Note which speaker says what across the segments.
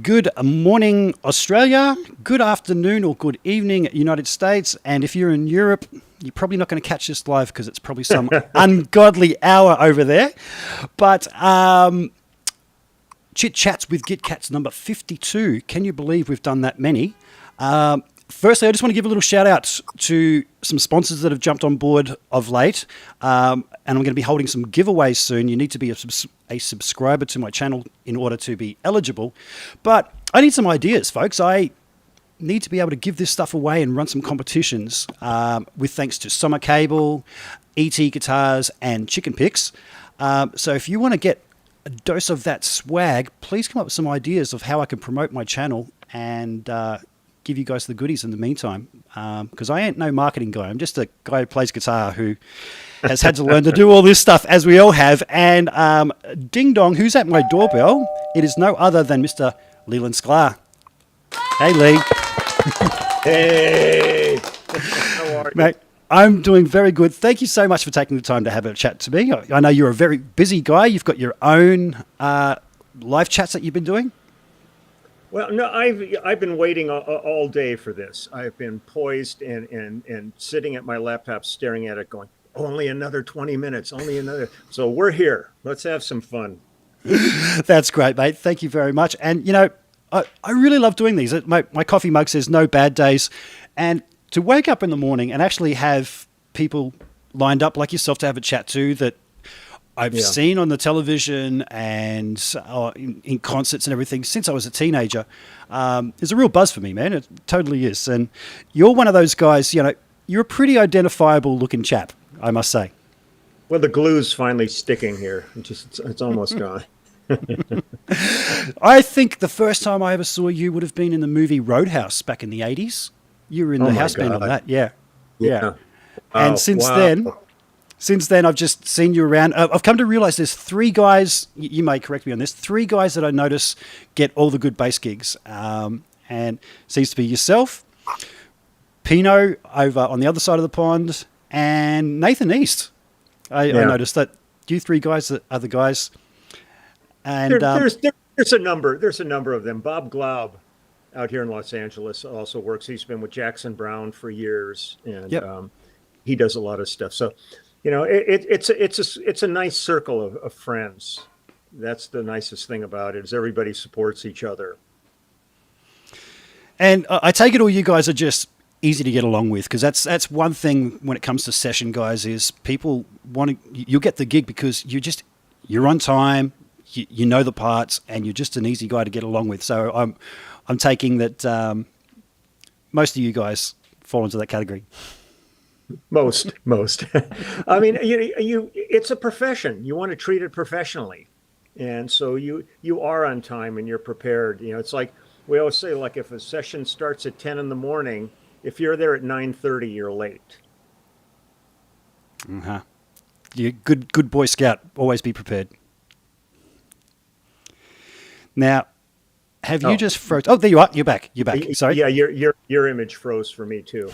Speaker 1: Good morning, Australia. Good afternoon or good evening, United States. And if you're in Europe, you're probably not going to catch this live because it's probably some ungodly hour over there. But Chit Chats with Git Cats number 52. Can you believe we've done that many? Firstly, I just want to give a little shout out to some sponsors that have jumped on board of late. And I'm going to be holding some giveaways soon. You need to be a subscriber to my channel in order to be eligible. But I need some ideas, folks. I need to be able to give this stuff away and run some competitions with thanks to Summer Cable, ET Guitars, and Chicken Picks. So if you want to get a dose of that swag, please come up with some ideas of how I can promote my channel and give you guys the goodies in the meantime, because I ain't no marketing guy. I'm just a guy who plays guitar who has had to learn to do all this stuff, as we all have. And ding dong, who's at my doorbell? It is no other than Mr. Leland Sklar. Hey, Lee.
Speaker 2: Hey. How are you?
Speaker 1: Mate, I'm doing very good. Thank you so much for taking the time to have a chat to me. I know you're a very busy guy. You've got your own live chats that you've been doing.
Speaker 2: Well, no, I've been waiting all day for this. I've been poised and sitting at my laptop, staring at it, going, only another 20 minutes, only another. So we're here. Let's have some fun.
Speaker 1: That's great, mate. Thank you very much. And, you know, I really love doing these. My coffee mug says no bad days. And to wake up in the morning and actually have people lined up like yourself to have a chat to that I've seen on the television and in concerts and everything since I was a teenager is a real buzz for me, man. It totally is. And you're one of those guys, you know, you're a pretty identifiable looking chap, I must say.
Speaker 2: Well, the glue's finally sticking here. It's almost gone.
Speaker 1: I think the first time I ever saw you would have been in the movie Roadhouse back in the 80s. You were in the house band on that. Yeah. And since then, I've just seen you around. I've come to realize there's three guys, you may correct me on this, three guys that I notice get all the good bass gigs. And seems to be yourself, Pino over on the other side of the pond, and Nathan East. I noticed that you three guys are the guys. And
Speaker 2: there's a number of them. Bob Glaub out here in Los Angeles also works. He's been with Jackson Browne for years, and he does a lot of stuff. So, you know, it's a nice circle of friends. That's the nicest thing about it, is everybody supports each other.
Speaker 1: And I take it all you guys are just easy to get along with, because that's one thing when it comes to session guys is people you'll get the gig because you're on time, you know the parts, and you're just an easy guy to get along with. So I'm taking that most of you guys fall into that category.
Speaker 2: Most. I mean, it's a profession. You want to treat it professionally, and so you are on time and you're prepared. You know, it's like we always say, like if a session starts at 10 in the morning, if you're there at 9:30, you're late.
Speaker 1: You're good Boy Scout. Always be prepared. Now, have you just froze? Oh, there you are. You're back. Sorry.
Speaker 2: Yeah, your image froze for me too.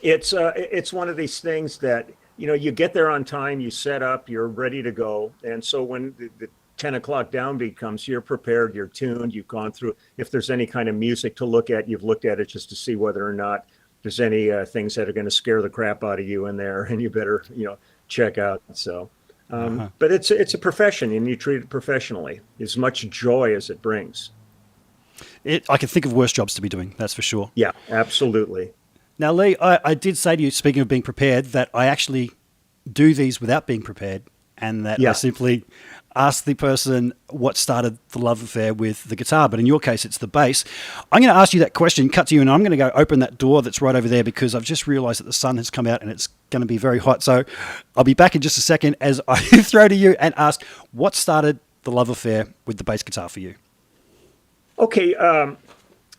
Speaker 2: It's one of these things that, you know, you get there on time, you set up, you're ready to go. And so when the 10 o'clock downbeat comes, you're prepared, you're tuned, you've gone through. If there's any kind of music to look at, you've looked at it just to see whether or not there's any things that are going to scare the crap out of you in there, and you better, you know, check out. So, but it's a profession, and you treat it professionally. As much joy as it brings.
Speaker 1: I can think of worse jobs to be doing, that's for sure.
Speaker 2: Yeah, absolutely.
Speaker 1: Now, Lee, I did say to you, speaking of being prepared, that I actually do these without being prepared, and that I simply ask the person what started the love affair with the guitar. But in your case, it's the bass. I'm going to ask you that question, cut to you, and I'm going to go open that door that's right over there because I've just realized that the sun has come out and it's going to be very hot. So I'll be back in just a second as I throw to you and ask what started the love affair with the bass guitar for you.
Speaker 2: Okay.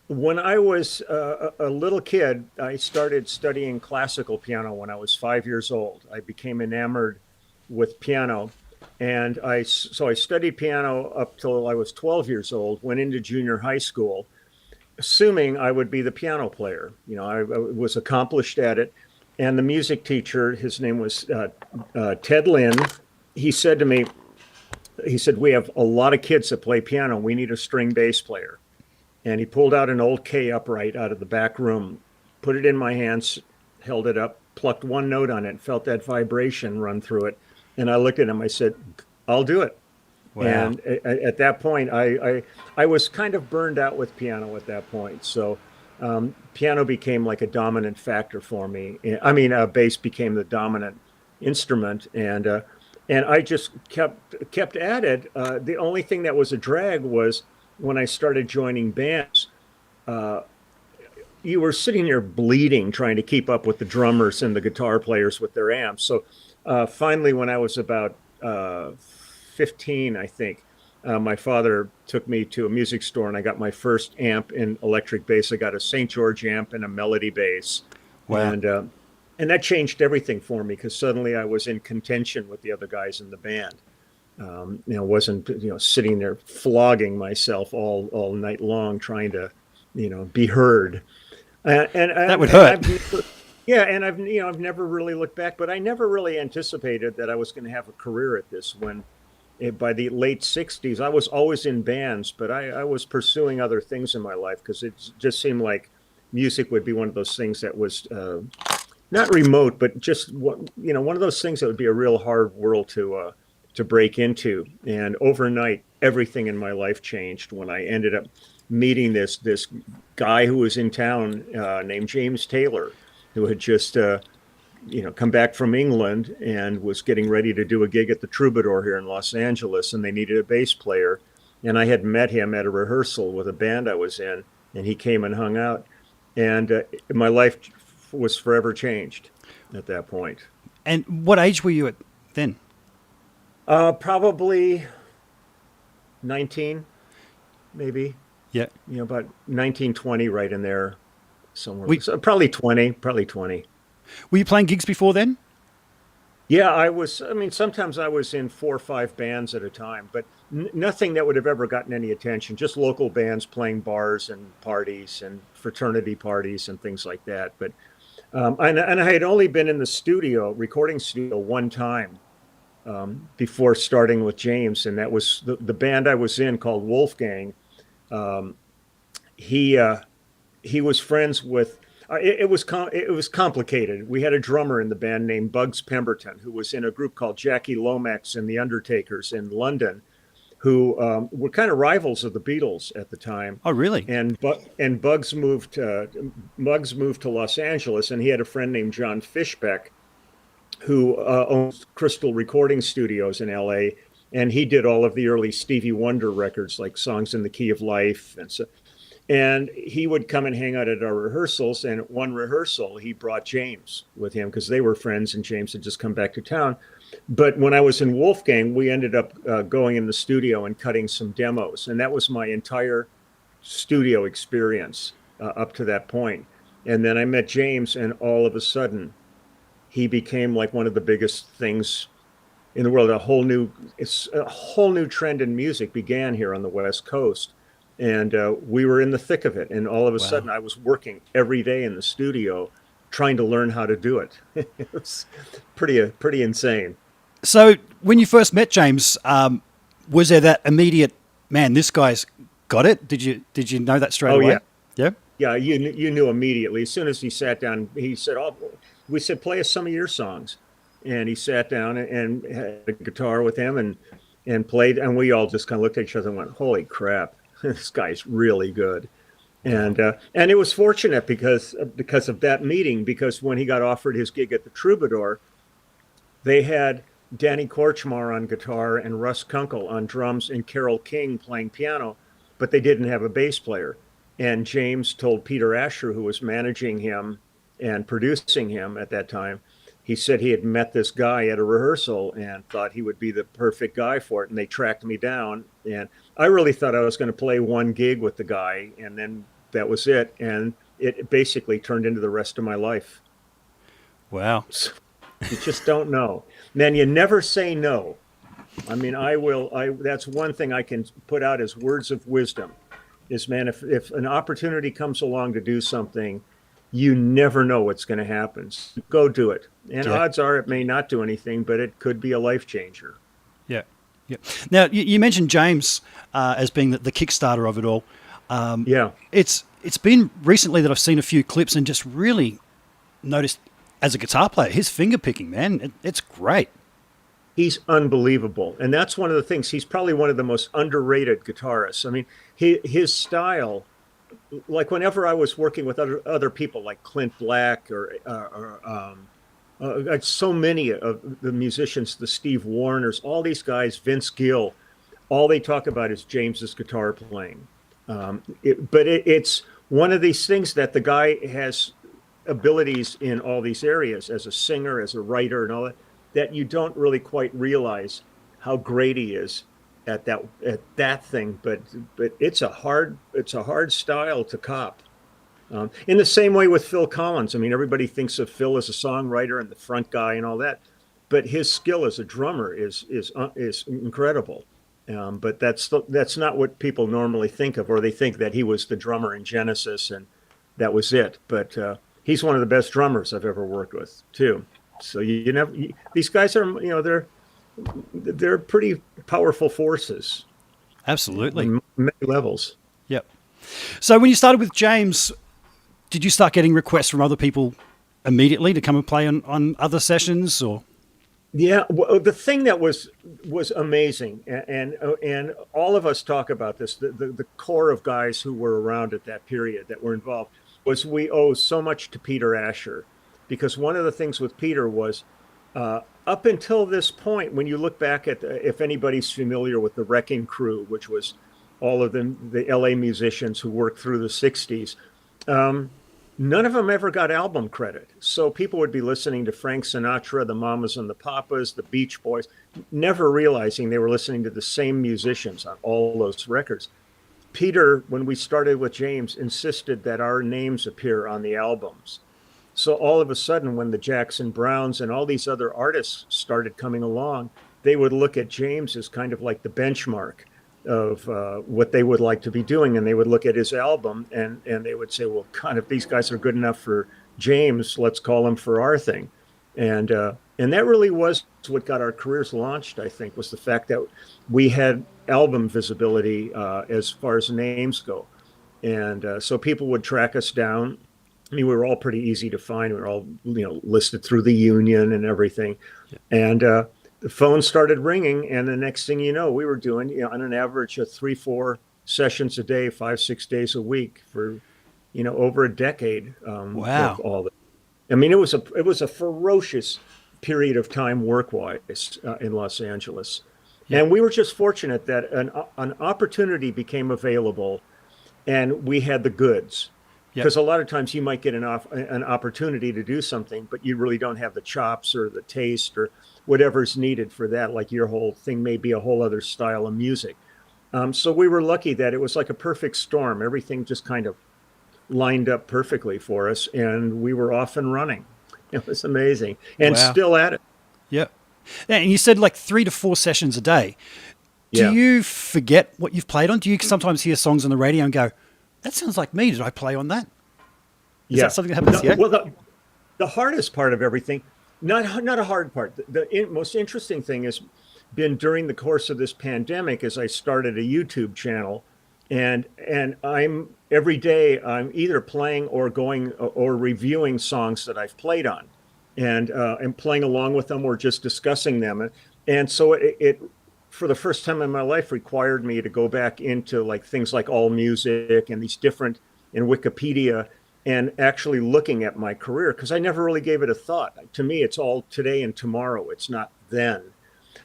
Speaker 2: When I was a little kid, I started studying classical piano when I was 5 years old. I became enamored with piano, and I studied piano up till I was 12 years old, went into junior high school, assuming I would be the piano player. You know, I was accomplished at it, and the music teacher, his name was Ted Lynn, he said to me, he said, we have a lot of kids that play piano. We need a string bass player. And he pulled out an old K upright out of the back room, put it in my hands, held it up, plucked one note on it, felt that vibration run through it. And I looked at him, I said, I'll do it.
Speaker 1: Wow.
Speaker 2: And at that point, I was kind of burned out with piano at that point. So piano became like a dominant factor for me. I mean, bass became the dominant instrument, and I just kept at it. The only thing that was a drag was when I started joining bands. You were sitting there bleeding trying to keep up with the drummers and the guitar players with their amps. So finally, when I was about 15, I think, my father took me to a music store and I got my first amp in electric bass. I got a St. George amp and a Melody bass.
Speaker 1: Wow.
Speaker 2: And that changed everything for me because suddenly I was in contention with the other guys in the band. Wasn't, sitting there flogging myself all night long trying to, be heard.
Speaker 1: That would hurt.
Speaker 2: I've never really looked back, but I never really anticipated that I was going to have a career at this when by the late 60s, I was always in bands, but I was pursuing other things in my life because it just seemed like music would be one of those things that was not remote, but just one of those things that would be a real hard world to break into. And overnight, everything in my life changed when I ended up meeting this guy who was in town named James Taylor, who had just come back from England and was getting ready to do a gig at the Troubadour here in Los Angeles, and they needed a bass player. And I had met him at a rehearsal with a band I was in, and he came and hung out. And my life was forever changed at that point.
Speaker 1: And what age were you at then?
Speaker 2: Probably 19, maybe.
Speaker 1: Yeah.
Speaker 2: About 19, 20, right in there somewhere. So probably 20.
Speaker 1: Were you playing gigs before then?
Speaker 2: Yeah, sometimes I was in 4 or 5 bands at a time, but nothing that would have ever gotten any attention. Just local bands playing bars and parties and fraternity parties and things like that. But and I had only been in the recording studio one time before starting with James, and that was the band I was in called Wolfgang. He was friends with. It was complicated. We had a drummer in the band named Bugs Pemberton, who was in a group called Jackie Lomax and the Undertakers in London, who were kind of rivals of the Beatles at the time.
Speaker 1: Oh, really?
Speaker 2: And Bugs moved to Los Angeles, and he had a friend named John Fishbeck, who owns Crystal Recording Studios in L.A., and he did all of the early Stevie Wonder records, like Songs in the Key of Life, and so. And he would come and hang out at our rehearsals. And at one rehearsal, he brought James with him because they were friends and James had just come back to town. But when I was in Wolfgang, we ended up going in the studio and cutting some demos. And that was my entire studio experience up to that point. And then I met James, and all of a sudden, he became like one of the biggest things in the world. A whole new trend in music began here on the West Coast. And we were in the thick of it. And all of a sudden, I was working every day in the studio trying to learn how to do it. It was pretty insane.
Speaker 1: So when you first met James, was there that immediate, man, this guy's got it? Did you know that straight away?
Speaker 2: Yeah. Yeah, you knew immediately. As soon as he sat down, he said, we said, play us some of your songs. And he sat down and had a guitar with him and played. And we all just kind of looked at each other and went, holy crap. This guy's really good. And it was fortunate because of that meeting, because when he got offered his gig at the Troubadour, they had Danny Korchmar on guitar and Russ Kunkel on drums and Carole King playing piano, but they didn't have a bass player. And James told Peter Asher, who was managing him and producing him at that time, he said he had met this guy at a rehearsal and thought he would be the perfect guy for it. And they tracked me down. And I really thought I was going to play one gig with the guy, and then that was it. And it basically turned into the rest of my life.
Speaker 1: Wow.
Speaker 2: So you just don't know. Man, you never say no. I mean, that's one thing I can put out as words of wisdom is, man, if an opportunity comes along to do something, you never know what's going to happen. So go do it. And odds are it may not do anything, but it could be a life changer.
Speaker 1: Yeah. Yep. Now, you mentioned James as being the Kickstarter of it all.
Speaker 2: Yeah.
Speaker 1: It's been recently that I've seen a few clips and just really noticed as a guitar player, his finger picking, man, it's great.
Speaker 2: He's unbelievable. And that's one of the things. He's probably one of the most underrated guitarists. I mean, his style, like whenever I was working with other people like Clint Black or so many of the musicians, the Steve Warners, all these guys, Vince Gill, all they talk about is James's guitar playing. It's one of these things that the guy has abilities in all these areas as a singer, as a writer, and all that, that you don't really quite realize how great he is at that thing. But it's a hard style to cop. In the same way with Phil Collins. I mean, everybody thinks of Phil as a songwriter and the front guy and all that, but his skill as a drummer is incredible. But that's not what people normally think of, or they think that he was the drummer in Genesis and that was it. But he's one of the best drummers I've ever worked with too. So these guys are, they're pretty powerful forces.
Speaker 1: Absolutely.
Speaker 2: On many levels.
Speaker 1: Yep. So when you started with James, did you start getting requests from other people immediately to come and play on other sessions, or?
Speaker 2: Yeah, well, the thing that was amazing, and all of us talk about this, the core of guys who were around at that period that were involved, was we owe so much to Peter Asher, because one of the things with Peter was up until this point, when you look back at, if anybody's familiar with the Wrecking Crew, which was all of them, the LA musicians who worked through the 60s, none of them ever got album credit. So people would be listening to Frank Sinatra, the Mamas and the Papas, the Beach Boys, never realizing they were listening to the same musicians on all those records. Peter, when we started with James, insisted that our names appear on the albums. So all of a sudden, when the Jackson Browns and all these other artists started coming along, they would look at James as kind of like the benchmark of what they would like to be doing. And they would look at his album and they would say, well, God, if these guys are good enough for James, let's call them for our thing. And that really was what got our careers launched, I think, was the fact that we had album visibility as far as names go. And so people would track us down. I mean, we were all pretty easy to find. We were all, listed through the union and everything. Yeah. And the phone started ringing, and the next thing you know, we were doing, on an average of 3-4 sessions a day, 5-6 days a week for, over a decade.
Speaker 1: Wow!
Speaker 2: Of all that. I mean, it was a ferocious period of time work-wise in Los Angeles, yeah. And we were just fortunate that an opportunity became available, and we had the goods. Because a lot of times you might get an opportunity to do something, but you really don't have the chops or the taste or whatever's needed for that. Like your whole thing may be a whole other style of music. So we were lucky that it was like a perfect storm. Everything just kind of lined up perfectly for us, and we were off and running. It was amazing, and
Speaker 1: wow.
Speaker 2: Still at it.
Speaker 1: Yeah. And you said like 3 to 4 sessions a day. Do you forget what you've played on? Do you sometimes hear songs on the radio and go, that sounds like me. Did I play on that? Is that something that happens?
Speaker 2: No, well, the hardest part of everything, not a hard part. The most interesting thing has been during the course of this pandemic, as I started a YouTube channel, and I'm every day I'm either playing or going or reviewing songs that I've played on, and playing along with them or just discussing them, and so it for the first time in my life required me to go back into like things like AllMusic and these different in Wikipedia and actually looking at my career, because I never really gave it a thought. To me, it's all today and tomorrow. It's not then.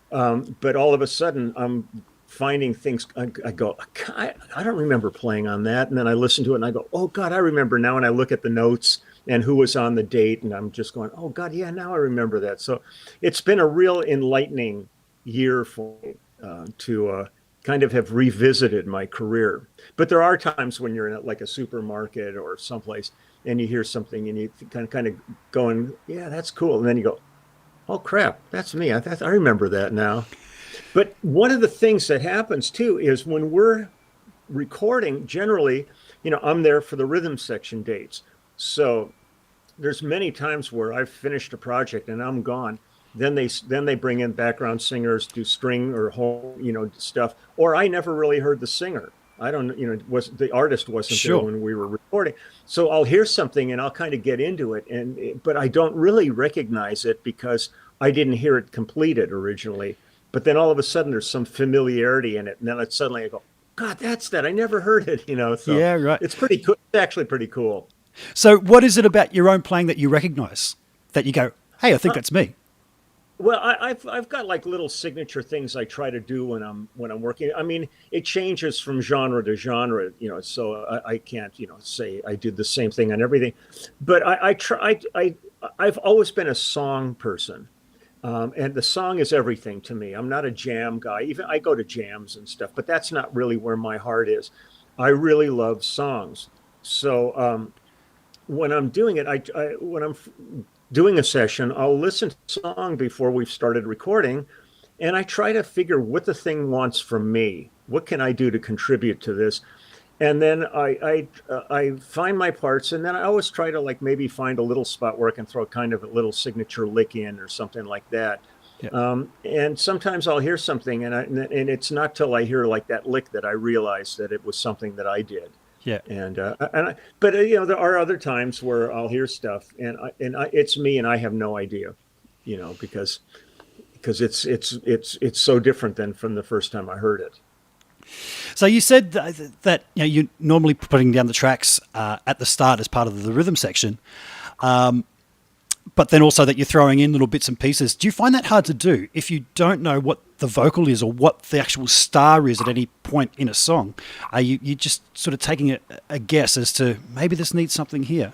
Speaker 2: But all of a sudden, I'm finding things. I go, I don't remember playing on that. And then I listen to it and I go, oh, God, I remember now. And I look at the notes and who was on the date. And I'm just going, oh, God, yeah, now I remember that. So it's been a real enlightening year for me to kind of have revisited my career. But there are times when you're in like a supermarket or someplace and you hear something and you kind of going, yeah, that's cool. And then you go, oh, crap, that's me. I remember that now. But one of the things that happens, too, is when we're recording, generally, I'm there for the rhythm section dates. So there's many times where I've finished a project and I'm gone. Then they bring in background singers, do string or whole, stuff. Or I never really heard the singer. I don't, was the artist wasn't there
Speaker 1: Sure.
Speaker 2: when we were recording. So I'll hear something and I'll kind of get into it, but I don't really recognize it because I didn't hear it completed originally. But then all of a sudden there's some familiarity in it, and then suddenly I go, God, that's that. I never heard it. So
Speaker 1: Yeah, right.
Speaker 2: it's pretty cool. It's actually pretty cool.
Speaker 1: So what is it about your own playing that you recognize that you go, hey, I think that's me?
Speaker 2: Well, I've got like little signature things I try to do when I'm working. I mean, it changes from genre to genre, so I can't, say I did the same thing on everything. But I've always been a song person. And the song is everything to me. I'm not a jam guy. Even I go to jams and stuff, but that's not really where my heart is. I really love songs. So when I'm doing it, when I'm doing a session, I'll listen to the song before we've started recording, and I try to figure what the thing wants from me. What can I do to contribute to this? And then I find my parts, and then I always try to like maybe find a little spot where I can throw kind of a little signature lick in or something like that.
Speaker 1: Yeah.
Speaker 2: And sometimes I'll hear something, and it's not till I hear like that lick that I realize that it was something that I did.
Speaker 1: Yeah.
Speaker 2: But there are other times where I'll hear stuff, and it's me, and I have no idea, because it's so different than from the first time I heard it.
Speaker 1: So you said that you're normally putting down the tracks at the start as part of the rhythm section, but then also that you're throwing in little bits and pieces. Do you find that hard to do if you don't know what the vocal is or what the actual star is at any point in a song? Are you just sort of taking a guess as to maybe this needs something here?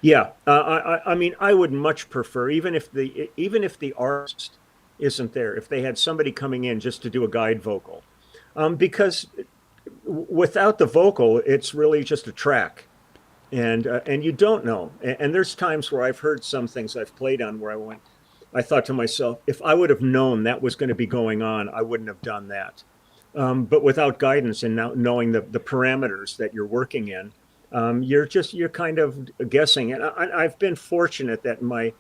Speaker 2: Yeah, I mean, I would much prefer, even if the artist isn't there, if they had somebody coming in just to do a guide vocal. Because without the vocal, it's really just a track, and you don't know. And there's times where I've heard some things I've played on where I thought to myself, if I would have known that was going to be going on, I wouldn't have done that. But without guidance and now knowing the parameters that you're working in, you're kind of guessing. And I've been fortunate that my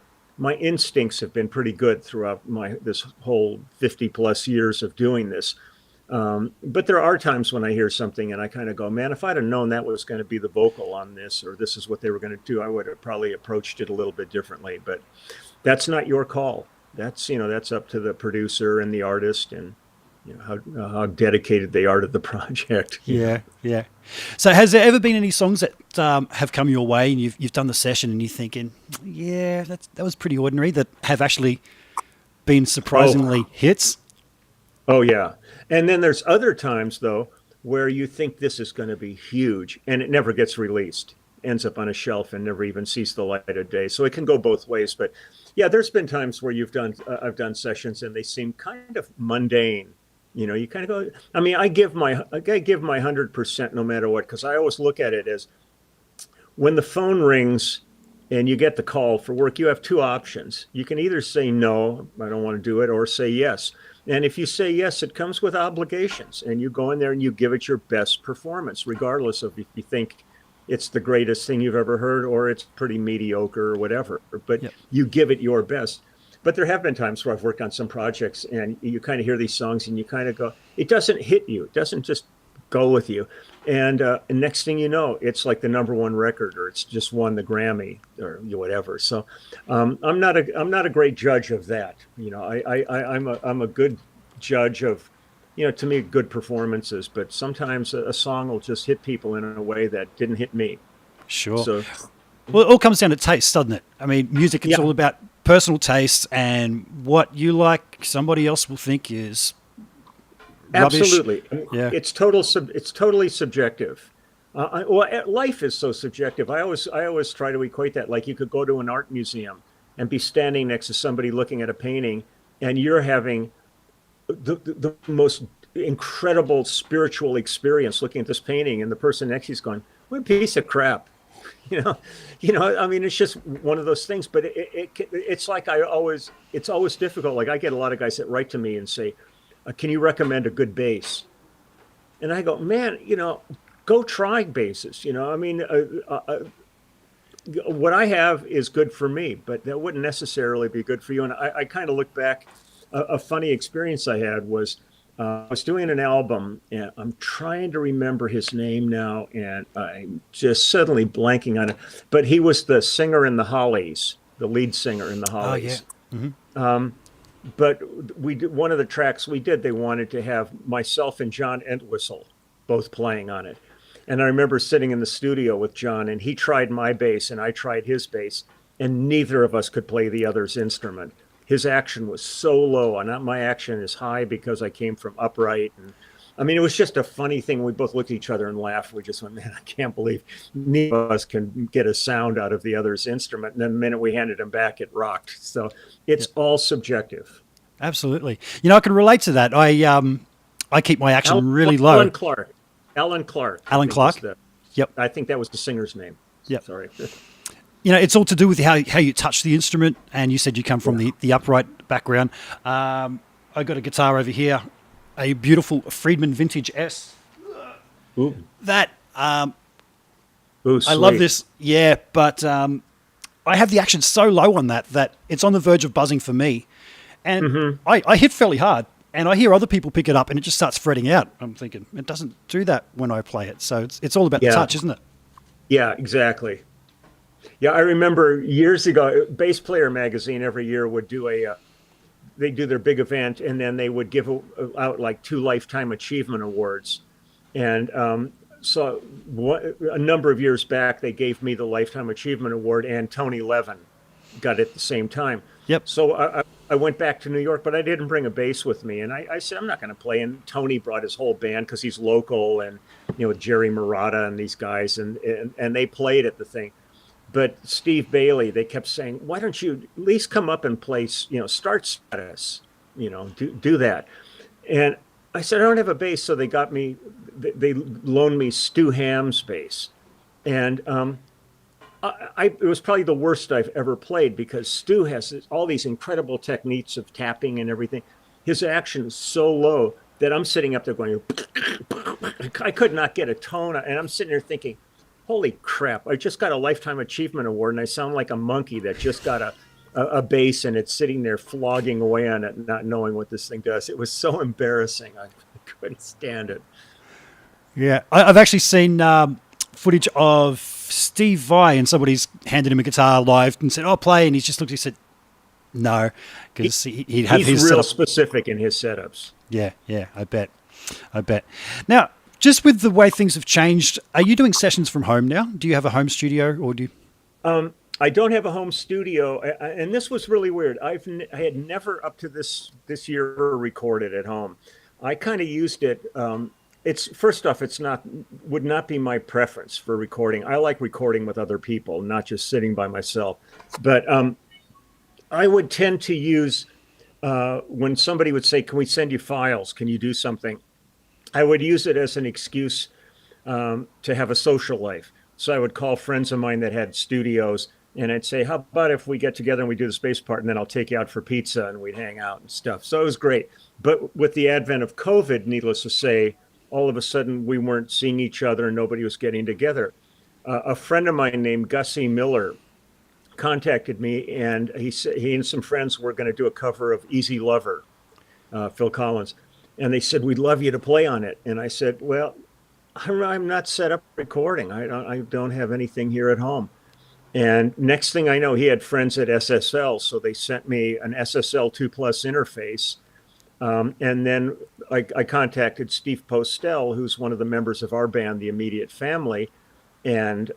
Speaker 2: instincts have been pretty good throughout this whole 50 plus years of doing this. But there are times when I hear something and I kind of go, man, if I'd have known that was going to be the vocal on this, or this is what they were going to do, I would have probably approached it a little bit differently. But that's not your call. That's up to the producer and the artist, and how dedicated they are to the project.
Speaker 1: Yeah, yeah. So has there ever been any songs that have come your way and you've done the session and you're thinking, yeah, that was pretty ordinary, that have actually been surprisingly hits?
Speaker 2: Oh, yeah. And then there's other times, though, where you think this is going to be huge and it never gets released, ends up on a shelf and never even sees the light of day. So it can go both ways. But yeah, there's been times where I've done sessions and they seem kind of mundane. You kind of go, I mean, I give my 100% no matter what, because I always look at it as when the phone rings and you get the call for work, you have two options. You can either say, no, I don't want to do it, or say yes. And if you say yes, it comes with obligations, and you go in there and you give it your best performance, regardless of if you think it's the greatest thing you've ever heard or it's pretty mediocre or whatever, but
Speaker 1: Yep.
Speaker 2: you give it your best. But there have been times where I've worked on some projects and you kind of hear these songs and you kind of go, it doesn't hit you. It doesn't just go with you. And next thing you know, it's like the #1 record, or it's just won the Grammy or whatever. So I'm not a great judge of that. I'm a good judge of, to me, good performances. But sometimes a song will just hit people in a way that didn't hit me.
Speaker 1: Sure.
Speaker 2: So
Speaker 1: Well, it all comes down to taste, doesn't it? I mean, music is
Speaker 2: yeah,
Speaker 1: all about personal taste, and what you like, somebody else will think is rubbish.
Speaker 2: absolutely. I mean,
Speaker 1: Yeah.
Speaker 2: it's totally subjective. Life is so subjective. I always try to equate that. Like, you could go to an art museum and be standing next to somebody looking at a painting, and you're having the most incredible spiritual experience looking at this painting, and the person next to you's going, "What a piece of crap." you know I mean, it's just one of those things. But it's like it's always difficult. Like, I get a lot of guys that write to me and say, can you recommend a good bass? And I go, man, go try basses. I mean, what I have is good for me, but that wouldn't necessarily be good for you. And I kind of look back. A funny experience I had was I was doing an album, and I'm trying to remember his name now, and I'm just suddenly blanking on it. But he was the singer in the Hollies, the lead singer in the
Speaker 1: Oh yeah.
Speaker 2: Hollies. But we did, one of the tracks we did, they wanted to have myself and John Entwistle both playing on it. And I remember sitting in the studio with John, and he tried my bass and I tried his bass, and neither of us could play the other's instrument. His action was so low, and my action is high because I came from upright. And I mean, it was just a funny thing. We both looked at each other and laughed. We just went, man, I can't believe neither of us can get a sound out of the other's instrument. And then the minute we handed him back, it rocked. So it's all subjective.
Speaker 1: Absolutely. I can relate to that. I keep my action really low.
Speaker 2: Alan Clark. Alan Clark.
Speaker 1: Alan Clark? Yep.
Speaker 2: I think that was the singer's name.
Speaker 1: Yep.
Speaker 2: Sorry.
Speaker 1: It's all to do with how you touch the instrument, and you said you come from the upright background. I got a guitar over here, a beautiful Friedman Vintage S.
Speaker 2: Ooh.
Speaker 1: That
Speaker 2: Ooh,
Speaker 1: I love this. Yeah, but I have the action so low on that it's on the verge of buzzing for me, and I hit fairly hard. And I hear other people pick it up, and it just starts fretting out. I'm thinking, it doesn't do that when I play it. So it's all about the touch, isn't it?
Speaker 2: Yeah, exactly. Yeah, I remember years ago, Bass Player magazine every year would do they do their big event, and then they would give out like 2 Lifetime Achievement Awards. And so a number of years back, they gave me the Lifetime Achievement Award, and Tony Levin got it at the same time.
Speaker 1: Yep.
Speaker 2: So I went back to New York, but I didn't bring a bass with me. And I said, I'm not going to play. And Tony brought his whole band because he's local, and, Jerry Murata and these guys, and they played at the thing. But Steve Bailey, they kept saying, why don't you at least come up and play, start status, do that. And I said, I don't have a bass. So they loaned me Stu Ham's bass. And it was probably the worst I've ever played, because Stu has all these incredible techniques of tapping and everything. His action is so low that I'm sitting up there going, I could not get a tone. And I'm sitting there thinking, holy crap, I just got a Lifetime Achievement Award, and I sound like a monkey that just got a bass, and it's sitting there flogging away on it, not knowing what this thing does. It was so embarrassing. I couldn't stand it.
Speaker 1: Yeah, I've actually seen footage of Steve Vai, and somebody's handed him a guitar live and said, play, and he's just looked, he said, no, because he'd have his
Speaker 2: real
Speaker 1: setup.
Speaker 2: Specific in his setups.
Speaker 1: Yeah, I bet. Now, just with the way things have changed, are you doing sessions from home now? Do you have a home studio, or do you?
Speaker 2: I don't have a home studio, and this was really weird. I had never up to this year recorded at home. I kind of used it. It's first off, would not be my preference for recording. I like recording with other people, not just sitting by myself. But I would tend to use when somebody would say, "Can we send you files? Can you do something?" I would use it as an excuse to have a social life. So I would call friends of mine that had studios, and I'd say, how about if we get together and we do the space part, and then I'll take you out for pizza and we'd hang out and stuff. So it was great. But with the advent of COVID, needless to say, all of a sudden we weren't seeing each other and nobody was getting together. A friend of mine named Gussie Miller contacted me, and he and some friends were going to do a cover of Easy Lover, Phil Collins. And they said, we'd love you to play on it. And I said, well, I'm not set up recording. I don't have anything here at home. And next thing I know, he had friends at SSL. So they sent me an SSL 2+ interface. And then I contacted Steve Postel, who's one of the members of our band, The Immediate Family. And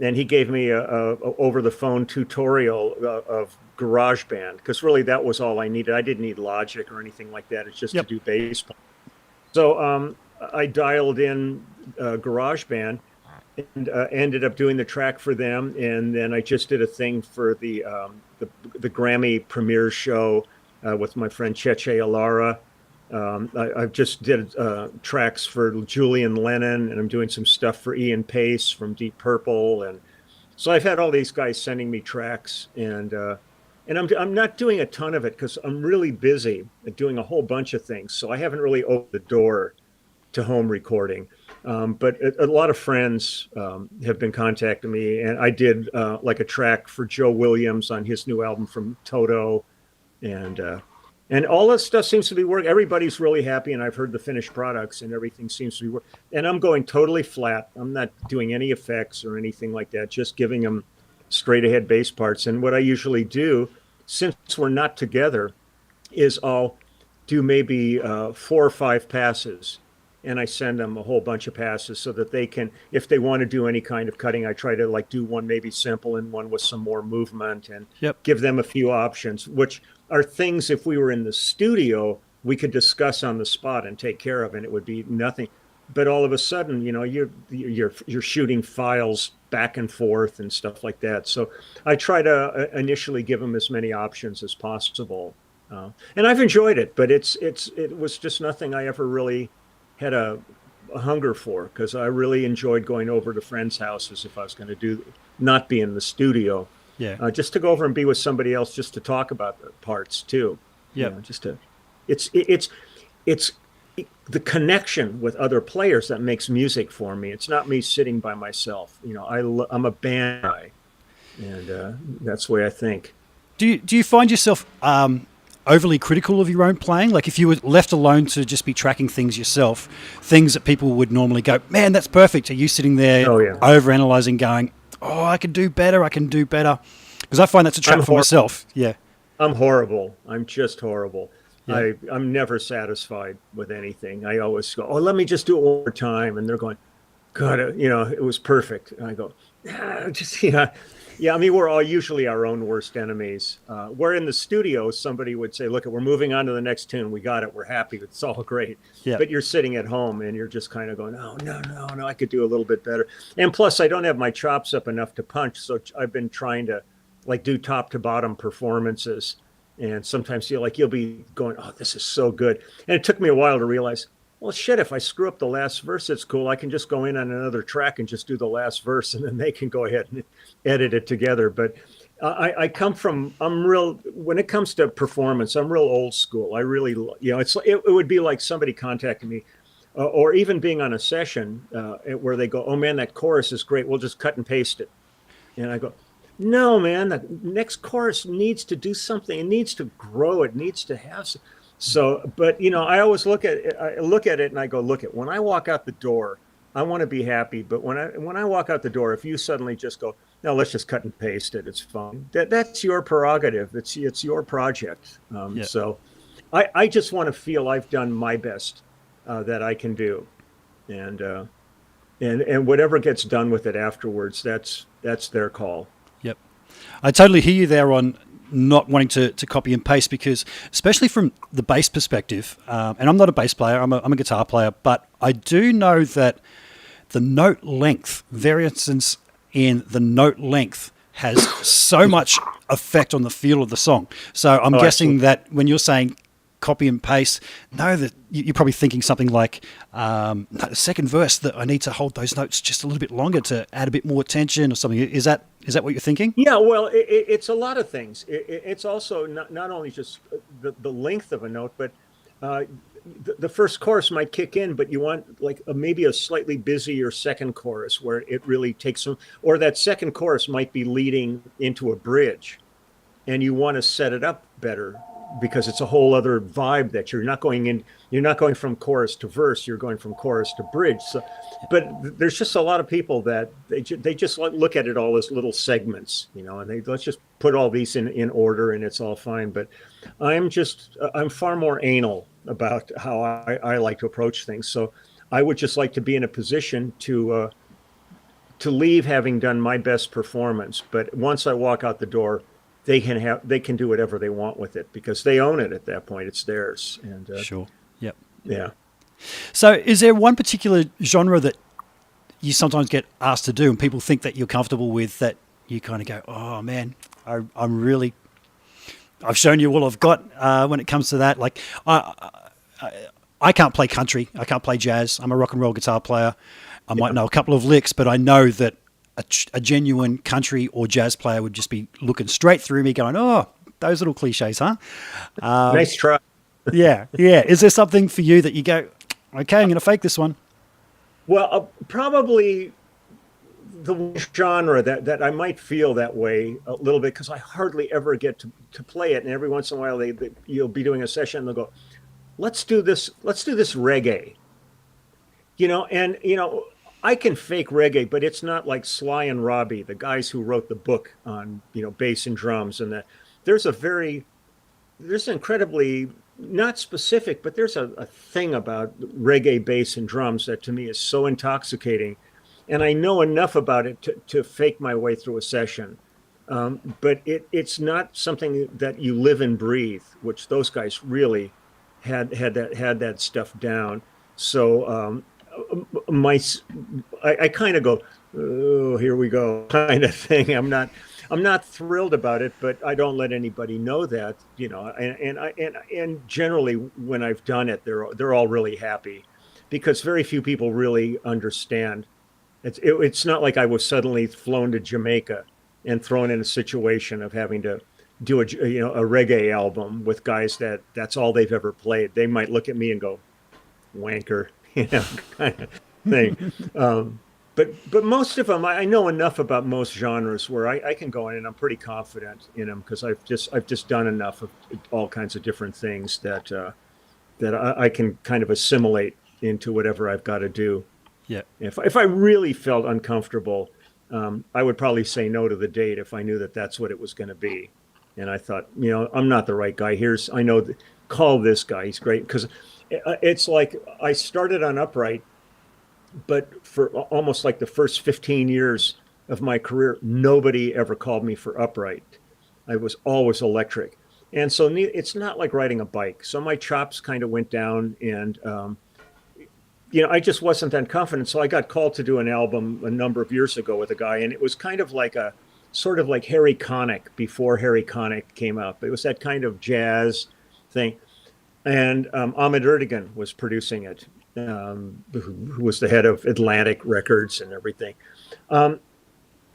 Speaker 2: he gave me a over the phone tutorial of GarageBand, because really that was all I needed. I didn't need Logic or anything like that. It's just to do bass. So I dialed in GarageBand and ended up doing the track for them. And then I just did a thing for the Grammy premiere show with my friend Cheche Alara. I just did tracks for Julian Lennon, and I'm doing some stuff for Ian Pace from Deep Purple, and so I've had all these guys sending me tracks, and I'm not doing a ton of it because I'm really busy doing a whole bunch of things, so I haven't really opened the door to home recording. But a lot of friends have been contacting me, and I did like a track for Joe Williams on his new album from Toto, and all that stuff seems to be working. Everybody's really happy, and I've heard the finished products, and everything seems to be working. And I'm going totally flat. I'm not doing any effects or anything like that, just giving them straight ahead bass parts. And what I usually do, since we're not together, is I'll do maybe 4 or 5 passes, and I send them a whole bunch of passes so that they can, if they want to do any kind of cutting, I try to like do one maybe simple and one with some more movement, and give them a few options, which are things if we were in the studio we could discuss on the spot and take care of, and it would be nothing. But all of a sudden, you know, you're shooting files back and forth and stuff like that. So I try to initially give them as many options as possible, and I've enjoyed it. But it was just nothing I ever really had a hunger for, because I really enjoyed going over to friends' houses if I was going to not be in the studio. Just to go over and be with somebody else, just to talk about the parts too. You know, just to, it's the connection with other players that makes music for me. It's not me sitting by myself. You know, I'm a band guy, and that's the way I think.
Speaker 1: Do you find yourself overly critical of your own playing? Like if you were left alone to just be tracking things yourself, things that people would normally go, man, that's perfect. Are you sitting there overanalyzing, going, oh, I can do better. Because I find that's a trap for myself. Yeah.
Speaker 2: I'm horrible. I'm just horrible. Yeah. I'm never satisfied with anything. I always go, oh, let me just do it one more time. And they're going, God, you know, it was perfect. And I go, yeah. I mean, we're all usually our own worst enemies. We're in the studio. Somebody would say, look, we're moving on to the next tune. We got it. We're happy. It's all great. Yeah. But you're sitting at home and you're just kind of going, oh, no, I could do a little bit better. And plus, I don't have my chops up enough to punch. So I've been trying to like do top to bottom performances. And sometimes you'll be going, oh, this is so good. And it took me a while to realize, well, shit, if I screw up the last verse, it's cool. I can just go in on another track and just do the last verse, and then they can go ahead and edit it together. But when it comes to performance, I'm real old school. I really, you know, it would be like somebody contacting me or even being on a session where they go, oh man, that chorus is great. We'll just cut and paste it. And I go, no, man, the next chorus needs to do something. It needs to grow. It needs to have some. So, but you know, I always look at it and I go, look, when I walk out the door, I want to be happy. But when I walk out the door, if you suddenly just go, no, let's just cut and paste it, it's fine. That's your prerogative. It's your project. So I just want to feel I've done my best that I can do, and whatever gets done with it afterwards, that's their call.
Speaker 1: Yep, I totally hear you there on not wanting to copy and paste, because especially from the bass perspective, and I'm not a bass player, I'm a guitar player, but I do know that the note length, variance in the note length has so much effect on the feel of the song. So I'm guessing that when you're saying copy and paste, that you're probably thinking something like the second verse, that I need to hold those notes just a little bit longer to add a bit more tension or something. Is that what you're thinking?
Speaker 2: Yeah, well, it's a lot of things. It's also not only just the length of a note, but the first chorus might kick in, but you want like maybe a slightly busier second chorus where it really takes some, or that second chorus might be leading into a bridge, and you want to set it up better, because it's a whole other vibe that you're not going from chorus to verse, you're going from chorus to bridge. So, but there's just a lot of people that they just look at it all as little segments, you know, and let's just put all these in order and it's all fine. But I'm far more anal about how I like to approach things. So I would just like to be in a position to leave having done my best performance. But once I walk out the door, they can do whatever they want with it, because they own it at that point. It's theirs. And
Speaker 1: sure. Yep.
Speaker 2: Yeah.
Speaker 1: So is there one particular genre that you sometimes get asked to do and people think that you're comfortable with, that you kind of go, oh man, I've shown you all I've got when it comes to that? Like I can't play country. I can't play jazz. I'm a rock and roll guitar player. I might know a couple of licks, but I know that a genuine country or jazz player would just be looking straight through me going, oh, those little cliches, huh?
Speaker 2: Nice try.
Speaker 1: Yeah. Is there something for you that you go, okay, I'm going to fake this one?
Speaker 2: Well, probably the one genre that I might feel that way a little bit because I hardly ever get to play it, and every once in a while you'll be doing a session and they'll go, let's do this reggae, and I can fake reggae, but it's not like Sly and Robbie, the guys who wrote the book on bass and drums, and that there's a very there's incredibly not specific, but there's a thing about reggae bass and drums that to me is so intoxicating, and I know enough about it to fake my way through a session. But it's not something that you live and breathe, which those guys really had that stuff down. So my I kind of go, oh, here we go, kind of thing. I'm not thrilled about it, but I don't let anybody know that, and generally when I've done it, they're all really happy because very few people really understand. It's not like I was suddenly flown to Jamaica and thrown in a situation of having to do a reggae album with guys that's all they've ever played. They might look at me and go, wanker, kind of thing. But most of them, I know enough about most genres where I can go in and I'm pretty confident in them because I've just done enough of all kinds of different things that I can kind of assimilate into whatever I've got to do.
Speaker 1: Yeah.
Speaker 2: If I really felt uncomfortable, I would probably say no to the date if I knew that that's what it was going to be. And I thought, I'm not the right guy. I know, call this guy. He's great because it's like I started on upright, but for almost like the first 15 years of my career, nobody ever called me for upright. I was always electric. And so it's not like riding a bike. So my chops kind of went down and, I just wasn't that confident. So I got called to do an album a number of years ago with a guy, and it was kind of like sort of like Harry Connick before Harry Connick came out. It was that kind of jazz thing. And Ahmet Ertegun was producing it, who was the head of Atlantic Records and everything. And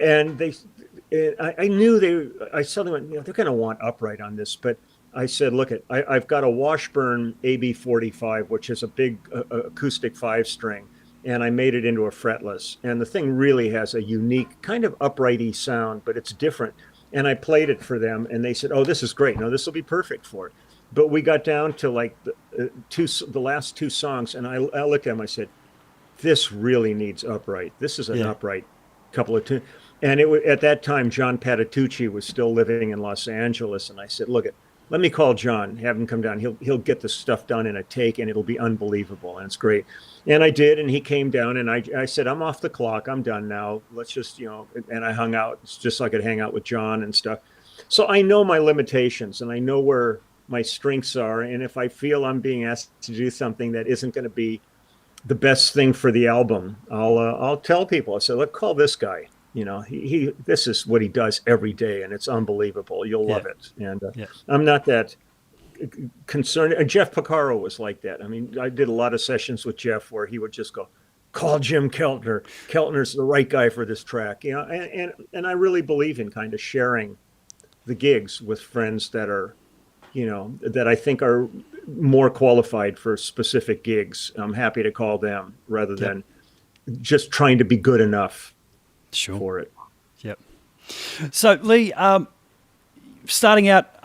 Speaker 2: I knew I suddenly went, they're going to want upright on this, but I said, look, I've got a Washburn AB45, which is a big acoustic 5-string, and I made it into a fretless. And the thing really has a unique kind of uprighty sound, but it's different. And I played it for them, and they said, oh, this is great. No, this will be perfect for it. But we got down to like the last two songs, and I looked at them, I said, this really needs upright. This is an upright couple of tunes. And at that time, John Patitucci was still living in Los Angeles, and I said, look, let me call John, have him come down. He'll get the stuff done in a take, and it'll be unbelievable, and it's great. And I did, and he came down, and I said, I'm off the clock. I'm done now. Let's just, and I hung out just so I could hang out with John and stuff. So I know my limitations, and I know where my strengths are. And if I feel I'm being asked to do something that isn't going to be the best thing for the album, I'll tell people. I say, look, call this guy. This is what he does every day, and it's unbelievable. You'll love it. And I'm not that concerned. And Jeff Porcaro was like that. I mean, I did a lot of sessions with Jeff where he would just go, call Jim Keltner. Keltner's the right guy for this track. And I really believe in kind of sharing the gigs with friends that are, that I think are more qualified for specific gigs. I'm happy to call them rather than just trying to be good enough for it.
Speaker 1: Yep. So Lee, starting out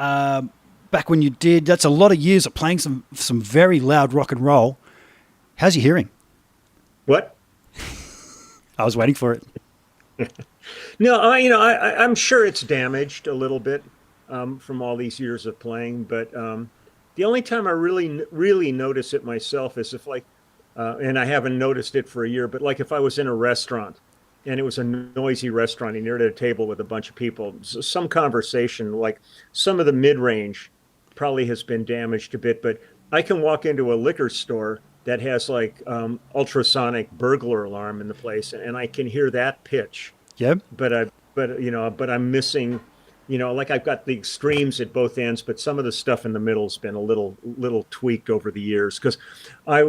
Speaker 1: back when you did, that's a lot of years of playing some very loud rock and roll. How's your hearing?
Speaker 2: What?
Speaker 1: I was waiting for it.
Speaker 2: No, I'm sure it's damaged a little bit from all these years of playing, but the only time I really notice it myself is if and I haven't noticed it for a year, but like if I was in a restaurant and it was a noisy restaurant and you're at a table with a bunch of people, some conversation, like some of the mid-range probably has been damaged a bit, but I can walk into a liquor store that has like ultrasonic burglar alarm in the place, and I can hear that pitch.
Speaker 1: Yep.
Speaker 2: But I'm missing, like I've got the extremes at both ends, but some of the stuff in the middle has been a little tweaked over the years because I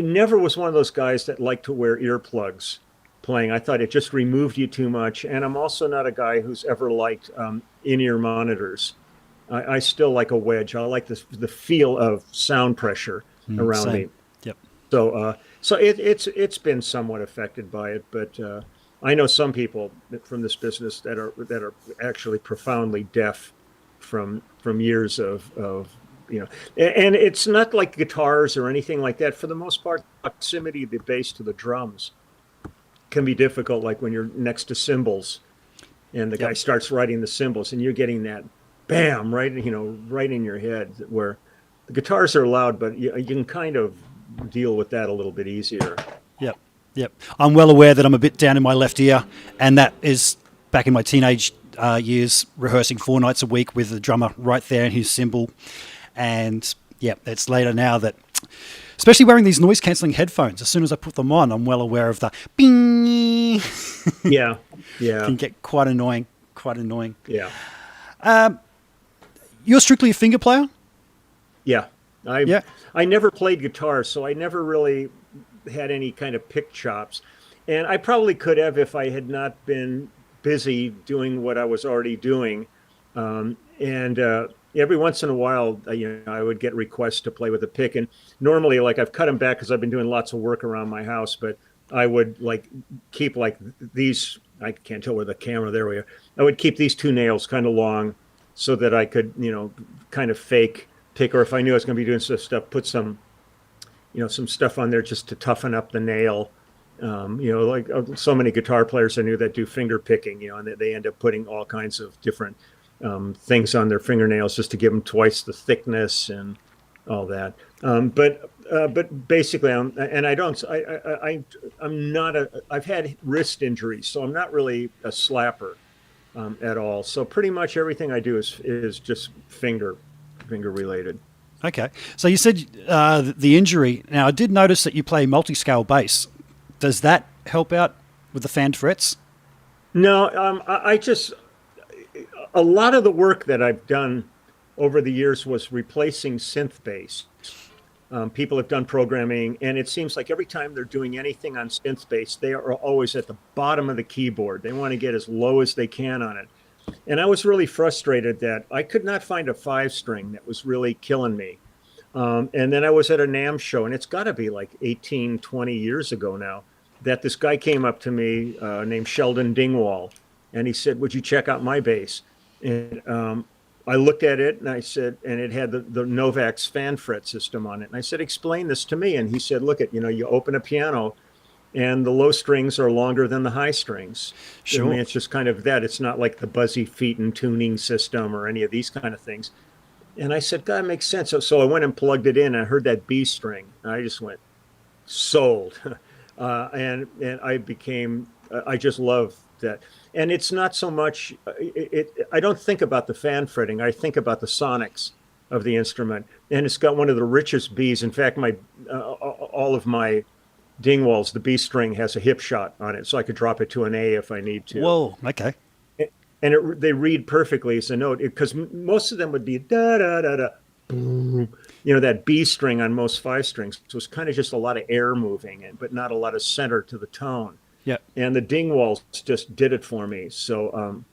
Speaker 2: never was one of those guys that liked to wear earplugs playing. I thought it just removed you too much. And I'm also not a guy who's ever liked in-ear monitors. I still like a wedge. I like the feel of sound pressure around me.
Speaker 1: Yep.
Speaker 2: So it's been somewhat affected by it, but I know some people from this business that are actually profoundly deaf from years of and it's not like guitars or anything like that. For the most part, proximity of the bass to the drums can be difficult, like when you're next to cymbals and the guy
Speaker 1: Yep.
Speaker 2: starts writing the cymbals and you're getting that bam right right in your head, where the guitars are loud, but you can kind of deal with that a little bit easier.
Speaker 1: Yep. Yep. I'm well aware that I'm a bit down in my left ear, and that is back in my teenage years, rehearsing 4 nights a week with the drummer right there in his cymbal. And yeah, it's later now that, especially wearing these noise cancelling headphones, as soon as I put them on, I'm well aware of the bing.
Speaker 2: Yeah, yeah,
Speaker 1: Can get quite annoying. Quite annoying.
Speaker 2: yeah,
Speaker 1: You're strictly a finger player?
Speaker 2: yeah. I
Speaker 1: Yeah.
Speaker 2: I never played guitar, so I never really had any kind of pick chops, and I probably could have if I had not been busy doing what I was already doing. And every once in a while, I would get requests to play with a pick, and normally, like, I've cut them back because I've been doing lots of work around my house. But I would like keep like these. I can't tell where the camera. There we are. I would keep these two nails kind of long, so that I could, kind of fake pick, or if I knew I was going to be doing some stuff, put some stuff on there just to toughen up the nail. Like so many guitar players I knew that do finger picking, and they end up putting all kinds of different things on their fingernails just to give them twice the thickness and all that. But basically, I'm not I've had wrist injuries, so I'm not really a slapper at all. So pretty much everything I do is just finger related.
Speaker 1: Okay. So you said the injury. Now, I did notice that you play multi-scale bass. Does that help out with the fan frets?
Speaker 2: No, I just a lot of the work that I've done over the years was replacing synth bass. People have done programming, and it seems like every time they're doing anything on synth bass, they are always at the bottom of the keyboard. They want to get as low as they can on it. And I was really frustrated that I could not find a 5-string that was really killing me. And then I was at a NAMM show, and it's got to be like 18, 20 years ago now, that this guy came up to me named Sheldon Dingwall, and he said, "Would you check out my bass?" And I looked at it, and I said, and it had the Novak's fan fret system on it. And I said, "Explain this to me." And he said, "Look at, you open a piano, and the low strings are longer than the high strings.
Speaker 1: Sure.
Speaker 2: I mean, it's just kind of that. It's not like the Buzzy Featon tuning system or any of these kind of things." And I said, "God, makes sense." So I went and plugged it in, and I heard that B string. And I just went, sold. And I just love that. And it's not so much, I don't think about the fan fretting. I think about the sonics of the instrument. And it's got one of the richest Bs. In fact, all of my Dingwalls, the B string has a hip shot on it, so I could drop it to an A if I need to.
Speaker 1: Whoa. Okay.
Speaker 2: And they read perfectly as a note, because most of them would be da da da da, boom. That B string on most 5-strings. So it's kind of just a lot of air moving, but not a lot of center to the tone.
Speaker 1: Yeah.
Speaker 2: And the Dingwalls just did it for me. So,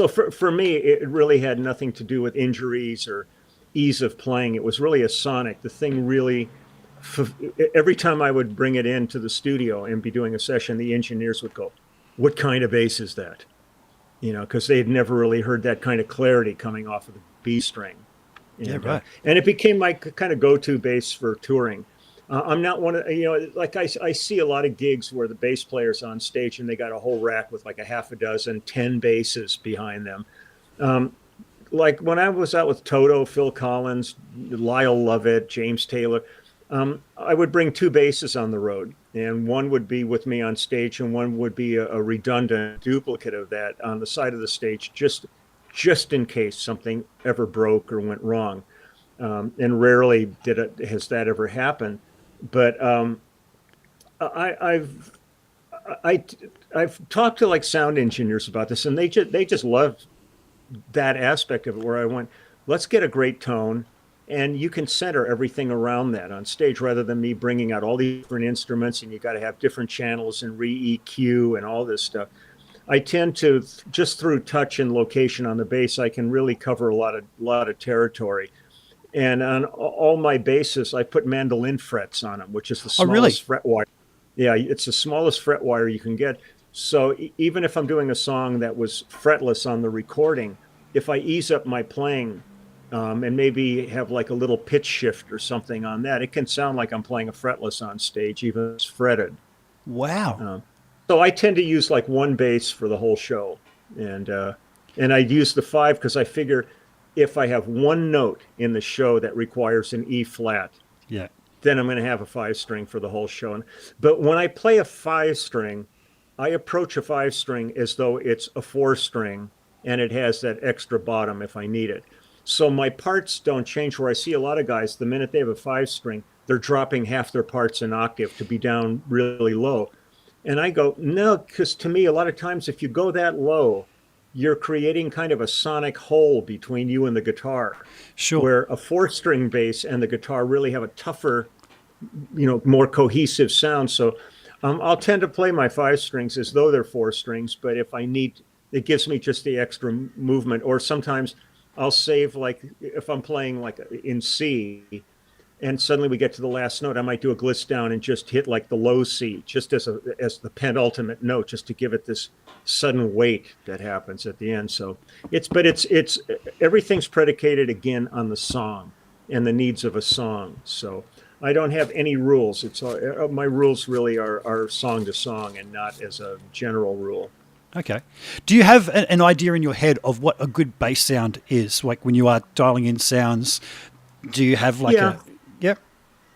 Speaker 2: for me, it really had nothing to do with injuries or ease of playing. It was really a sonic. The thing really, every time I would bring it into the studio and be doing a session, the engineers would go, "What kind of bass is that?" Because they had never really heard that kind of clarity coming off of the B string.
Speaker 1: Yeah, right.
Speaker 2: And it became my kind of go-to bass for touring. I'm not one of, like I see a lot of gigs where the bass player's on stage and they got a whole rack with like a half a dozen, 10 basses behind them. Like when I was out with Toto, Phil Collins, Lyle Lovett, James Taylor, I would bring 2 basses on the road, and one would be with me on stage and one would be a redundant duplicate of that on the side of the stage, just in case something ever broke or went wrong. And rarely has that ever happened. But I've talked to like sound engineers about this, and they just love that aspect of it, where I went, let's get a great tone, and you can center everything around that on stage, rather than me bringing out all these different instruments and you got to have different channels and re-EQ and all this stuff. I tend to, just through touch and location on the bass, I can really cover a lot of territory. And on all my basses, I put mandolin frets on them, which is the
Speaker 1: Oh, really?
Speaker 2: smallest fret wire. Yeah, it's the smallest fret wire you can get. So even if I'm doing a song that was fretless on the recording, if I ease up my playing and maybe have like a little pitch shift or something on that, it can sound like I'm playing a fretless on stage, even if it's fretted.
Speaker 1: Wow.
Speaker 2: Um, so I tend to use like one bass for the whole show, and uh, and I use the five because I figure if I have one note in the show that requires an E flat,
Speaker 1: Yeah.
Speaker 2: then I'm going to have a five string for the whole show. But when I play a five string, I approach a five string as though it's a four string and it has that extra bottom if I need it. So my parts don't change. Where I see a lot of guys, the minute they have a five string, they're dropping half their parts an octave to be down really low. And I go, no, because to me, a lot of times if you go that low, you're creating kind of a sonic hole between you and the guitar,
Speaker 1: Sure.
Speaker 2: where a four string bass and the guitar really have a tougher, more cohesive sound. So I'll tend to play my five strings as though they're four strings, but if I need, it gives me just the extra movement. Or sometimes I'll save, like if I'm playing like in C, and suddenly we get to the last note, I might do a glitch down and just hit like the low C, just as the penultimate note, just to give it this sudden weight that happens at the end. So it's everything's predicated again on the song and the needs of a song. So I don't have any rules. It's my rules really are song to song and not as a general rule.
Speaker 1: Okay. Do you have an idea in your head of what a good bass sound is? Like when you are dialing in sounds, do you have like
Speaker 2: Yeah.
Speaker 1: yeah?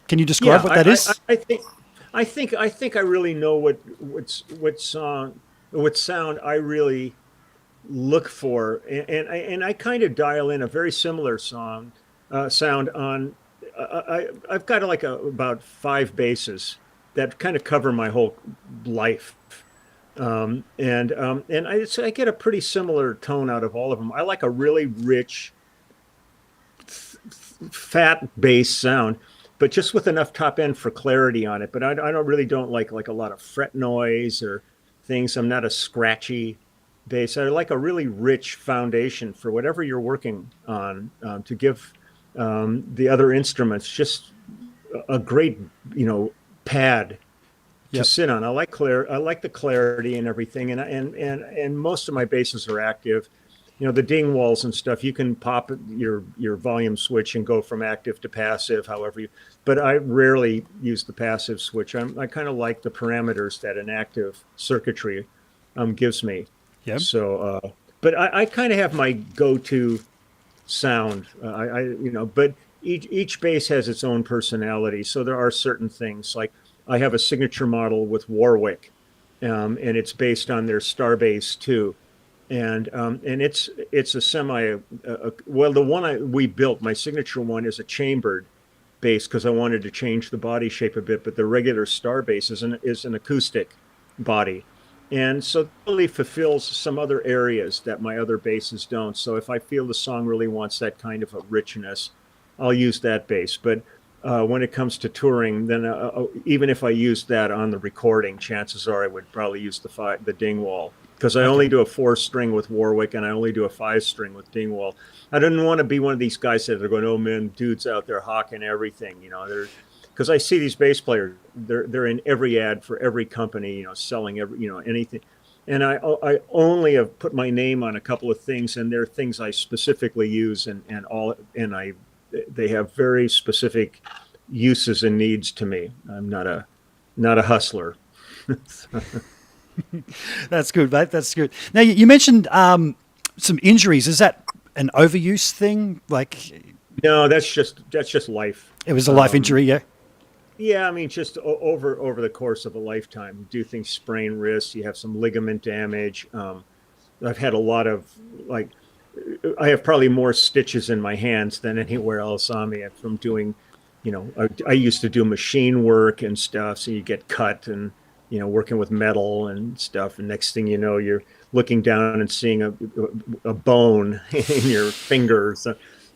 Speaker 1: Can you describe what that is?
Speaker 2: I think I really know what sound I really look for, and I kind of dial in a very similar sound on. I've got like about five basses that kind of cover my whole life, and I get a pretty similar tone out of all of them. I like a really rich, fat bass sound, but just with enough top end for clarity on it. But I don't like a lot of fret noise or things. I'm not a scratchy bass. I like a really rich foundation for whatever you're working on, to give the other instruments just a great pad to
Speaker 1: Yep.
Speaker 2: sit on. I like the clarity and everything, and most of my basses are active. The ding walls and stuff, you can pop your volume switch and go from active to passive, however you. But I rarely use the passive switch. I kind of like the parameters that an active circuitry gives me.
Speaker 1: Yep.
Speaker 2: So, but I kind of have my go-to sound. But each bass has its own personality. So there are certain things like I have a signature model with Warwick, and it's based on their Starbase 2. And it's a well, the one we built, my signature one, is a chambered bass because I wanted to change the body shape a bit, but the regular star bass is an acoustic body, and so it really fulfills some other areas that my other basses don't. So if I feel the song really wants that kind of a richness, I'll use that bass. But when it comes to touring, then even if I used that on the recording, chances are I would probably use the Dingwall, because I
Speaker 1: Okay.
Speaker 2: only do a four string with Warwick and I only do a five string with Dingwall. I didn't want to be one of these guys that are going, oh man, dudes out there hawking everything, they're, because I see these bass players, they're in every ad for every company, selling every, anything. And I only have put my name on a couple of things, and they're things I specifically use, and they have very specific uses and needs to me. I'm not a hustler.
Speaker 1: That's good, mate. That's good. Now you mentioned some injuries. Is that an overuse thing? Like
Speaker 2: No, that's just life.
Speaker 1: it was a life
Speaker 2: Um,
Speaker 1: injury, yeah?
Speaker 2: yeah, I mean, just over the course of a lifetime, you do things, sprain wrists, you have some ligament damage. I've had a lot of like, I have probably more stitches in my hands than anywhere else on me from doing, I used to do machine work and stuff. So you get cut and, working with metal and stuff. And next thing you know, you're looking down and seeing a bone in your finger.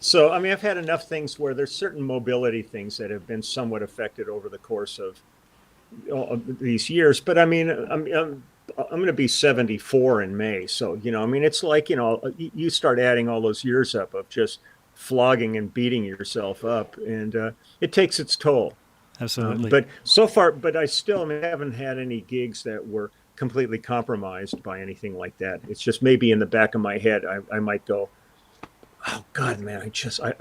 Speaker 2: So, I mean, I've had enough things where there's certain mobility things that have been somewhat affected over the course of these years. But I mean, I'm going to be 74 in May. So, I mean, it's like, you start adding all those years up of just flogging and beating yourself up, and it takes its toll.
Speaker 1: Absolutely.
Speaker 2: But so far, but I still haven't had any gigs that were completely compromised by anything like that. It's just maybe in the back of my head, I might go, oh God, man,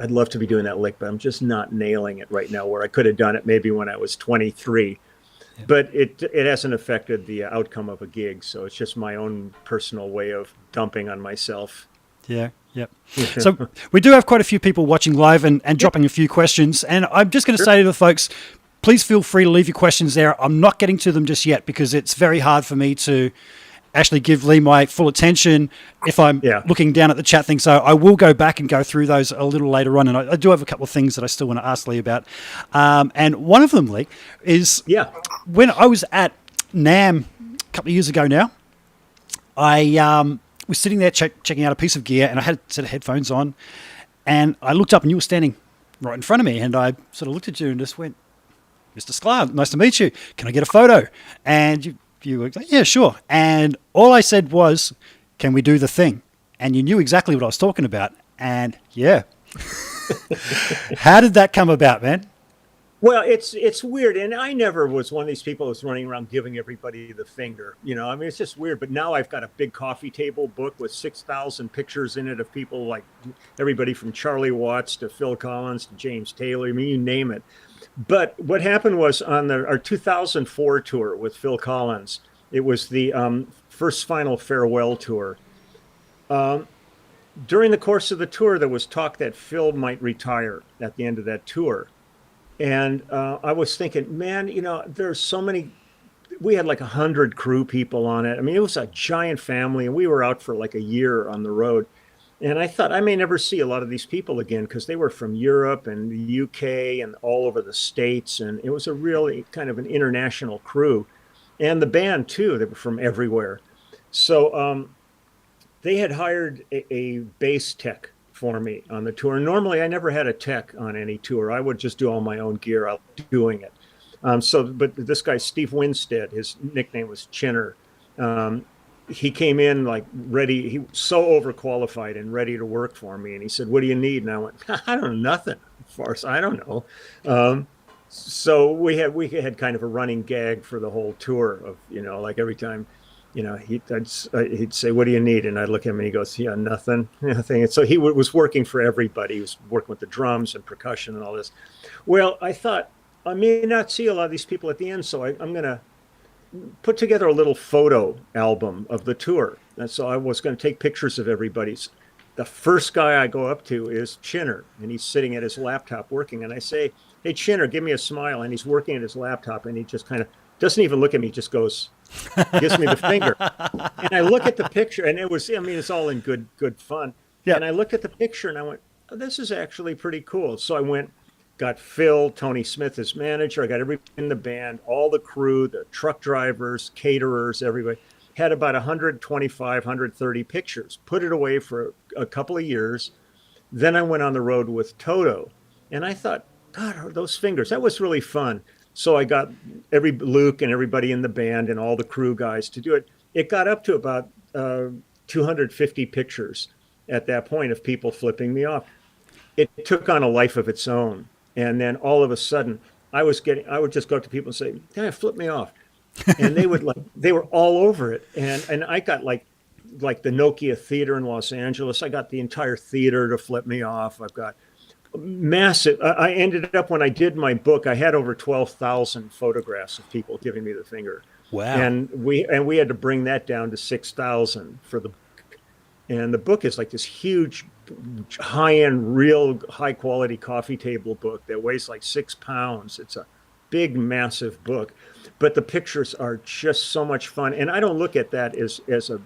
Speaker 2: I'd love to be doing that lick, but I'm just not nailing it right now, where I could have done it maybe when I was 23. Yeah. But it hasn't affected the outcome of a gig. So it's just my own personal way of dumping on myself.
Speaker 1: Yeah. Yep. So we do have quite a few people watching live and dropping a few questions. And I'm just going to say to the folks, please feel free to leave your questions there. I'm not getting to them just yet because it's very hard for me to actually give Lee my full attention if I'm looking down at the chat thing. So I will go back and go through those a little later on. And I do have a couple of things that I still want to ask Lee about. And one of them, Lee, is when I was at NAMM a couple of years ago now, I was sitting there checking out a piece of gear, and I had a set of headphones on, and I looked up and you were standing right in front of me, and I sort of looked at you and just went, Mr. Sklar, nice to meet you. Can I get a photo? And you were like, yeah, sure. And all I said was, can we do the thing? And you knew exactly what I was talking about. And yeah. How did that come about, man?
Speaker 2: Well, it's weird. And I never was one of these people who's running around giving everybody the finger. I mean, it's just weird. But now I've got a big coffee table book with 6,000 pictures in it of people like everybody from Charlie Watts to Phil Collins to James Taylor. I mean, you name it. But what happened was on our 2004 tour with Phil Collins, it was the first final farewell tour. During the course of the tour, there was talk that Phil might retire at the end of that tour. And I was thinking, man, there's so many, we had like 100 crew people on it. I mean, it was a giant family, and we were out for like a year on the road. And I thought I may never see a lot of these people again because they were from Europe and the UK and all over the States. And it was a really kind of an international crew. And the band, too, they were from everywhere. So they had hired a bass tech for me on the tour. Normally, I never had a tech on any tour. I would just do all my own gear out doing it. But this guy, Steve Winstead, his nickname was Chinner. He came in like ready. He was so overqualified and ready to work for me. And he said, "What do you need?" And I went, "I don't know, nothing. As far as I don't know." So we had kind of a running gag for the whole tour of, like every time, he'd say, "What do you need?" And I'd look at him and he goes, "Yeah, nothing." And so he was working for everybody. He was working with the drums and percussion and all this. Well, I thought I may not see a lot of these people at the end, so I'm going to put together a little photo album of the tour. And so I was going to take pictures of everybody's. The first guy I go up to is Chinner, and he's sitting at his laptop working. And I say, "Hey, Chinner, give me a smile." And he's working at his laptop, and he just kind of doesn't even look at me, just gives me the finger. And I look at the picture, and it's all in good fun. Yeah. And I looked at the picture, and I went, oh, this is actually pretty cool. So I went, got Phil, Tony Smith, his manager. I got everybody in the band, all the crew, the truck drivers, caterers, everybody. Had about 125, 130 pictures. Put it away for a couple of years. Then I went on the road with Toto. And I thought, God, those fingers, that was really fun. So I got Luke and everybody in the band and all the crew guys to do it. It got up to about 250 pictures at that point of people flipping me off. It took on a life of its own. And then all of a sudden, I would just go up to people and say, "Yeah, flip me off," and they were all over it. And I got like the Nokia Theater in Los Angeles. I got the entire theater to flip me off. I've got massive. I ended up, when I did my book, I had over 12,000 photographs of people giving me the finger.
Speaker 1: Wow!
Speaker 2: And we had to bring that down to 6,000 for the book. And the book is like this huge, high-end, real high-quality coffee table book that weighs like 6 pounds. It's a big, massive book, but the pictures are just so much fun. And I don't look at that as a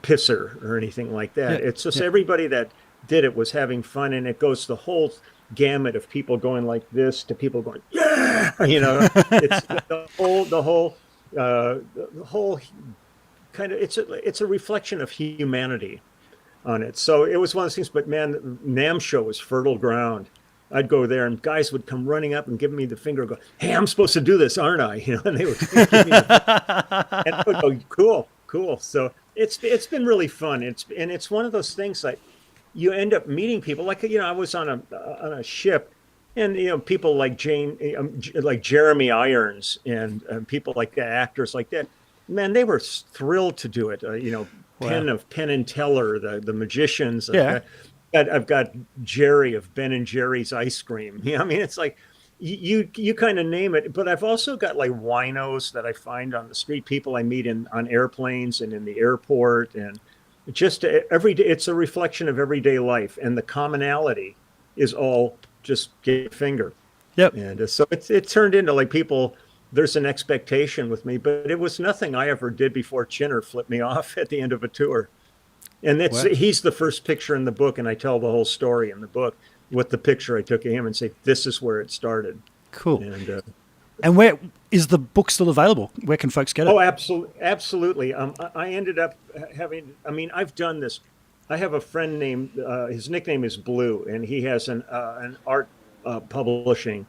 Speaker 2: pisser or anything like that. It's just everybody that did it was having fun, and it goes the whole gamut of people going like this to people going, yeah, it's the whole kind of, it's a reflection of humanity on it. So it was one of those things. But man, the NAMM show was fertile ground. I'd go there, and guys would come running up and give me the finger, and go, "Hey, I'm supposed to do this, aren't I?" And they would give me and I would go, cool. So it's been really fun. It's one of those things like you end up meeting people like, I was on a ship, and people like like Jeremy Irons, and people like that, actors like that, man, they were thrilled to do it.
Speaker 1: Wow.
Speaker 2: Penn and Teller, the magicians.
Speaker 1: Yeah.
Speaker 2: I've got Jerry of Ben and Jerry's ice cream. I mean, it's like you kind of name it. But I've also got like winos that I find on the street, people I meet on airplanes and in the airport, and just every day. It's a reflection of everyday life, and the commonality is all just get your finger.
Speaker 1: Yep.
Speaker 2: And so it turned into like people. There's an expectation with me, but it was nothing I ever did before Chinner flipped me off at the end of a tour. And
Speaker 1: Wow.
Speaker 2: he's the first picture in the book, and I tell the whole story in the book with the picture I took of him and say, this is where it started.
Speaker 1: Cool.
Speaker 2: And
Speaker 1: And where is the book still available? Where can folks get it?
Speaker 2: oh, absolutely. I ended up having. I mean, I've done this. I have a friend named his nickname is Blue, and he has an art publishing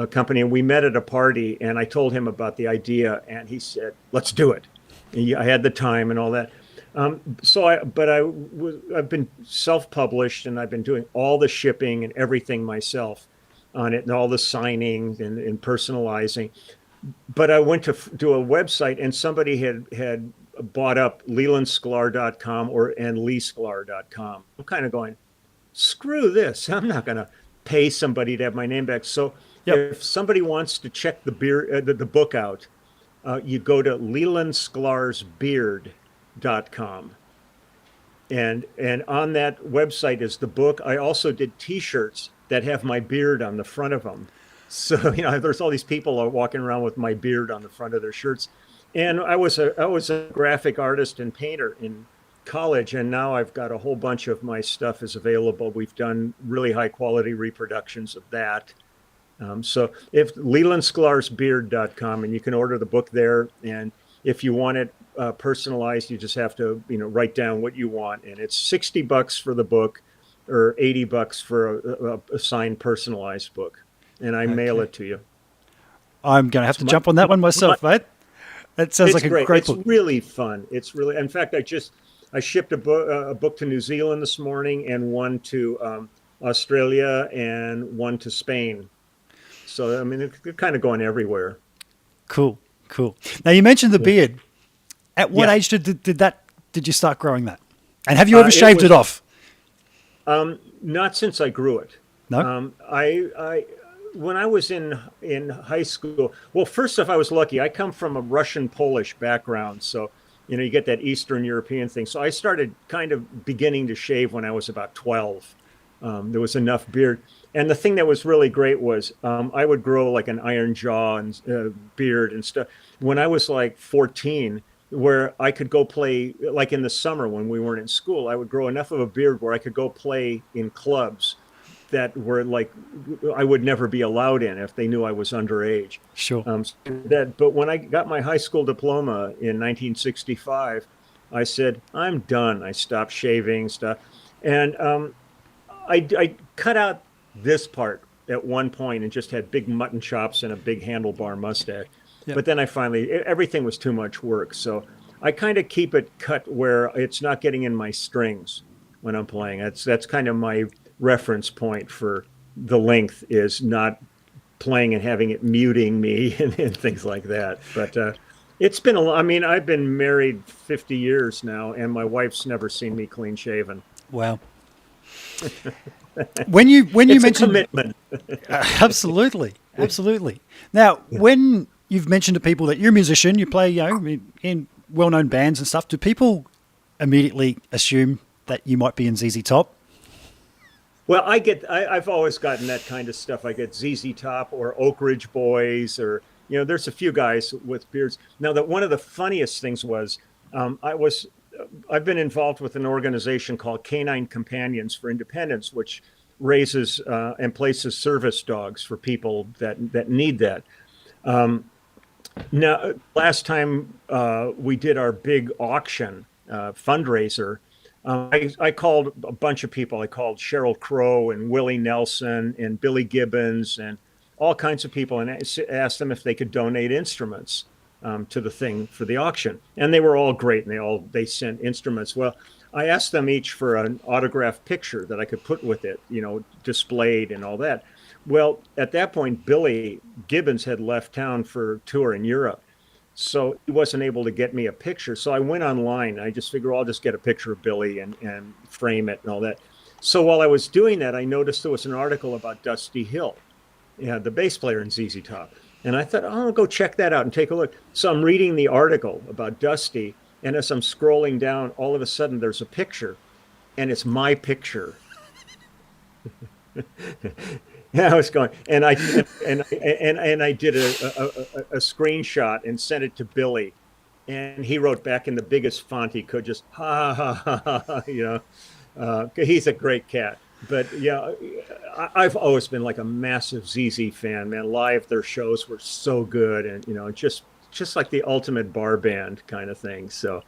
Speaker 2: company. And we met at a party, and I told him about the idea, and he said, "Let's do it." And I had the time and all that. I've been self-published, and I've been doing all the shipping and everything myself on it, and all the signing and personalizing. But I went to do a website, and somebody had bought up lelandsklar.com and leesklar.com. I'm kind of going, screw this. I'm not going to pay somebody to have my name back. So
Speaker 1: Yep.
Speaker 2: if somebody wants to check the book out, you go to lelandsklar'sbeard.com. And on that website is the book. I also did T-shirts that have my beard on the front of them. So there's all these people walking around with my beard on the front of their shirts. And I was a graphic artist and painter in college, and now I've got a whole bunch of my stuff is available. We've done really high quality reproductions of that. So if lelandsklar'sbeard.com, and you can order the book there. And if you want it personalized, you just have to write down what you want, and it's $60 for the book, or $80 for a signed personalized book, and I mail
Speaker 1: Okay.
Speaker 2: it to you.
Speaker 1: I'm going to have to jump on that one myself, mate. That sounds
Speaker 2: It's
Speaker 1: like a
Speaker 2: great.
Speaker 1: great
Speaker 2: It's
Speaker 1: book.
Speaker 2: really fun. It's really, in fact, I shipped a book to New Zealand this morning, and one to Australia, and one to Spain. So I mean, it's kind of going everywhere.
Speaker 1: Cool. Cool. Now, you mentioned the
Speaker 2: Yeah.
Speaker 1: beard. At what
Speaker 2: Yeah.
Speaker 1: age did you start growing that? And have you ever
Speaker 2: It
Speaker 1: shaved it
Speaker 2: was
Speaker 1: off?
Speaker 2: not since I grew it.
Speaker 1: No?
Speaker 2: I when I was in high school. Well, first off, I was lucky. I come from a Russian Polish background, so you get that Eastern European thing. So I started kind of beginning to shave when I was about 12. There was enough beard, and the thing that was really great was I would grow like an iron jaw and beard and stuff when I was like 14. Where I could go play, like in the summer when we weren't in school, I would grow enough of a beard where I could go play in clubs that were like I would never be allowed in if they knew I was underage.
Speaker 1: Sure.
Speaker 2: But when I got my high school diploma in 1965, I said I'm done. I stopped shaving stuff, and I cut out this part at one point and just had big mutton chops and a big handlebar mustache.
Speaker 1: Yep.
Speaker 2: But then everything was too much work. So I kind of keep it cut where it's not getting in my strings when I'm playing. That's kind of my reference point for the length, is not playing and having it muting me and things like that. But it's been I mean, I've been married 50 years now, and my wife's never seen me clean shaven.
Speaker 1: Wow. When you
Speaker 2: It's a
Speaker 1: mentioned
Speaker 2: commitment.
Speaker 1: absolutely, absolutely. Now, when you've mentioned to people that you're a musician, you play, in well-known bands and stuff, do people immediately assume that you might be in ZZ Top?
Speaker 2: Well, I've always gotten that kind of stuff. I get ZZ Top or Oak Ridge Boys, or there's a few guys with beards. Now, that one of the funniest things was I've been involved with an organization called Canine Companions for Independence, which raises and places service dogs for people that need that. Now, last time we did our big auction fundraiser, I called a bunch of people. I called Sheryl Crow and Willie Nelson and Billy Gibbons and all kinds of people, and asked them if they could donate instruments to the thing for the auction. And they were all great, and they sent instruments. Well, I asked them each for an autographed picture that I could put with it, displayed and all that. Well, at that point, Billy Gibbons had left town for a tour in Europe. So he wasn't able to get me a picture. So I went online. I just figured, I'll just get a picture of Billy and frame it and all that. So while I was doing that, I noticed there was an article about Dusty Hill, the bass player in ZZ Top. And I thought, I'll go check that out and take a look. So I'm reading the article about Dusty. And as I'm scrolling down, all of a sudden there's a picture, and it's my picture. Yeah, I was going, and I did a screenshot and sent it to Billy, and he wrote back in the biggest font he could, just ha ha ha ha, he's a great cat. But yeah, I've always been like a massive ZZ fan, man. Live, their shows were so good, and just like the ultimate bar band kind of thing. So,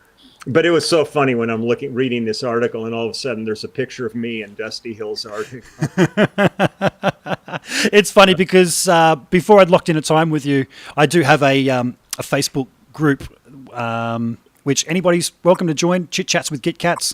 Speaker 2: but it was so funny when I'm reading this article, and all of a sudden there's a picture of me in Dusty Hill's article.
Speaker 1: It's funny because before I'd locked in a time with you, I do have a Facebook group, which anybody's welcome to join, Chit Chats with Git Cats.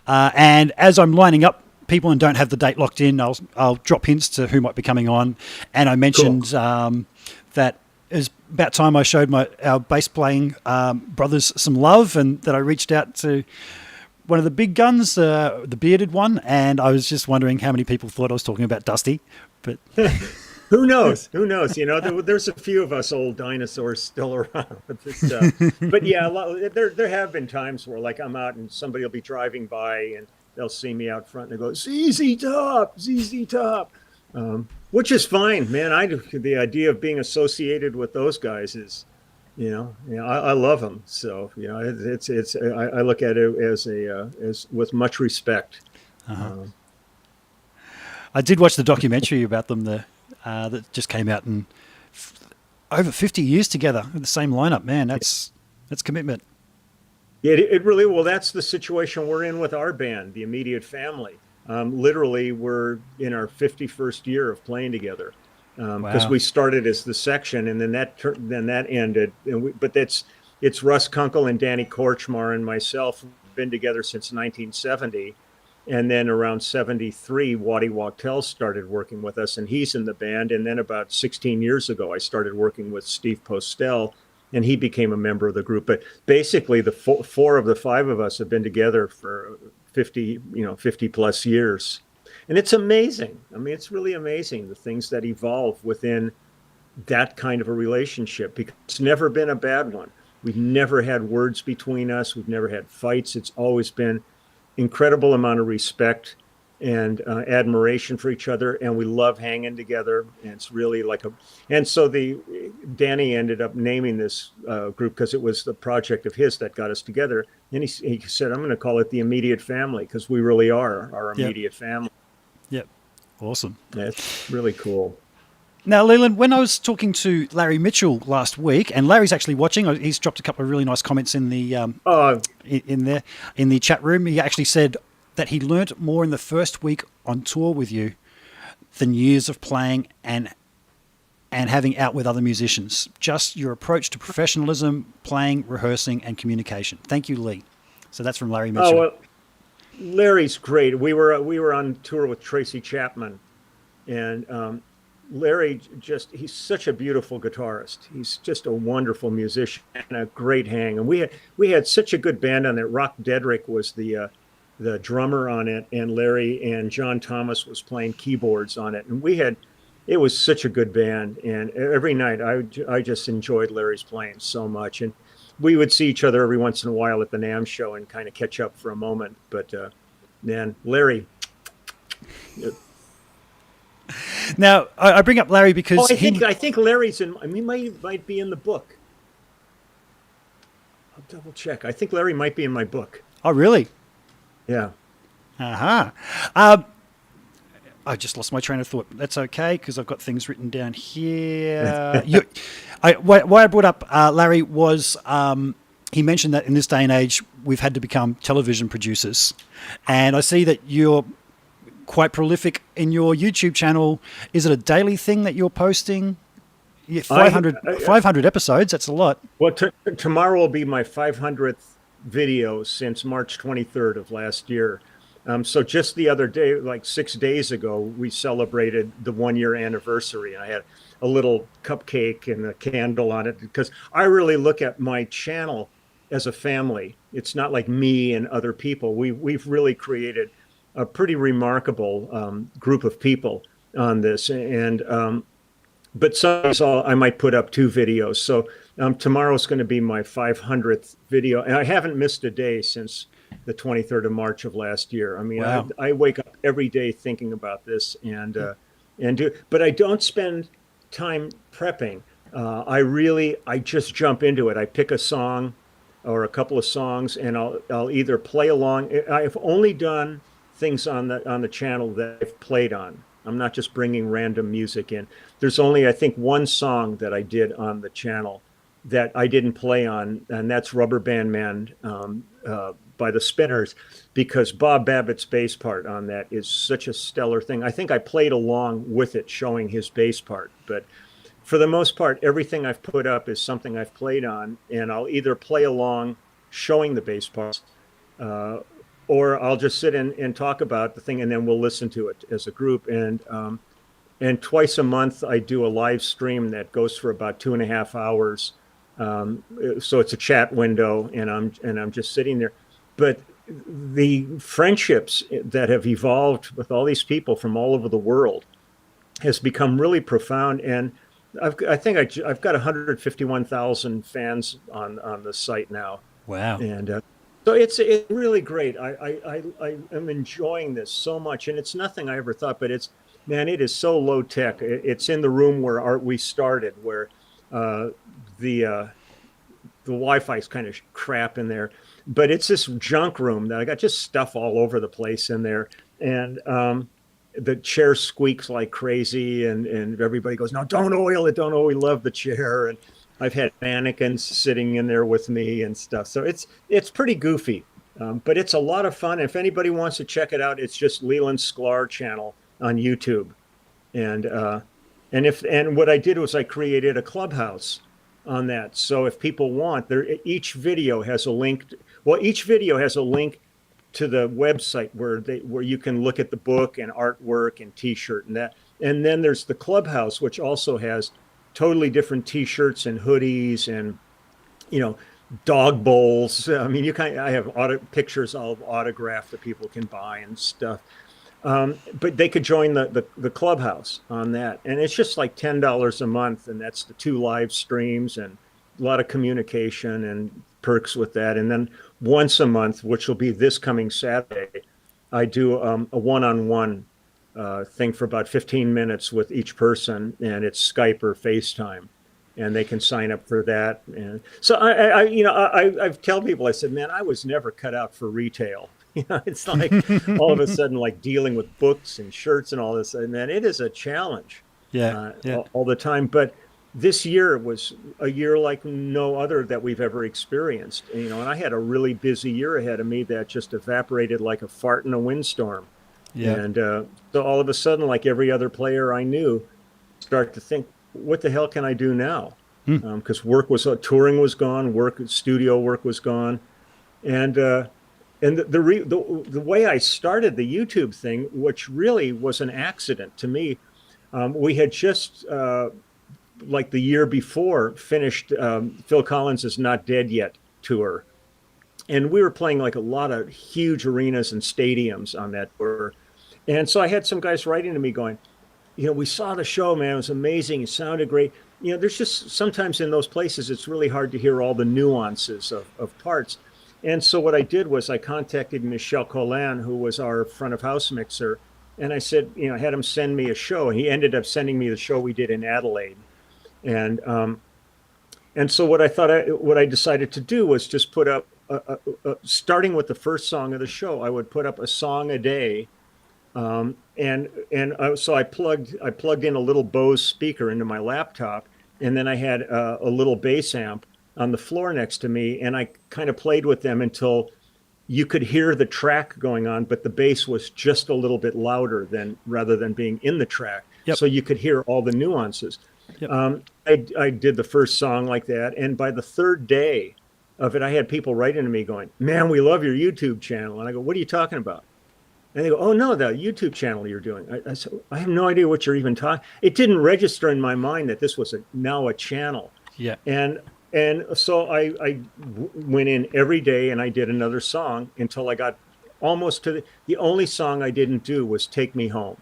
Speaker 1: And as I'm lining up people and don't have the date locked in, I'll drop hints to who might be coming on. And I mentioned that it's about time I showed our bass playing brothers some love, and that I reached out to one of the big guns, the bearded one, and I was just wondering how many people thought I was talking about Dusty. But
Speaker 2: who knows? Who knows? There's a few of us old dinosaurs still around with this stuff. But yeah, there have been times where, like, I'm out and somebody will be driving by and they'll see me out front and they go, ZZ Top, ZZ Top. Which is fine, man. The idea of being associated with those guys is, I love them. So, it's I look at it as with much respect.
Speaker 1: I did watch the documentary about them that just came out, and over 50 years together with the same lineup. Man, that's commitment.
Speaker 2: It really, well, that's the situation we're in with our band, the Immediate Family. Literally, we're in our 51st year of playing together, because we started as the Section, and then that ended. But it's Russ Kunkel and Danny Korchmar and myself who've been together since 1970, and then around 73, Waddy Wachtel started working with us, and he's in the band. And then about 16 years ago, I started working with Steve Postel, and he became a member of the group. But basically, the four of the five of us have been together for 50 plus years. And it's amazing. I mean, it's really amazing, the things that evolve within that kind of a relationship, because it's never been a bad one. We've never had words between us. We've never had fights. It's always been incredible amount of respect and admiration for each other, and we love hanging together. And it's really and so Danny ended up naming this group because it was the project of his that got us together. And he said, I'm going to call it the Immediate Family, because we really are our immediate family.
Speaker 1: Yep. Awesome.
Speaker 2: That's really cool.
Speaker 1: Now, Leland, when I was talking to Larry Mitchell last week, and Larry's actually watching, he's dropped a couple of really nice comments in the in the chat room. He actually said that he learnt more in the first week on tour with you than years of playing and having out with other musicians. Just your approach to professionalism, playing, rehearsing, and communication. Thank you, Lee. So that's from Larry Mitchell.
Speaker 2: Oh, well, Larry's great. We were on tour with Tracy Chapman, and Larry he's such a beautiful guitarist. He's just a wonderful musician and a great hang. And we had such a good band on there. Rock Dedrick was the drummer on it, and Larry and John Thomas was playing keyboards on it. And it was such a good band. And every night I just enjoyed Larry's playing so much. And we would see each other every once in a while at the NAMM show and kind of catch up for a moment. But man, Larry.
Speaker 1: Now, I bring up Larry because
Speaker 2: I think Larry's he might be in the book. I'll double check. I think Larry might be in my book.
Speaker 1: Oh, really?
Speaker 2: Yeah.
Speaker 1: I just lost my train of thought. That's okay, because I've got things written down here. Why I brought up Larry was he mentioned that in this day and age, we've had to become television producers. And I see that you're quite prolific in your YouTube channel. Is it a daily thing that you're posting? 500 episodes, that's a lot.
Speaker 2: Well, tomorrow will be my 500th video since March 23rd of last year. So just the other day, like 6 days ago, we celebrated the 1 year anniversary, and I had a little cupcake and a candle on it because I really look at my channel as a family. It's not like me and other people. We've really created a pretty remarkable group of people on this, and but sometimes I might put up 2 videos. So tomorrow's going to be my 500th video, and I haven't missed a day since the 23rd of March of last year. I mean,
Speaker 1: Wow.
Speaker 2: I wake up every day thinking about this but I don't spend time prepping. I just jump into it. I pick a song or a couple of songs, and I'll either play along. I've only done things on the channel that I've played on. I'm not just bringing random music in. There's only, I think, one song that I did on the channel that I didn't play on, and that's Rubber Band Man by the Spinners, because Bob Babbitt's bass part on that is such a stellar thing. I think I played along with it, showing his bass part. But for the most part, everything I've put up is something I've played on, and I'll either play along showing the bass parts, or I'll just sit and talk about the thing, and then we'll listen to it as a group. And twice a month, I do a live stream that goes for about 2.5 hours. So it's a chat window, and I'm just sitting there. But the friendships that have evolved with all these people from all over the world has become really profound. And I think I've got 151,000 fans on the site now.
Speaker 1: Wow.
Speaker 2: And so it's really great. I am enjoying this so much, and it's nothing I ever thought, but man, it is so low tech. It's in the room where we started, where the Wi-Fi is kind of crap in there, but it's this junk room that I got just stuff all over the place in there, and the chair squeaks like crazy, and everybody goes, "No, don't oil it, don't oil." We love the chair, and I've had mannequins sitting in there with me and stuff. So it's pretty goofy, but it's a lot of fun. If anybody wants to check it out, it's just Leland Sklar channel on YouTube, and what I did was I created a clubhouse on that. So if people want, each video has a link. Each video has a link to the website where you can look at the book and artwork and T-shirt and that. And then there's the clubhouse, which also has totally different T-shirts and hoodies and dog bowls. I mean, I have pictures I'll autograph that people can buy and stuff. But they could join the clubhouse on that, and it's just like $10 a month, and that's the 2 live streams and a lot of communication and perks with that. And then once a month, which will be this coming Saturday, I do a one-on-one thing for about 15 minutes with each person, and it's Skype or FaceTime, and they can sign up for that. And so I've tell people, I said, man, I was never cut out for retail. It's like all of a sudden, like dealing with books and shirts and all this, and man, it is a challenge.
Speaker 1: Yeah.
Speaker 2: All the time. But this year was a year like no other that we've ever experienced. And I had a really busy year ahead of me that just evaporated like a fart in a windstorm.
Speaker 1: Yeah.
Speaker 2: And so all of a sudden, like every other player I knew, start to think, what the hell can I do now? Because touring was gone, studio work was gone, and the way I started the YouTube thing, which really was an accident to me, we had just like the year before finished Phil Collins' Not Dead Yet tour, and we were playing like a lot of huge arenas and stadiums on that tour. And so I had some guys writing to me going, we saw the show, man, it was amazing, it sounded great. There's just sometimes in those places it's really hard to hear all the nuances of parts. And so what I did was I contacted Michel Collin, who was our front of house mixer, and I said, I had him send me a show. He ended up sending me the show we did in Adelaide. And so what I decided to do was just put up, starting with the first song of the show, I would put up a song a day. So I plugged in a little Bose speaker into my laptop, and then I had a little bass amp on the floor next to me, and I kind of played with them until you could hear the track going on, but the bass was just a little bit louder rather than being in the track.
Speaker 1: Yep.
Speaker 2: So you could hear all the nuances.
Speaker 1: Yep.
Speaker 2: I did the first song like that, and by the third day, of it, I had people writing to me going, "Man, we love your YouTube channel." And I go, "What are you talking about?" And they go, "Oh no, the YouTube channel you're doing." I said, "I have no idea what you're even talking." It didn't register in my mind that this was now a channel.
Speaker 1: Yeah.
Speaker 2: And so I went in every day and I did another song until I got almost to the only song I didn't do was "Take Me Home."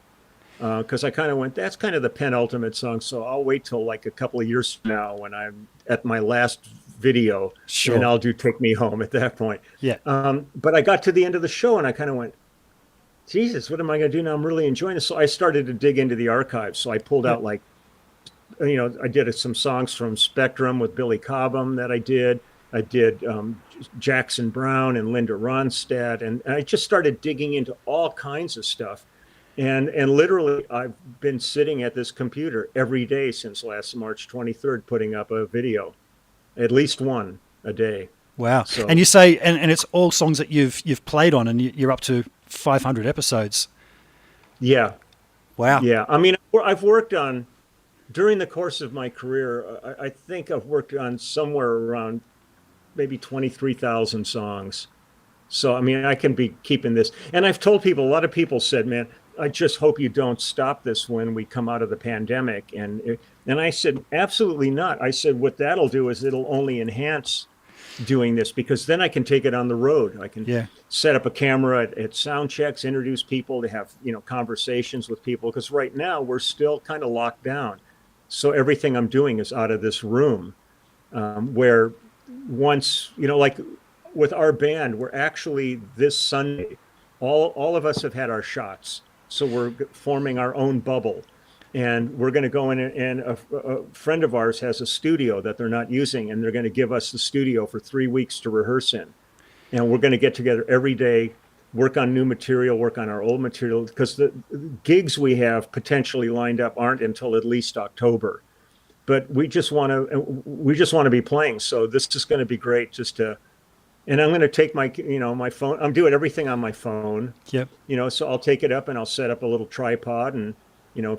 Speaker 2: Because I kind of went, that's kind of the penultimate song. So I'll wait till like a couple of years from now when I'm at my last video,
Speaker 1: Sure.
Speaker 2: and I'll do "Take Me Home" at that point.
Speaker 1: Yeah.
Speaker 2: But I got to the end of the show and I kind of went, Jesus, what am I going to do now? I'm really enjoying this. So I started to dig into the archives. So I pulled
Speaker 1: Yeah.
Speaker 2: out like, I did some songs from Spectrum with Billy Cobham that I did. I did Jackson Browne and Linda Ronstadt, and I just started digging into all kinds of stuff. And literally, I've been sitting at this computer every day since last March 23rd, putting up a video, at least one a day.
Speaker 1: Wow.
Speaker 2: So
Speaker 1: And you say, and it's all songs that you've played on, and you're up to 500 episodes.
Speaker 2: yeah,
Speaker 1: Wow.
Speaker 2: yeah. I mean, I've worked on during the course of my career. I think I've worked on somewhere around maybe 23,000 songs. So, I mean, I can be keeping this. And I've told people, a lot of people said, "Man, I just hope you don't stop this when we come out of the pandemic." And I said, absolutely not. I said, what that'll do is it'll only enhance doing this, because then I can take it on the road. I can
Speaker 1: Yeah.
Speaker 2: set up a camera at sound checks, introduce people, to have, conversations with people. Because right now we're still kind of locked down. So everything I'm doing is out of this room, where once, like with our band, we're actually this Sunday, all of us have had our shots. So we're forming our own bubble, and we're going to go in, and a friend of ours has a studio that they're not using, and they're going to give us the studio for 3 weeks to rehearse in. And we're going to get together every day, work on new material, work on our old material, because the gigs we have potentially lined up aren't until at least October. But we just want to be playing. So this is going to be great, and I'm going to take my phone. I'm doing everything on my phone.
Speaker 1: Yep.
Speaker 2: So I'll take it up and I'll set up a little tripod and,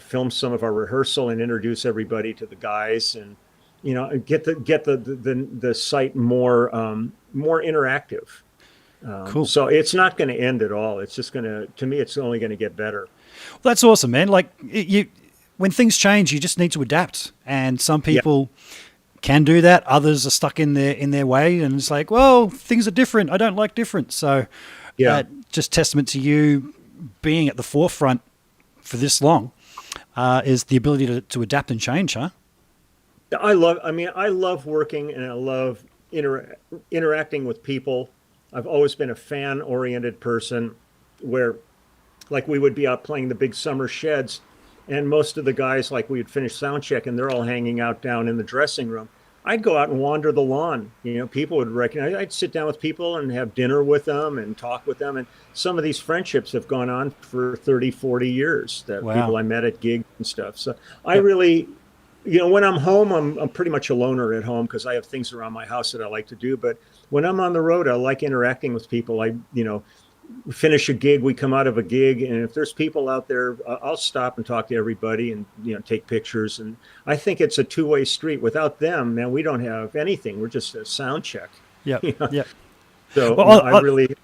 Speaker 2: film some of our rehearsal and introduce everybody to the guys, and, get the site more interactive.
Speaker 1: Cool.
Speaker 2: So it's not going to end at all. It's just to me, it's only going to get better.
Speaker 1: Well, that's awesome, man. Like when things change, you just need to adapt. And some people can do that. Others are stuck in their way, and it's like, well, things are different. I don't like different. So, just testament to you being at the forefront for this long is the ability to adapt and change, huh?
Speaker 2: I love working, and I love interacting with people. I've always been a fan-oriented person, where, like, we would be out playing the big summer sheds, and most of the guys, like, we would finish sound check and they're all hanging out down in the dressing room. I'd go out and wander the lawn. People would recognize. I'd sit down with people and have dinner with them and talk with them. And some of these friendships have gone on for 30, 40 years, that people I met at gigs and stuff. So I really, when I'm home, I'm pretty much a loner at home, because I have things around my house that I like to do. But when I'm on the road, I like interacting with people. Finish a gig, we come out of a gig, and if there's people out there, I'll stop and talk to everybody and take pictures. And I think it's a two-way street. Without them, man, we don't have anything. We're just a sound check.
Speaker 1: Yeah. Yeah.
Speaker 2: So I really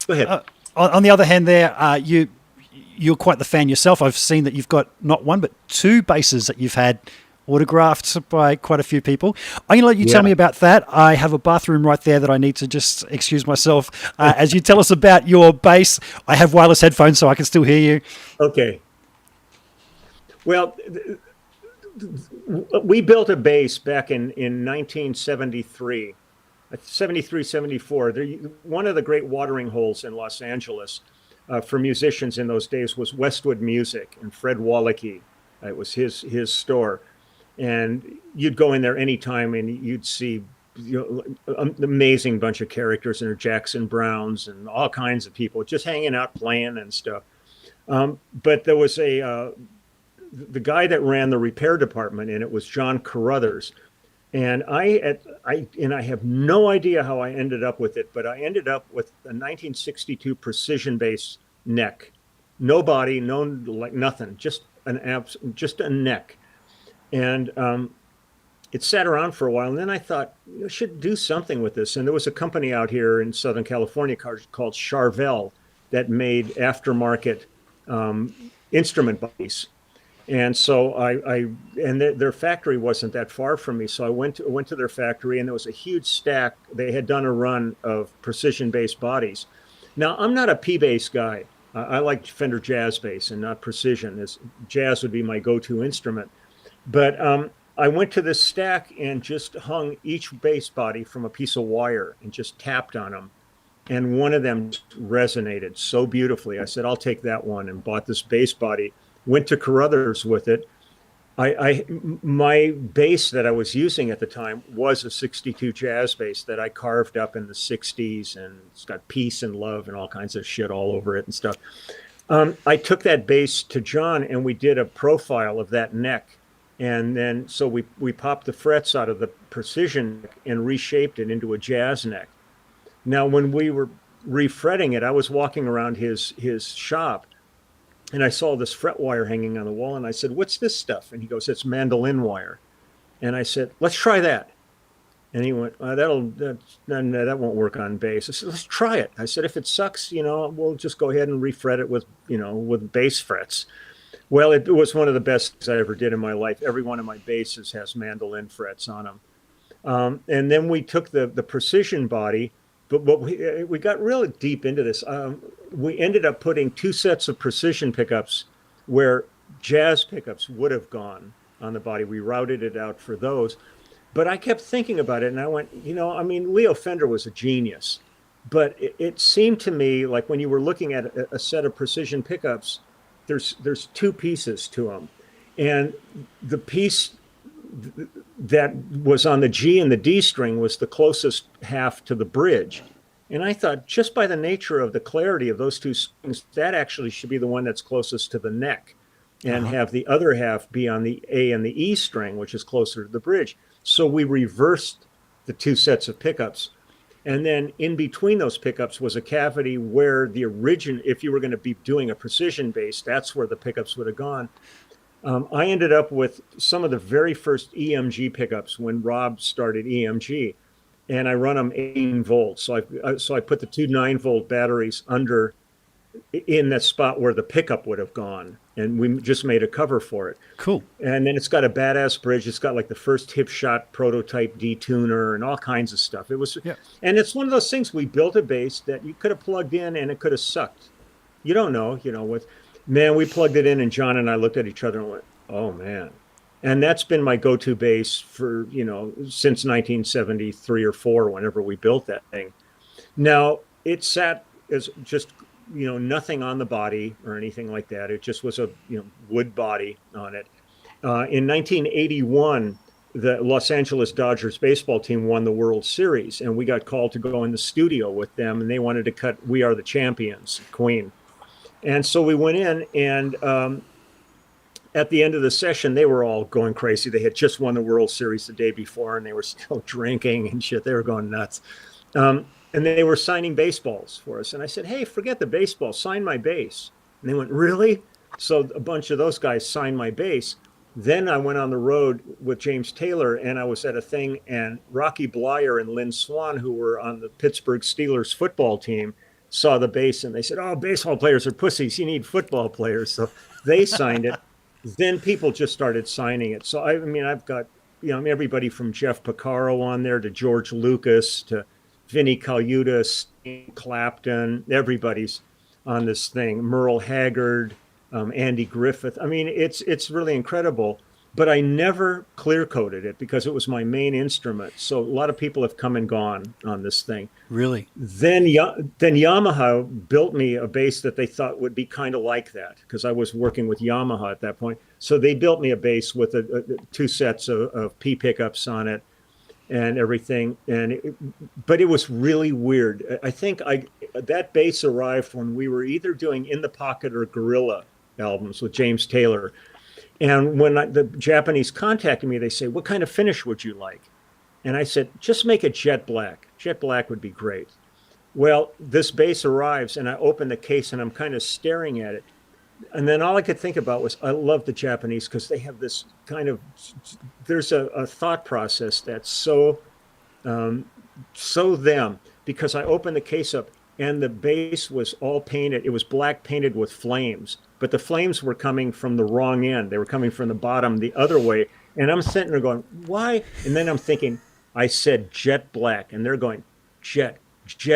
Speaker 2: go ahead.
Speaker 1: On the other hand, you're quite the fan yourself. I've seen that you've got not one but two basses that you've had autographed by quite a few people. I'm going to let you tell me about that. I have a bathroom right there that I need to just excuse myself. As you tell us about your bass, I have wireless headphones so I can still hear you.
Speaker 2: Okay. Well, we built a bass back in 1973, 73, 74. One of the great watering holes in Los Angeles for musicians in those days was Westwood Music, and Fred Wallachy. It was his store. And you'd go in there anytime and you'd see an amazing bunch of characters in there, Jackson Browns and all kinds of people just hanging out, playing and stuff. But there was the guy that ran the repair department, and it was John Carruthers. And I have no idea how I ended up with it, but I ended up with a 1962 precision bass neck. No body, nothing, just a neck. And it sat around for a while, and then I thought, I should do something with this. And there was a company out here in Southern California called Charvel that made aftermarket instrument bodies. And so their factory wasn't that far from me. So I went to their factory, and there was a huge stack. They had done a run of precision-based bodies. Now, I'm not a P-bass guy. I like Fender jazz bass and not precision. Jazz would be my go-to instrument. But I went to this stack and just hung each bass body from a piece of wire and just tapped on them. And one of them resonated so beautifully. I said, I'll take that one, and bought this bass body, went to Carruthers with it. My bass that I was using at the time was a 62 jazz bass that I carved up in the 60s, and it's got peace and love and all kinds of shit all over it and stuff. I took that bass to John, and we did a profile of that neck. And then so we popped the frets out of the precision neck and reshaped it into a jazz neck. Now, when we were refretting it, I was walking around his shop, and I saw this fret wire hanging on the wall, and I said, "What's this stuff?" And he goes, "It's mandolin wire." And I said, "Let's try that." And he went, that won't work on bass." I said, "Let's try it." I said, "If it sucks, we'll just go ahead and refret it with bass frets." Well, it was one of the best things I ever did in my life. Every one of my basses has mandolin frets on them. And then we took the precision body, but we got really deep into this. We ended up putting 2 sets of precision pickups where jazz pickups would have gone on the body. We routed it out for those. But I kept thinking about it, and I went, Leo Fender was a genius. But it seemed to me like when you were looking at a set of precision pickups, there's 2 pieces to them. And the piece that was on the G and the D string was the closest half to the bridge. And I thought, just by the nature of the clarity of those 2 strings, that actually should be the one that's closest to the neck, and have the other half be on the A and the E string, which is closer to the bridge. So we reversed the 2 sets of pickups. And then in between those pickups was a cavity where if you were going to be doing a precision bass, that's where the pickups would have gone. I ended up with some of the very first EMG pickups when Rob started EMG, and I run them 18 volts. So I put the 2 9-volt batteries in that spot where the pickup would have gone, and we just made a cover for it.
Speaker 1: Cool.
Speaker 2: And then it's got a badass bridge. It's got like the first hip shot prototype detuner and all kinds of stuff. And it's one of those things. We built a bass that you could have plugged in and it could have sucked. You don't know, we plugged it in, and John and I looked at each other and went, "Oh man." And that's been my go-to bass for, since 1973 or 4, whenever we built that thing. Now, it sat as just, nothing on the body or anything like that. It just was a, wood body on it. In 1981, the Los Angeles Dodgers baseball team won the World Series, and we got called to go in the studio with them, and they wanted to cut "We Are the Champions," Queen. And so we went in, and at the end of the session, they were all going crazy. They had just won the World Series the day before, and they were still drinking and shit. They were going nuts. And they were signing baseballs for us. And I said, "Hey, forget the baseball. Sign my bass." And they went, "Really?" So a bunch of those guys signed my bass. Then I went on the road with James Taylor, and I was at a thing, and Rocky Blyer and Lynn Swan, who were on the Pittsburgh Steelers football team, saw the bass, and they said, "Oh, baseball players are pussies. You need football players." So they signed it. Then people just started signing it. So I've got, everybody from Jeff Porcaro on there to George Lucas to Vinnie Colaiuta, Steve Clapton. Everybody's on this thing. Merle Haggard, Andy Griffith. It's really incredible. But I never clear coated it because it was my main instrument. So a lot of people have come and gone on this thing.
Speaker 1: Really?
Speaker 2: Then Yamaha built me a bass that they thought would be kind of like that, because I was working with Yamaha at that point. So they built me a bass with 2 sets of P pickups on it and everything. But it was really weird. I think that bass arrived when we were either doing In the Pocket or Gorilla albums with James Taylor. And when the Japanese contacted me, they say, "What kind of finish would you like?" And I said, "Just make it jet black. Jet black would be great." Well, this bass arrives, and I open the case, and I'm kind of staring at it. And then all I could think about was I love the Japanese because they have this kind of, there's a thought process that's um, so them, because I opened the case up and the base was all painted. It was black painted with flames, but the flames were coming from the wrong end. They were coming from the bottom the other way. And I'm sitting there going, why? And then I'm thinking, I said jet black, and they're going, jet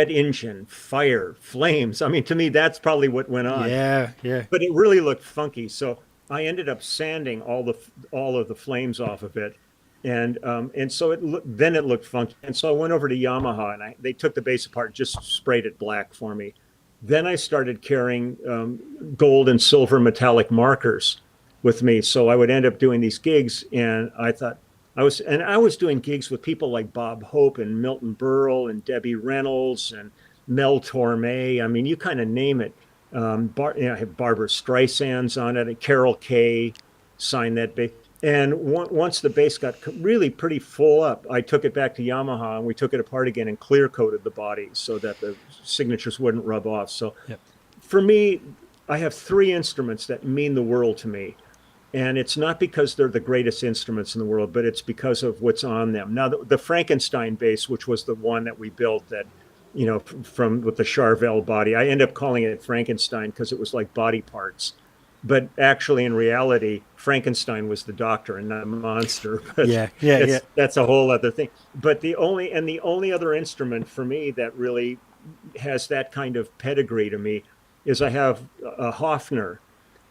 Speaker 2: engine, fire, flames. I mean, to me, that's probably what went on,
Speaker 1: Yeah, yeah.
Speaker 2: but it really looked funky. So I ended up sanding all of the flames off of it, and so then it looked funky. And so I went over to Yamaha, and they took the bass apart, just sprayed it black for me. Then I started carrying gold and silver metallic markers with me, so I would end up doing these gigs, and I thought. I was doing gigs with people like Bob Hope and Milton Berle and Debbie Reynolds and Mel Torme. I mean, you kind of name it. I have Barbara Streisand's on it, and Carol Kay signed that bass. And once the bass got really pretty full up, I took it back to Yamaha and we took it apart again and clear coated the body so that the signatures wouldn't rub off. So
Speaker 1: Yep.
Speaker 2: for me, I have three instruments that mean the world to me. And it's not because they're the greatest instruments in the world, but it's because of what's on them. Now, the Frankenstein bass, which was the one that we built that, from with the Charvel body, I end up calling it Frankenstein because it was like body parts. But actually, in reality, Frankenstein was the doctor and not the monster. But
Speaker 1: Yeah.
Speaker 2: that's a whole other thing. But the only other instrument for me that really has that kind of pedigree to me is I have a Hofner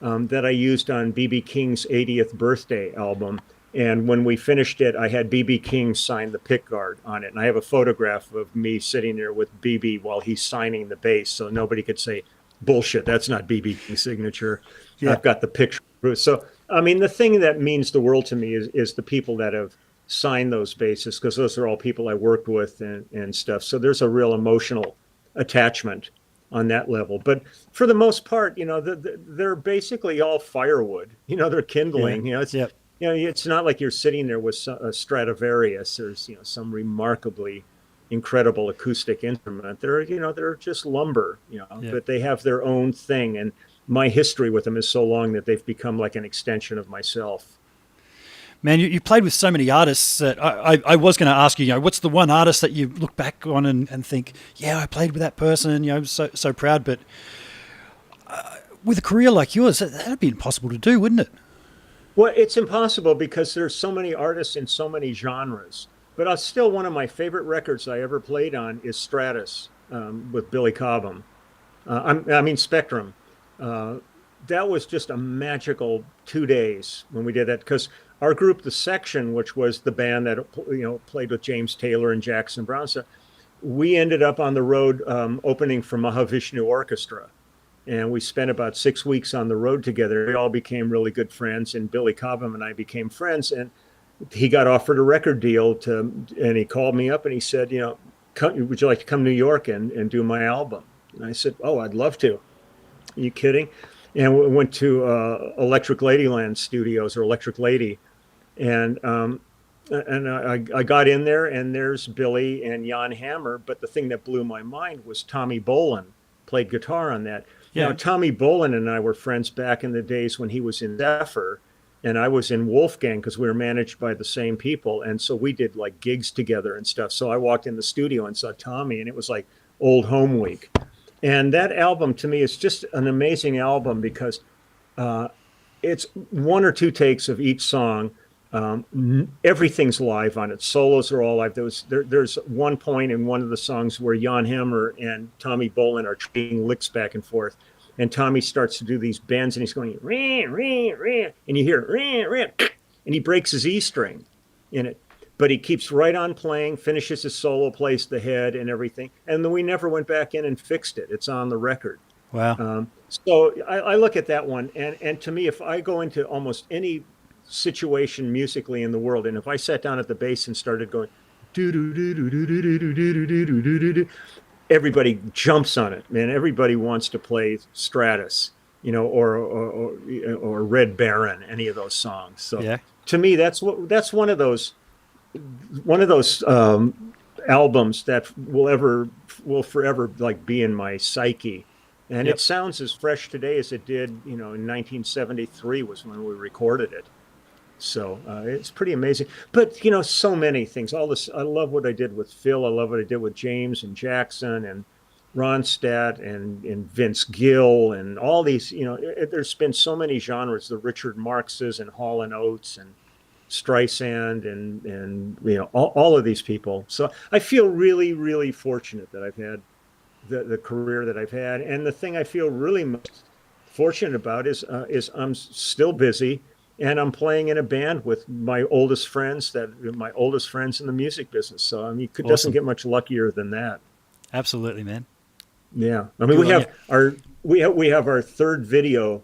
Speaker 2: that I used on B.B. King's 80th birthday album. And when we finished it, I had B.B. King sign the pick guard on it. And I have a photograph of me sitting there with B.B. while he's signing the bass. So nobody could say, bullshit, that's not B.B. King's signature. Yeah. I've got the picture. So, I mean, the thing that means the world to me is the people that have signed those basses, because those are all people I worked with and stuff. So there's a real emotional attachment on that level. But for the most part, they're basically all firewood. They're kindling.
Speaker 1: Yeah.
Speaker 2: It's not like you're sitting there with a Stradivarius or some remarkably incredible acoustic instrument. They're just lumber. But they have their own thing. And my history with them is so long that they've become like an extension of myself.
Speaker 1: Man, you played with so many artists that I was going to ask you, what's the one artist that you look back on and think, yeah, I played with that person, so proud. But with a career like yours, that'd be impossible to do, wouldn't it?
Speaker 2: Well, it's impossible because there's so many artists in so many genres. But still, one of my favorite records I ever played on is Stratus with Billy Cobham. Spectrum. That was just a magical 2 days when we did that, because our group, The Section, which was the band that played with James Taylor and Jackson Browne, so we ended up on the road opening for Mahavishnu Orchestra, and we spent about 6 weeks on the road together. We all became really good friends, and Billy Cobham and I became friends. And he got offered a record deal and he called me up and he said, would you like to come to New York and do my album? And I said, oh, I'd love to. Are you kidding? And we went to Electric Ladyland Studios, or Electric Lady. And I got in there, and there's Billy and Jan Hammer. But the thing that blew my mind was Tommy Bolin played guitar on that. Yeah. Now, Tommy Bolin and I were friends back in the days when he was in Zephyr, and I was in Wolfgang, because we were managed by the same people. And so we did like gigs together and stuff. So I walked in the studio and saw Tommy, and it was like old home week. And that album to me is just an amazing album because it's one or two takes of each song. Everything's live on it. Solos are all live. There's one point in one of the songs where Jan Hammer and Tommy Bolin are trading licks back and forth. And Tommy starts to do these bends, and he's going, ring, ring, ring, and you hear, ring, ring, and he breaks his E string in it. But he keeps right on playing, finishes his solo, plays the head and everything. And then we never went back in and fixed it. It's on the record.
Speaker 1: Wow.
Speaker 2: So I look at that one. And to me, if I go into almost any situation musically in the world, and if I sat down at the bass and started going, everybody jumps on it, man. Everybody wants to play Stratus, or Red Baron, any of those songs. So yeah. To me, that's one of those albums that will forever like be in my psyche. And
Speaker 1: Yep.
Speaker 2: it sounds as fresh today as it did, in 1973 was when we recorded it. So it's pretty amazing. But, so many things. All this, I love what I did with Phil. I love what I did with James and Jackson and Ronstadt and Vince Gill and all these, there's been so many genres, the Richard Marxes and Hall and Oates and Streisand and all of these people. So I feel really, really fortunate that I've had the career that I've had. And the thing I feel really most fortunate about is I'm still busy and I'm playing in a band with my oldest friends in the music business. So I mean, it doesn't
Speaker 1: Awesome.
Speaker 2: get much luckier than that.
Speaker 1: Absolutely, man.
Speaker 2: Yeah, I mean,
Speaker 1: Good on
Speaker 2: we have our third video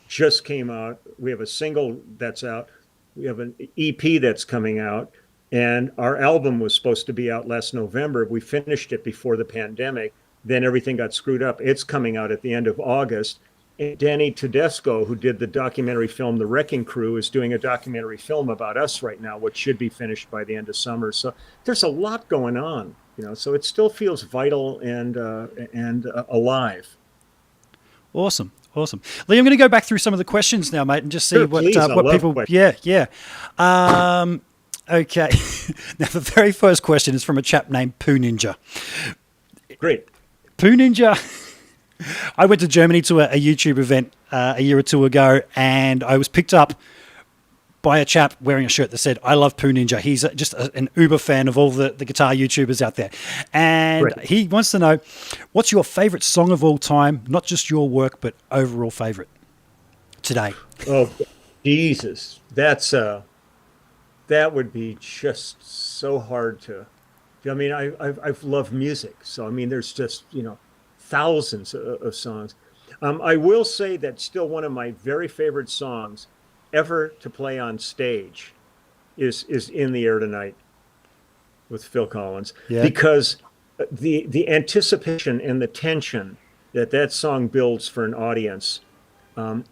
Speaker 2: just came out. We have a single that's out. We have an EP that's coming out, and our album was supposed to be out last November. We finished it before the pandemic. Then everything got screwed up. It's coming out at the end of August. And Danny Tedesco, who did the documentary film The Wrecking Crew, is doing a documentary film about us right now, which should be finished by the end of summer. So there's a lot going on, so it still feels vital and alive.
Speaker 1: Awesome. Awesome. Lee, I'm going to go back through some of the questions now, mate, and just see
Speaker 2: Sure, please. I
Speaker 1: what
Speaker 2: love
Speaker 1: people.
Speaker 2: questions.
Speaker 1: Yeah, yeah. Okay. Now, the very first question is from a chap named Poo Ninja.
Speaker 2: Great.
Speaker 1: Poo Ninja. I went to Germany to a YouTube event a year or two ago, and I was picked up by a chap wearing a shirt that said, "I love Poo Ninja." He's just an uber fan of all the guitar YouTubers out there. And
Speaker 2: Right.
Speaker 1: he wants to know, what's your favorite song of all time? Not just your work, but overall favorite today.
Speaker 2: Oh, Jesus. That would be just so hard to. I mean, I've loved music. So, I mean, there's just, thousands of songs. I will say that still one of my very favorite songs ever to play on stage is In the Air Tonight with Phil Collins.
Speaker 1: Yeah.
Speaker 2: Because the anticipation and the tension that song builds for an audience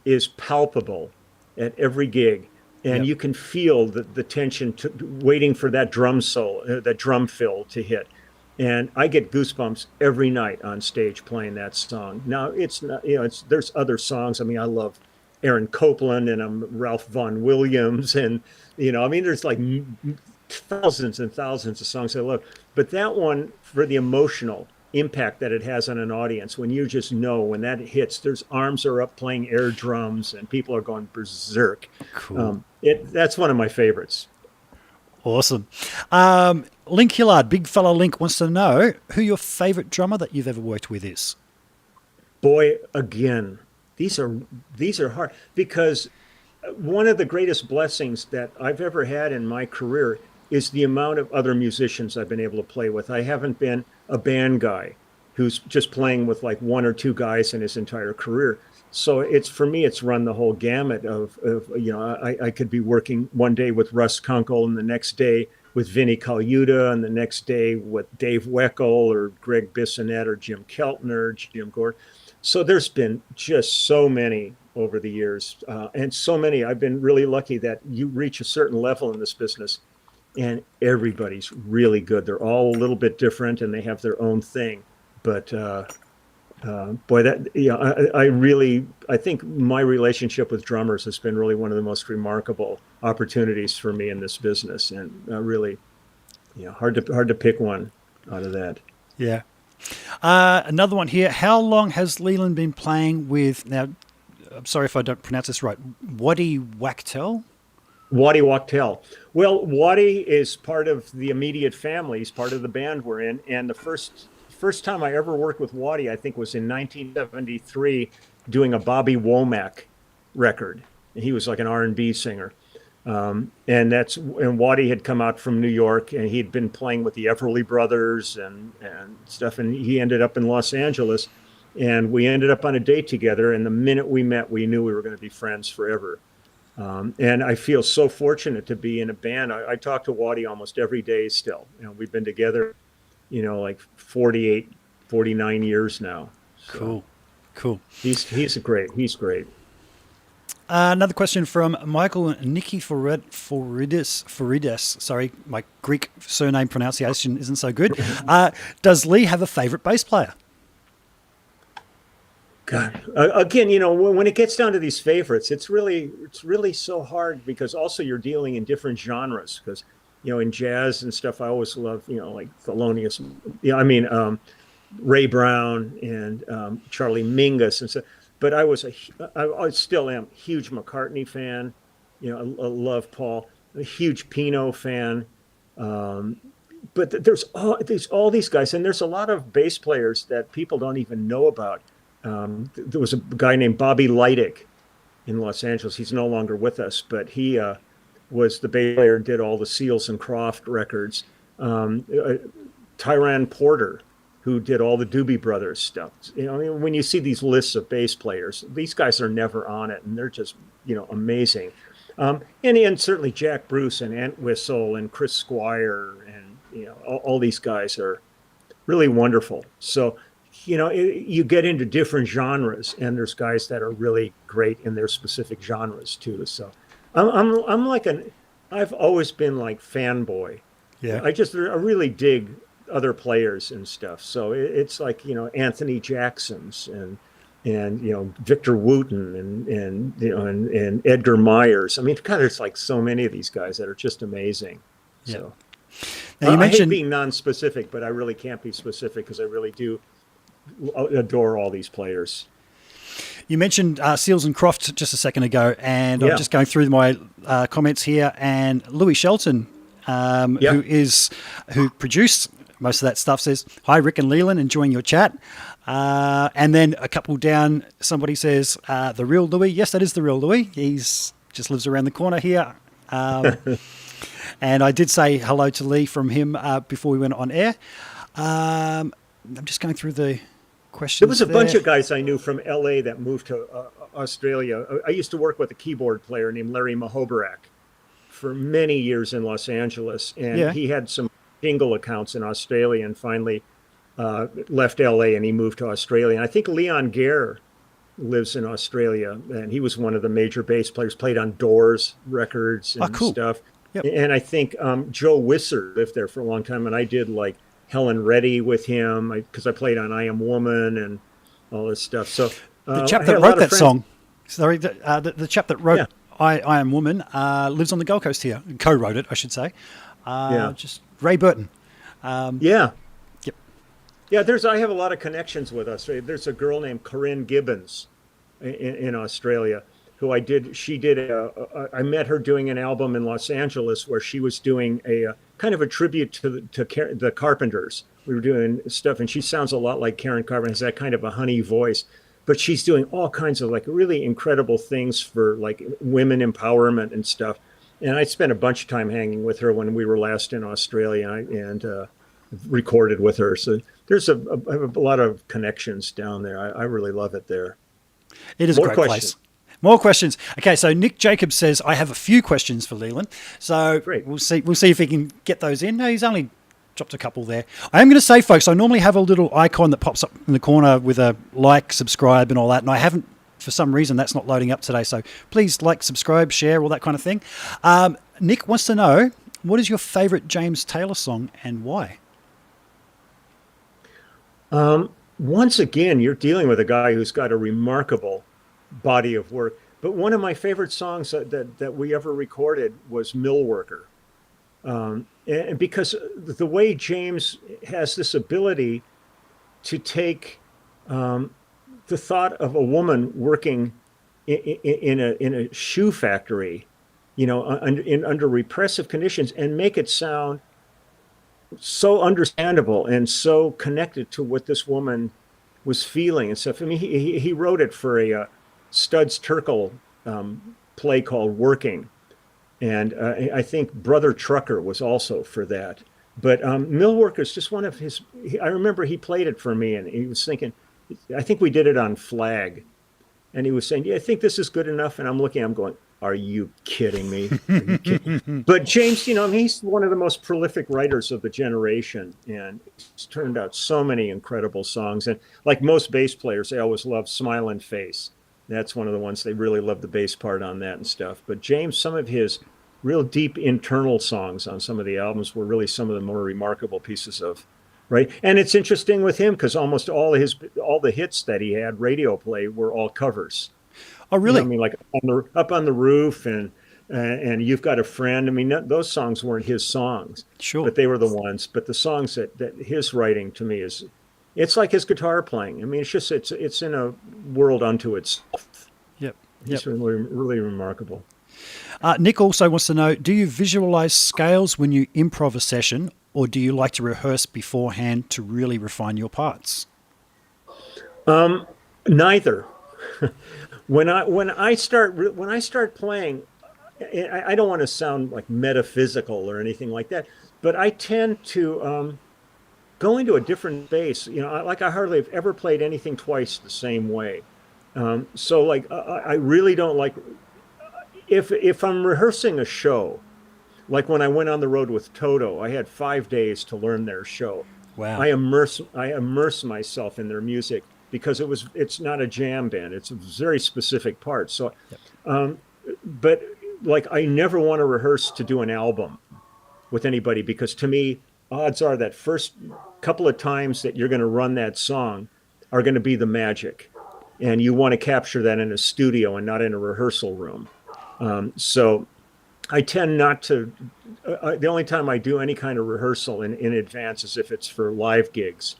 Speaker 2: is palpable at every gig. And
Speaker 1: Yep.
Speaker 2: you can feel the tension waiting for that drum solo, that drum fill to hit. And I get goosebumps every night on stage playing that song. Now it's not, there's other songs. I mean, I love Aaron Copland and Ralph Vaughan Williams, and I mean, there's like thousands and thousands of songs I love. But that one, for the emotional impact that it has on an audience, when you just know when that hits, there's arms are up playing air drums and people are going berserk.
Speaker 1: Cool.
Speaker 2: That's one of my favorites.
Speaker 1: Awesome. Link Hillard, big fella Link, wants to know who your favorite drummer that you've ever worked with is.
Speaker 2: Boy, again, these are hard, because one of the greatest blessings that I've ever had in my career is the amount of other musicians I've been able to play with. I haven't been a band guy who's just playing with like one or two guys in his entire career. So for me, it's run the whole gamut of I could be working one day with Russ Kunkel and the next day with Vinnie Colaiuta and the next day with Dave Weckl or Greg Bissonette or Jim Keltner, Jim Gord. So there's been just so many over the years, and so many. I've been really lucky that you reach a certain level in this business and everybody's really good. They're all a little bit different and they have their own thing. But boy, I think my relationship with drummers has been really one of the most remarkable opportunities for me in this business, and really, hard to pick one out of that.
Speaker 1: Yeah. Another one here. How long has Leland been playing with, now, I'm sorry if I don't pronounce this right, Waddy Wachtel?
Speaker 2: Waddy Wachtel. Well, Waddy is part of the immediate family. He's part of the band we're in. And the first time I ever worked with Waddy, I think, was in 1973, doing a Bobby Womack record. And he was like an R&B singer. And Waddy had come out from New York, and he'd been playing with the Everly Brothers and stuff. And he ended up in Los Angeles, and we ended up on a date together. And the minute we met, we knew we were going to be friends forever. And I feel so fortunate to be in a band. I talk to Waddy almost every day still. We've been together, like 48, 49 years now. So
Speaker 1: Cool.
Speaker 2: He's great.
Speaker 1: Another question from Michael Nikiforidis. Sorry, my Greek surname pronunciation isn't so good. Does Lee have a favorite bass player?
Speaker 2: God, again, when it gets down to these favorites, it's really so hard because also you're dealing in different genres. Because in jazz and stuff, I always love like Thelonious, Ray Brown and Charlie Mingus and stuff. But I still am a huge McCartney fan. I love Paul. A huge Pino fan. But there's all these guys, and there's a lot of bass players that people don't even know about. There was a guy named Bobby Leidick in Los Angeles. He's no longer with us, but he was the bass player and did all the Seals and Croft records. Tyran Porter, who did all the Doobie Brothers stuff. When you see these lists of bass players, these guys are never on it, and they're just amazing. And certainly Jack Bruce and Entwistle and Chris Squire and all these guys are really wonderful. So you get into different genres, and there's guys that are really great in their specific genres too. So I'm like I've always been like fanboy.
Speaker 1: Yeah.
Speaker 2: I really dig other players and stuff. So it's like Anthony Jackson's and Victor Wooten and Edgar Myers. I mean, God, there's like so many of these guys that are just amazing.
Speaker 1: Yeah.
Speaker 2: So
Speaker 1: now you mentioned
Speaker 2: I hate being non-specific, but I really can't be specific because I really do adore all these players.
Speaker 1: You mentioned Seals and Croft just a second ago, and I'm just going through my comments here. And Louis Shelton, who produced most of that stuff, says, "Hi, Rick and Leland, enjoying your chat." And then a couple down, somebody says, "The real Louis." Yes, that is the real Louis. He's just lives around the corner here. And I did say hello to Lee from him before we went on air. I'm just going through the questions.
Speaker 2: There was a bunch of guys I knew from LA that moved to Australia. I used to work with a keyboard player named Larry Mahobarak for many years in Los Angeles. And he had some jingle accounts in Australia and finally left LA and he moved to Australia. And I think Leon Gare lives in Australia, and he was one of the major bass players, played on Doors records and stuff.
Speaker 1: Yep.
Speaker 2: And I think Joe Wisser lived there for a long time, and I did like Helen Reddy with him because I played on I Am Woman and all this stuff. So
Speaker 1: the chap that wrote that song, the chap that wrote I Am Woman lives on the Gold Coast here, co-wrote it, I should say. Just Ray Burton.
Speaker 2: Yep. Yeah, I have a lot of connections with Australia. There's a girl named Corinne Gibbons in Australia who I met her doing an album in Los Angeles where she was doing a kind of a tribute to the Carpenters. We were doing stuff, and she sounds a lot like Karen Carpenter, has that kind of a honey voice, but she's doing all kinds of like really incredible things for like women empowerment and stuff. And I spent a bunch of time hanging with her when we were last in Australia and recorded with her. So there's a lot of connections down there. I really love it there.
Speaker 1: It is a great place. More questions. Okay, so Nick Jacobs says, I have a few questions for Leland. So great. We'll see if he can get those in. No, he's only dropped a couple there. I am going to say, folks, I normally have a little icon that pops up in the corner with a like, subscribe, and all that. And I haven't, for some reason, that's not loading up today. So please like, subscribe, share, all that kind of thing. Nick wants to know, what is your favorite James Taylor song and why?
Speaker 2: Once again, you're dealing with a guy who's got a remarkable body of work. But one of my favorite songs that we ever recorded was Mill Worker. And because the way James has this ability to take the thought of a woman working in a shoe factory, under repressive conditions, and make it sound so understandable and so connected to what this woman was feeling and stuff. I mean, he wrote it for a Studs Terkel play called Working. And I think Brother Trucker was also for that. But Mill Worker is just one of his, I remember he played it for me and he was thinking, I think we did it on Flag. And he was saying, yeah, I think this is good enough. And I'm going, are you kidding me? But James, he's one of the most prolific writers of the generation. And he's turned out so many incredible songs. And like most bass players, they always love Smilin' Face. That's one of the ones they really love the bass part on that and stuff. But James, some of his real deep internal songs on some of the albums were really some of the more remarkable pieces of right? And it's interesting with him because almost all the hits that he had radio play were all covers.
Speaker 1: Oh,
Speaker 2: You know,
Speaker 1: really?
Speaker 2: I mean, like up on the roof and you've got a friend. I mean, those songs weren't his songs,
Speaker 1: Sure.
Speaker 2: but they were the ones. But the songs that his writing to me is, it's like his guitar playing. I mean, it's in a world unto itself.
Speaker 1: Yep. Yep.
Speaker 2: He's really really remarkable.
Speaker 1: Nick also wants to know, do you visualize scales when you improv a session, or do you like to rehearse beforehand to really refine your parts?
Speaker 2: Neither. When I start playing, I don't want to sound like metaphysical or anything like that, but I tend to go into a different space. You know, I hardly have ever played anything twice the same way. So like I really don't like, if I'm rehearsing a show, like when I went on the road with Toto, I had 5 days to learn their show.
Speaker 1: Wow.
Speaker 2: I immerse myself in their music because it's not a jam band. It's a very specific part. So,
Speaker 1: Yep.
Speaker 2: but like I never want to rehearse to do an album with anybody because to me, odds are that first couple of times that you're going to run that song are going to be the magic, and you want to capture that in a studio and not in a rehearsal room. So I tend not to. The only time I do any kind of rehearsal in advance is if it's for live gigs,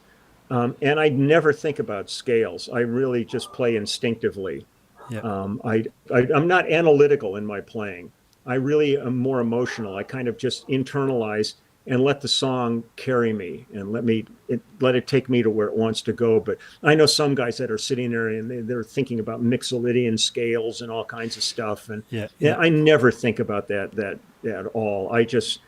Speaker 2: and I never think about scales. I really just play instinctively.
Speaker 1: Yep.
Speaker 2: I'm not analytical in my playing. I really am more emotional. I kind of just internalize and let the song carry me and let it take me to where it wants to go. But I know some guys that are sitting there and they're thinking about mixolydian scales and all kinds of stuff. And
Speaker 1: Yeah.
Speaker 2: yeah, I never think about that at all. I just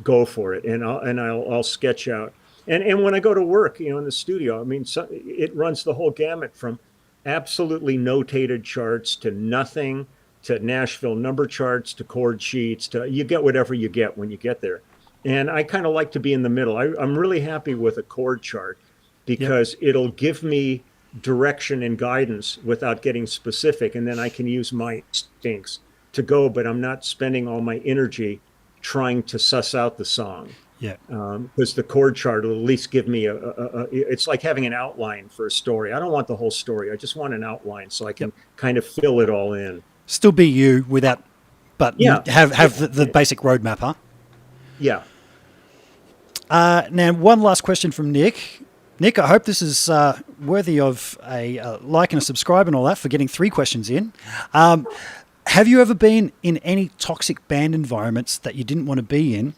Speaker 2: go for it, and I'll sketch out. And when I go to work, in the studio, I mean, it runs the whole gamut from absolutely notated charts to nothing, to Nashville number charts, to chord sheets, to you get whatever you get when you get there. And I kind of like to be in the middle. I'm really happy with a chord chart
Speaker 1: Yep.
Speaker 2: because it'll give me direction and guidance without getting specific. And then I can use my instincts to go, but I'm not spending all my energy trying to suss out the song.
Speaker 1: Yeah.
Speaker 2: Because the chord chart will at least give me it's like having an outline for a story. I don't want the whole story. I just want an outline so I can kind of fill it all in.
Speaker 1: Still be you without, but
Speaker 2: Yeah.
Speaker 1: have the basic roadmap, huh?
Speaker 2: Yeah.
Speaker 1: Now, one last question from Nick. Nick, I hope this is worthy of a like and a subscribe and all that for getting 3 questions in. Have you ever been in any toxic band environments that you didn't want to be in?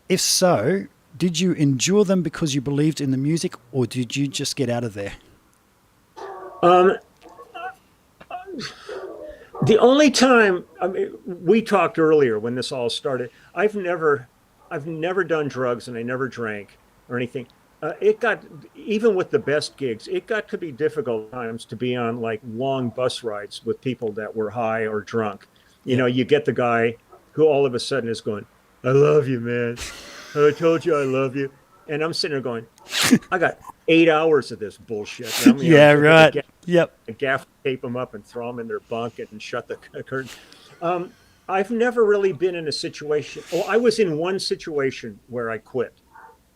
Speaker 1: If so, did you endure them because you believed in the music, or did you just get out of there?
Speaker 2: The only time, I mean, we talked earlier when this all started. I've never done drugs and I never drank or anything. It got, even with the best gigs, it got to be difficult times to be on like long bus rides with people that were high or drunk. You know, you get the guy who all of a sudden is going, "I love you, man. I told you I love you." And I'm sitting there going, I got 8 hours of this bullshit. And
Speaker 1: Yeah, right. Yep.
Speaker 2: Gaff tape them up and throw them in their bunk and shut the curtain. I've never really been in a situation. Oh, I was in one situation where I quit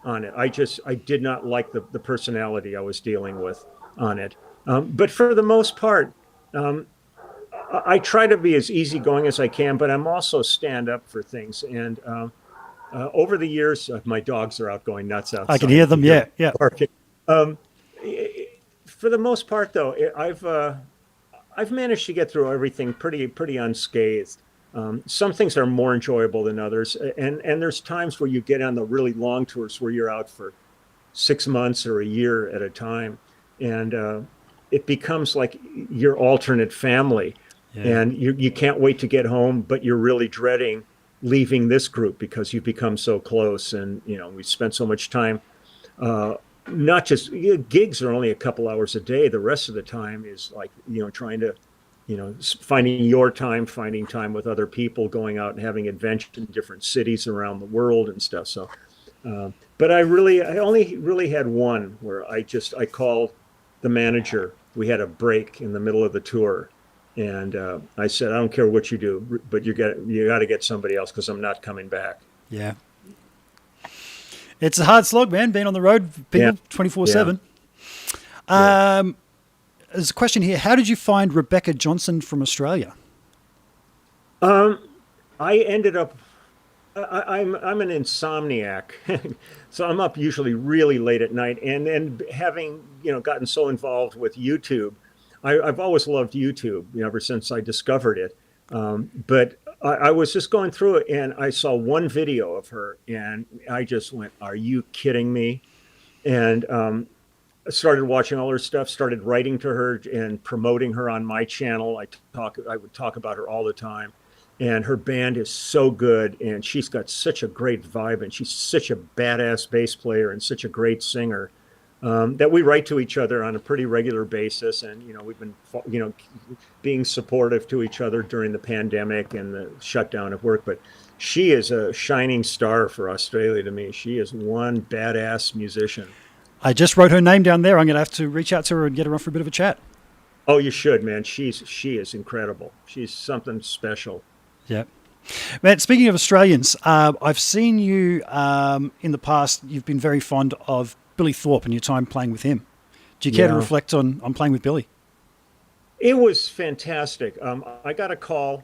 Speaker 2: on it. I did not like the personality I was dealing with on it. But for the most part, I try to be as easygoing as I can, but I'm also stand up for things. And over the years, my dogs are out going nuts outside.
Speaker 1: I can hear them. Yeah. Yeah.
Speaker 2: Barking. For the most part, though, I've managed to get through everything pretty unscathed. Some things are more enjoyable than others, and there's times where you get on the really long tours where you're out for 6 months or a year at a time, and it becomes like your alternate family, and you can't wait to get home, but you're really dreading leaving this group because you've become so close, and we spent so much time. Not just gigs are only a couple hours a day. The rest of the time is like trying to finding time with other people, going out and having adventures in different cities around the world and stuff. So, but I only really had one where I called the manager. We had a break in the middle of the tour, and I said, "I don't care what you do, but you got to get somebody else because I'm not coming back."
Speaker 1: Yeah. It's a hard slog, man, being on the road, people 24/7. There's a question here. How did you find Rebecca Johnson from Australia?
Speaker 2: I ended up. I'm an insomniac, so I'm up usually really late at night. And having gotten so involved with YouTube, I've always loved YouTube, ever since I discovered it. But I was just going through it, and I saw one video of her, and I just went, "Are you kidding me?" And I started watching all her stuff, started writing to her and promoting her on my channel. I would talk about her all the time. And her band is so good, and she's got such a great vibe, and she's such a badass bass player and such a great singer, that we write to each other on a pretty regular basis. And we've been being supportive to each other during the pandemic and the shutdown of work. But she is a shining star for Australia to me. She is one badass musician.
Speaker 1: I just wrote her name down there. I'm going to have to reach out to her and get her on for a bit of a chat.
Speaker 2: Oh, you should, man. She is incredible. She's something special.
Speaker 1: Yeah. Man, speaking of Australians, I've seen you in the past. You've been very fond of Billy Thorpe and your time playing with him. Do you care to reflect on playing with Billy?
Speaker 2: It was fantastic. I got a call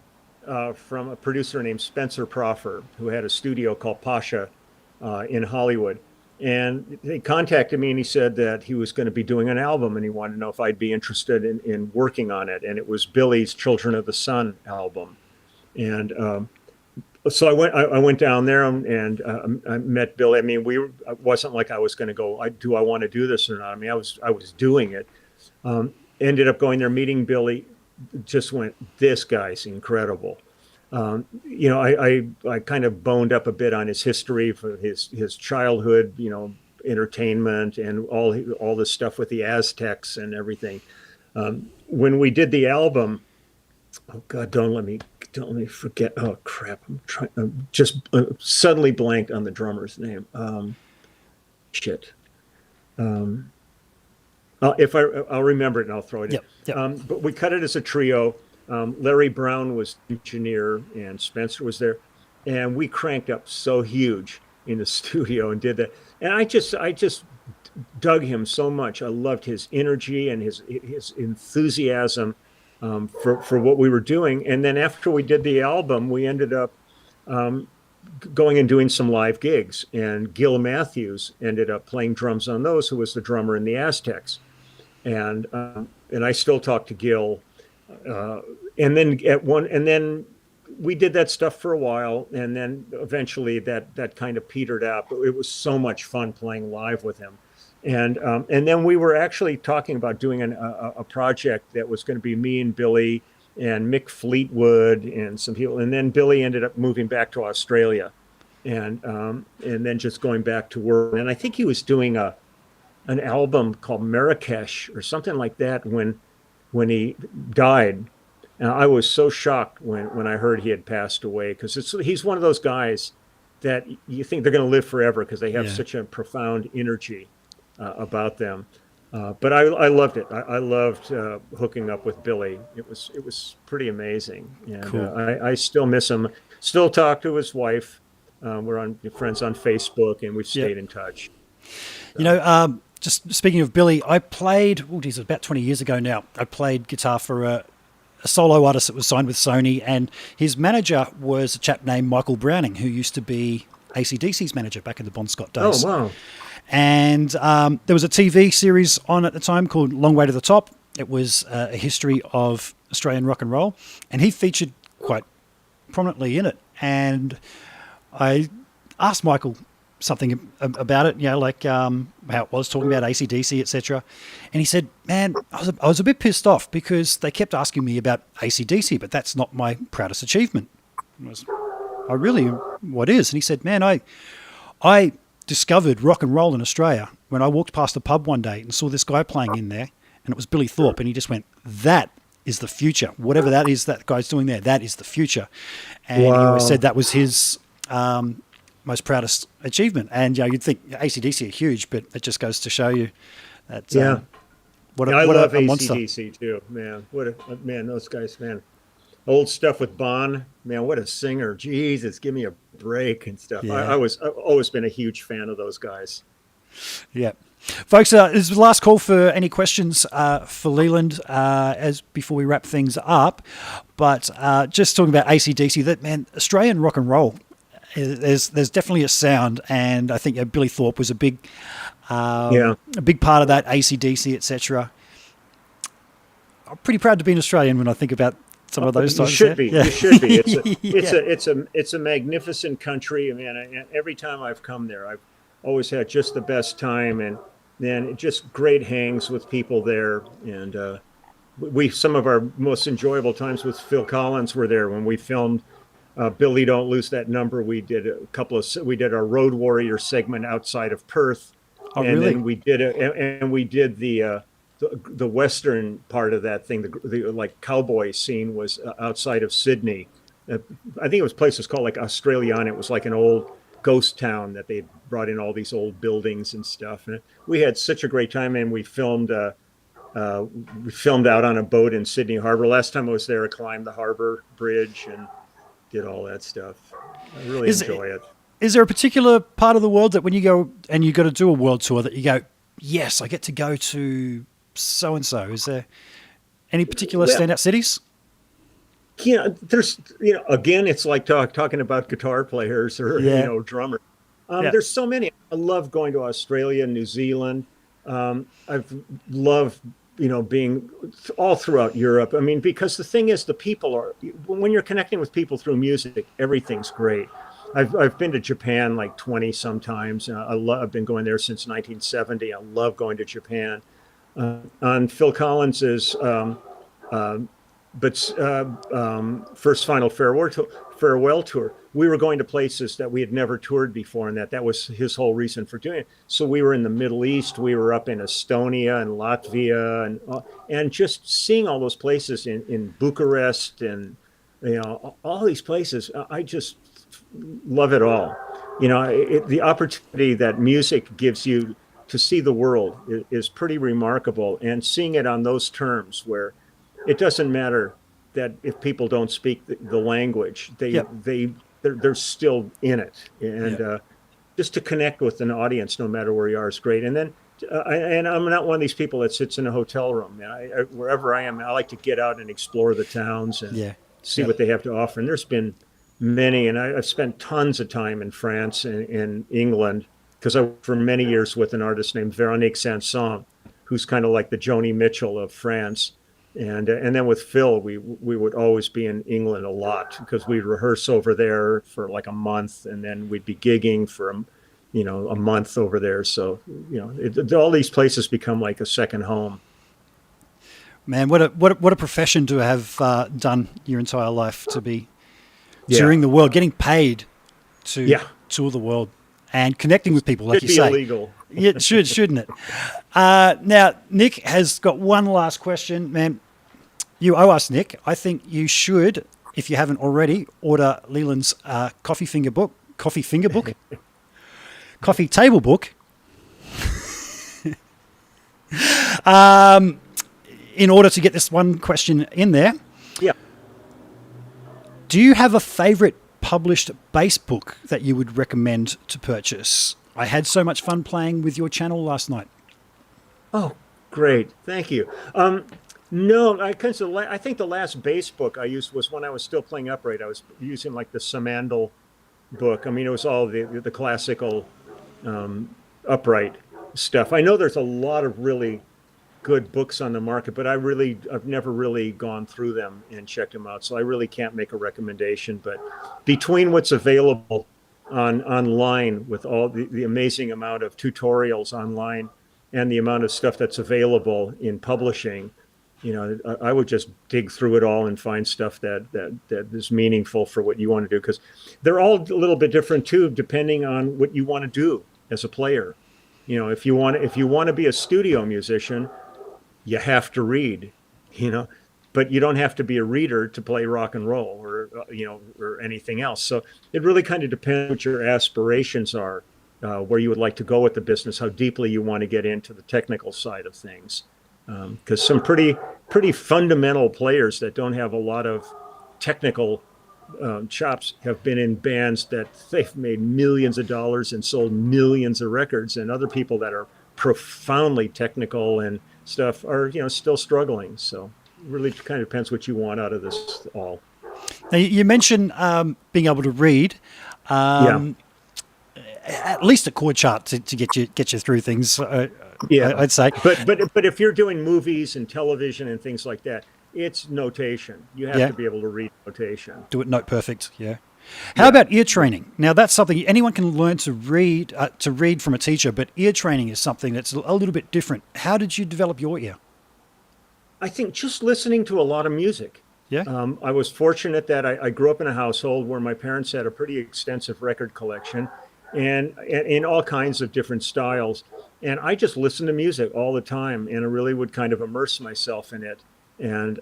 Speaker 2: from a producer named Spencer Proffer, who had a studio called Pasha in Hollywood. And they contacted me, and he said that he was going to be doing an album, and he wanted to know if I'd be interested in working on it. And it was Billy's Children of the Sun album. And so I went down there, and I met Billy. I mean, it wasn't like I was going to go, do I want to do this or not? I mean, I was doing it. Ended up going there, meeting Billy, just went, this guy's incredible. I kind of boned up a bit on his history, for his childhood, entertainment, and all this stuff with the Aztecs and everything. When we did the album, oh God, don't let me forget. Oh crap! I'm just suddenly blanked on the drummer's name. Shit. I'll remember it and I'll throw it in.
Speaker 1: Yep.
Speaker 2: But we cut it as a trio. Larry Brown was engineer, and Spencer was there, and we cranked up so huge in the studio and did that. And I just dug him so much. I loved his energy and his enthusiasm for what we were doing. And then after we did the album, we ended up going and doing some live gigs. And Gil Matthews ended up playing drums on those, who was the drummer in the Aztecs. And I still talk to Gil. And then we did that stuff for a while, and then eventually that kind of petered out. But it was so much fun playing live with him. And then we were actually talking about doing a project that was going to be me and Billy and Mick Fleetwood and some people. And then Billy ended up moving back to Australia, and then just going back to work. And I think he was doing an album called Marrakesh or something like that when he died. And I was so shocked when I heard he had passed away, because he's one of those guys that you think they're going to live forever because they have such a profound energy about them. But I loved it. I loved hooking up with Billy. It was pretty amazing. And
Speaker 1: cool.
Speaker 2: I still miss him. Still talk to his wife. We're friends on Facebook, and we've stayed in touch.
Speaker 1: Just speaking of Billy, I played, about 20 years ago now, I played guitar for a solo artist that was signed with Sony, and his manager was a chap named Michael Browning, who used to be AC/DC's manager back in the Bon Scott days.
Speaker 2: Oh, wow.
Speaker 1: And there was a TV series on at the time called Long Way to the Top. It was a history of Australian rock and roll, and he featured quite prominently in it. And I asked Michael something about it, how it was, talking about AC/DC, etc. And he said, man, I was a bit pissed off because they kept asking me about AC/DC, but that's not my proudest achievement. What is? And he said, man, I discovered rock and roll in Australia when I walked past a pub one day and saw this guy playing in there, and it was Billy Thorpe, and he just went, that is the future. Whatever that is that guy's doing there, that is the future. And he always said that was his most proudest achievement. And you'd think AC/DC are huge, but it just goes to show you that
Speaker 2: I love
Speaker 1: a monster.
Speaker 2: AC/DC too, man. Man, those guys, man. old stuff with Bon. Man, what a singer! Jesus, give me a break and stuff.
Speaker 1: Yeah.
Speaker 2: I've always been a huge fan of those guys.
Speaker 1: Yeah. Folks, this is the last call for any questions for Leland as before we wrap things up. But just talking about AC/DC, that man, Australian rock and roll, there's definitely a sound, and I think Billy Thorpe was a big part of that. AC/DC, etc. I'm pretty proud to be an Australian when I think about some of those times.
Speaker 2: You should be.
Speaker 1: Yeah.
Speaker 2: You should be. It's
Speaker 1: Yeah.
Speaker 2: it's a magnificent country. I mean, and every time I've come there, I've always had just the best time, and then just great hangs with people there. And we some of our most enjoyable times with Phil Collins were there when we filmed Billy Don't Lose That Number. We did we did our Road Warrior segment outside of Perth,
Speaker 1: Oh,
Speaker 2: and
Speaker 1: really?
Speaker 2: then we did the western part of that thing, the like cowboy scene was outside of Sydney. I think it was places called like Australiana. It was like an old ghost town that they brought in all these old buildings and stuff. And we had such a great time, and we filmed out on a boat in Sydney Harbor. Last time I was there, I climbed the harbor bridge and did all that stuff. I really enjoy it.
Speaker 1: Is there a particular part of the world that when you go and you got to do a world tour that you go, yes, I get to go to so and so? Is there any particular standout cities?
Speaker 2: There's again, it's like talking about guitar players or drummers. There's so many. I love going to Australia, New Zealand. I've loved being all throughout Europe. I mean, because the thing is, the people are, when you're connecting with people through music, everything's great. I've been to Japan like 20 sometimes. I've been going there since 1970. I love going to Japan. On Phil Collins's first final farewell tour, we were going to places that we had never toured before, and that was his whole reason for doing it. So we were in the Middle East, we were up in Estonia and Latvia, and just seeing all those places in Bucharest and all these places. I just love it all. The opportunity that music gives you to see the world is pretty remarkable, and seeing it on those terms where it doesn't matter that if people don't speak the language, they're still in it, and just to connect with an audience, no matter where you are, is great. And then, and I'm not one of these people that sits in a hotel room. Wherever I am, I like to get out and explore the towns and see what they have to offer. And there's been many, and I've spent tons of time in France and in England, because I worked for many years with an artist named Véronique Sanson, who's kind of like the Joni Mitchell of France. And then with Phil, we would always be in England a lot, because we'd rehearse over there for like a month, and then we'd be gigging for a month over there. So all these places become like a second home.
Speaker 1: Man, what a profession to have done your entire life, to be touring the world, getting paid to tour the world and connecting with people, like you say.
Speaker 2: Should be illegal.
Speaker 1: Yeah, it should, shouldn't it? Now, Nick has got one last question, man. You owe us, Nick. I think you should, if you haven't already, order Leland's coffee table book. In order to get this one question in there.
Speaker 2: Yeah.
Speaker 1: Do you have a favorite published bass book that you would recommend to purchase? I had so much fun playing with your channel last night.
Speaker 2: Oh, great. Thank you. No, I think the last bass book I used was when I was still playing upright. I was using like the Samandel book. I mean, it was all the classical upright stuff. I know there's a lot of really good books on the market, but I've never really gone through them and checked them out. So I really can't make a recommendation. But between what's available online with all the amazing amount of tutorials online and the amount of stuff that's available in publishing, I would just dig through it all and find stuff that is meaningful for what you want to do, because they're all a little bit different too, depending on what you want to do as a player. If you want to be a studio musician, you have to read, but you don't have to be a reader to play rock and roll or anything else. So it really kind of depends what your aspirations are, where you would like to go with the business, how deeply you want to get into the technical side of things. Because some pretty fundamental players that don't have a lot of technical chops have been in bands that they've made millions of dollars and sold millions of records, and other people that are profoundly technical and stuff are, you know, still struggling. So it really kind of depends what you want out of this all.
Speaker 1: Now, you mentioned being able to read.
Speaker 2: Yeah.
Speaker 1: At least a chord chart to get you through things.
Speaker 2: Yeah,
Speaker 1: I'd say.
Speaker 2: But if you're doing movies and television and things like that, it's notation. You have to be able to read notation.
Speaker 1: Do it note perfect. Yeah. How about ear training? Now that's something anyone can learn to read from a teacher, but ear training is something that's a little bit different. How did you develop your ear?
Speaker 2: I think just listening to a lot of music.
Speaker 1: Yeah.
Speaker 2: I was fortunate that I grew up in a household where my parents had a pretty extensive record collection, and in all kinds of different styles. And I just listened to music all the time, and I really would kind of immerse myself in it. And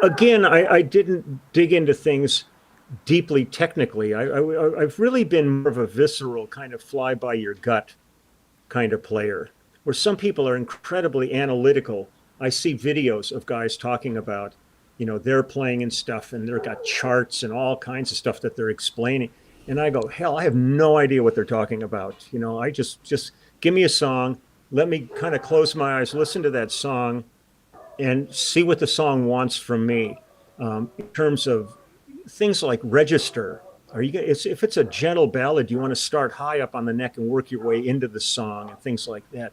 Speaker 2: again, I didn't dig into things deeply technically. I've really been more of a visceral kind of fly by your gut kind of player, where some people are incredibly analytical. I see videos of guys talking about, you know, they're playing and stuff, and they've got charts and all kinds of stuff that they're explaining. And I go, hell, I have no idea what they're talking about. You know, I just give me a song, let me kind of close my eyes, listen to that song, and see what the song wants from me. In terms of things like register, if it's a gentle ballad, you want to start high up on the neck and work your way into the song and things like that.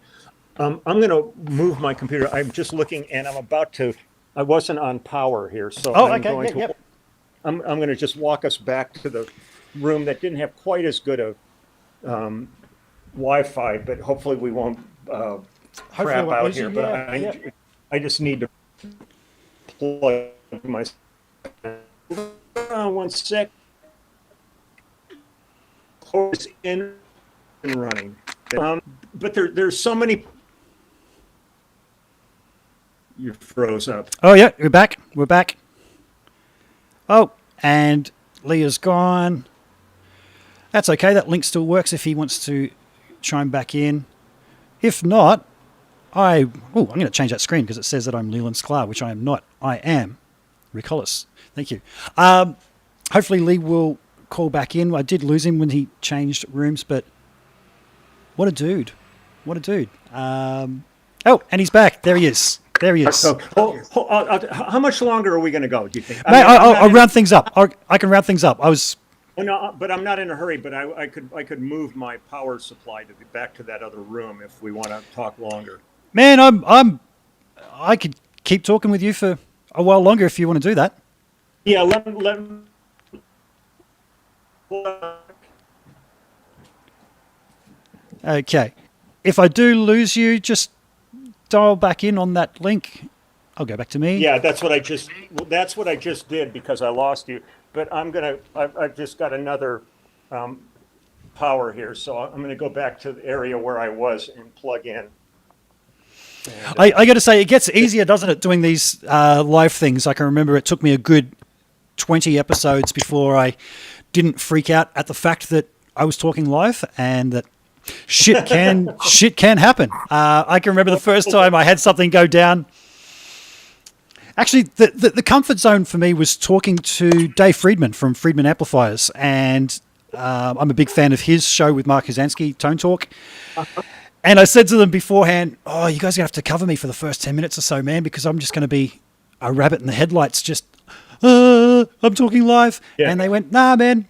Speaker 2: I'm going to move my computer. I'm just looking, and I wasn't on power here, so I'm going to just walk us back to the room that didn't have quite as good a Wi-Fi, but hopefully we won't crap out here. But I just need to plug my. One sec. Close in and running. But there's so many. You froze up.
Speaker 1: Oh yeah, we're back. We're back. Oh, and Leah's gone. That's okay. That link still works if he wants to chime back in. If not, I'm going to change that screen because it says that I'm Leland Sklar, which I am not. I am Rick Hollis. Thank you. Hopefully Lee will call back in. I did lose him when he changed rooms, but what a dude. What a dude. Oh, and he's back. There he is. There he is.
Speaker 2: So, how much longer are we going to go, do you think?
Speaker 1: Mate, I'll round things up. I can round things up.
Speaker 2: No, but I'm not in a hurry. But I could move my power supply back to that other room if we want to talk longer.
Speaker 1: Man, I could keep talking with you for a while longer if you want to do that.
Speaker 2: Yeah, let
Speaker 1: Okay. If I do lose you, just dial back in on that link. I'll go back to me.
Speaker 2: Yeah, that's what I just did because I lost you. But I've just got another power here, so I'm gonna go back to the area where I was and plug in. And,
Speaker 1: I got to say, it gets easier, doesn't it, doing these live things? I can remember it took me a good 20 episodes before I didn't freak out at the fact that I was talking live and that shit can happen. I can remember the first time I had something go down. Actually, the comfort zone for me was talking to Dave Friedman from Friedman Amplifiers, and I'm a big fan of his show with Mark Huzansky, Tone Talk. And I said to them beforehand, "Oh, you guys are going to have to cover me for the first 10 minutes or so, man, because I'm just going to be a rabbit in the headlights, just I'm talking live." Yeah. And they went, "Nah, man.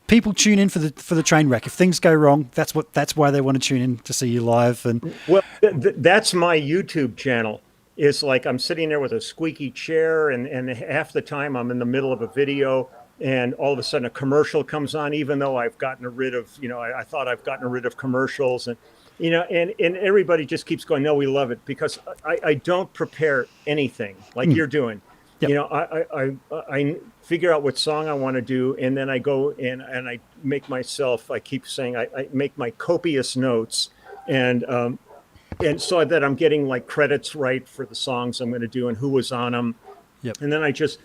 Speaker 1: People tune in for the train wreck. If things go wrong, that's why they want to tune in to see you live." And
Speaker 2: well, that's my YouTube channel. It's like I'm sitting there with a squeaky chair, and half the time I'm in the middle of a video, and all of a sudden a commercial comes on, even though I've gotten rid of, I thought I've gotten rid of commercials, and and everybody just keeps going, "No, we love it," because I don't prepare anything like you're doing. Yep. I figure out what song I want to do, and then I go and I make myself. I keep saying I make my copious notes, and so that I'm getting like credits right for the songs I'm going to do and who was on them.
Speaker 1: Yep.
Speaker 2: And then I just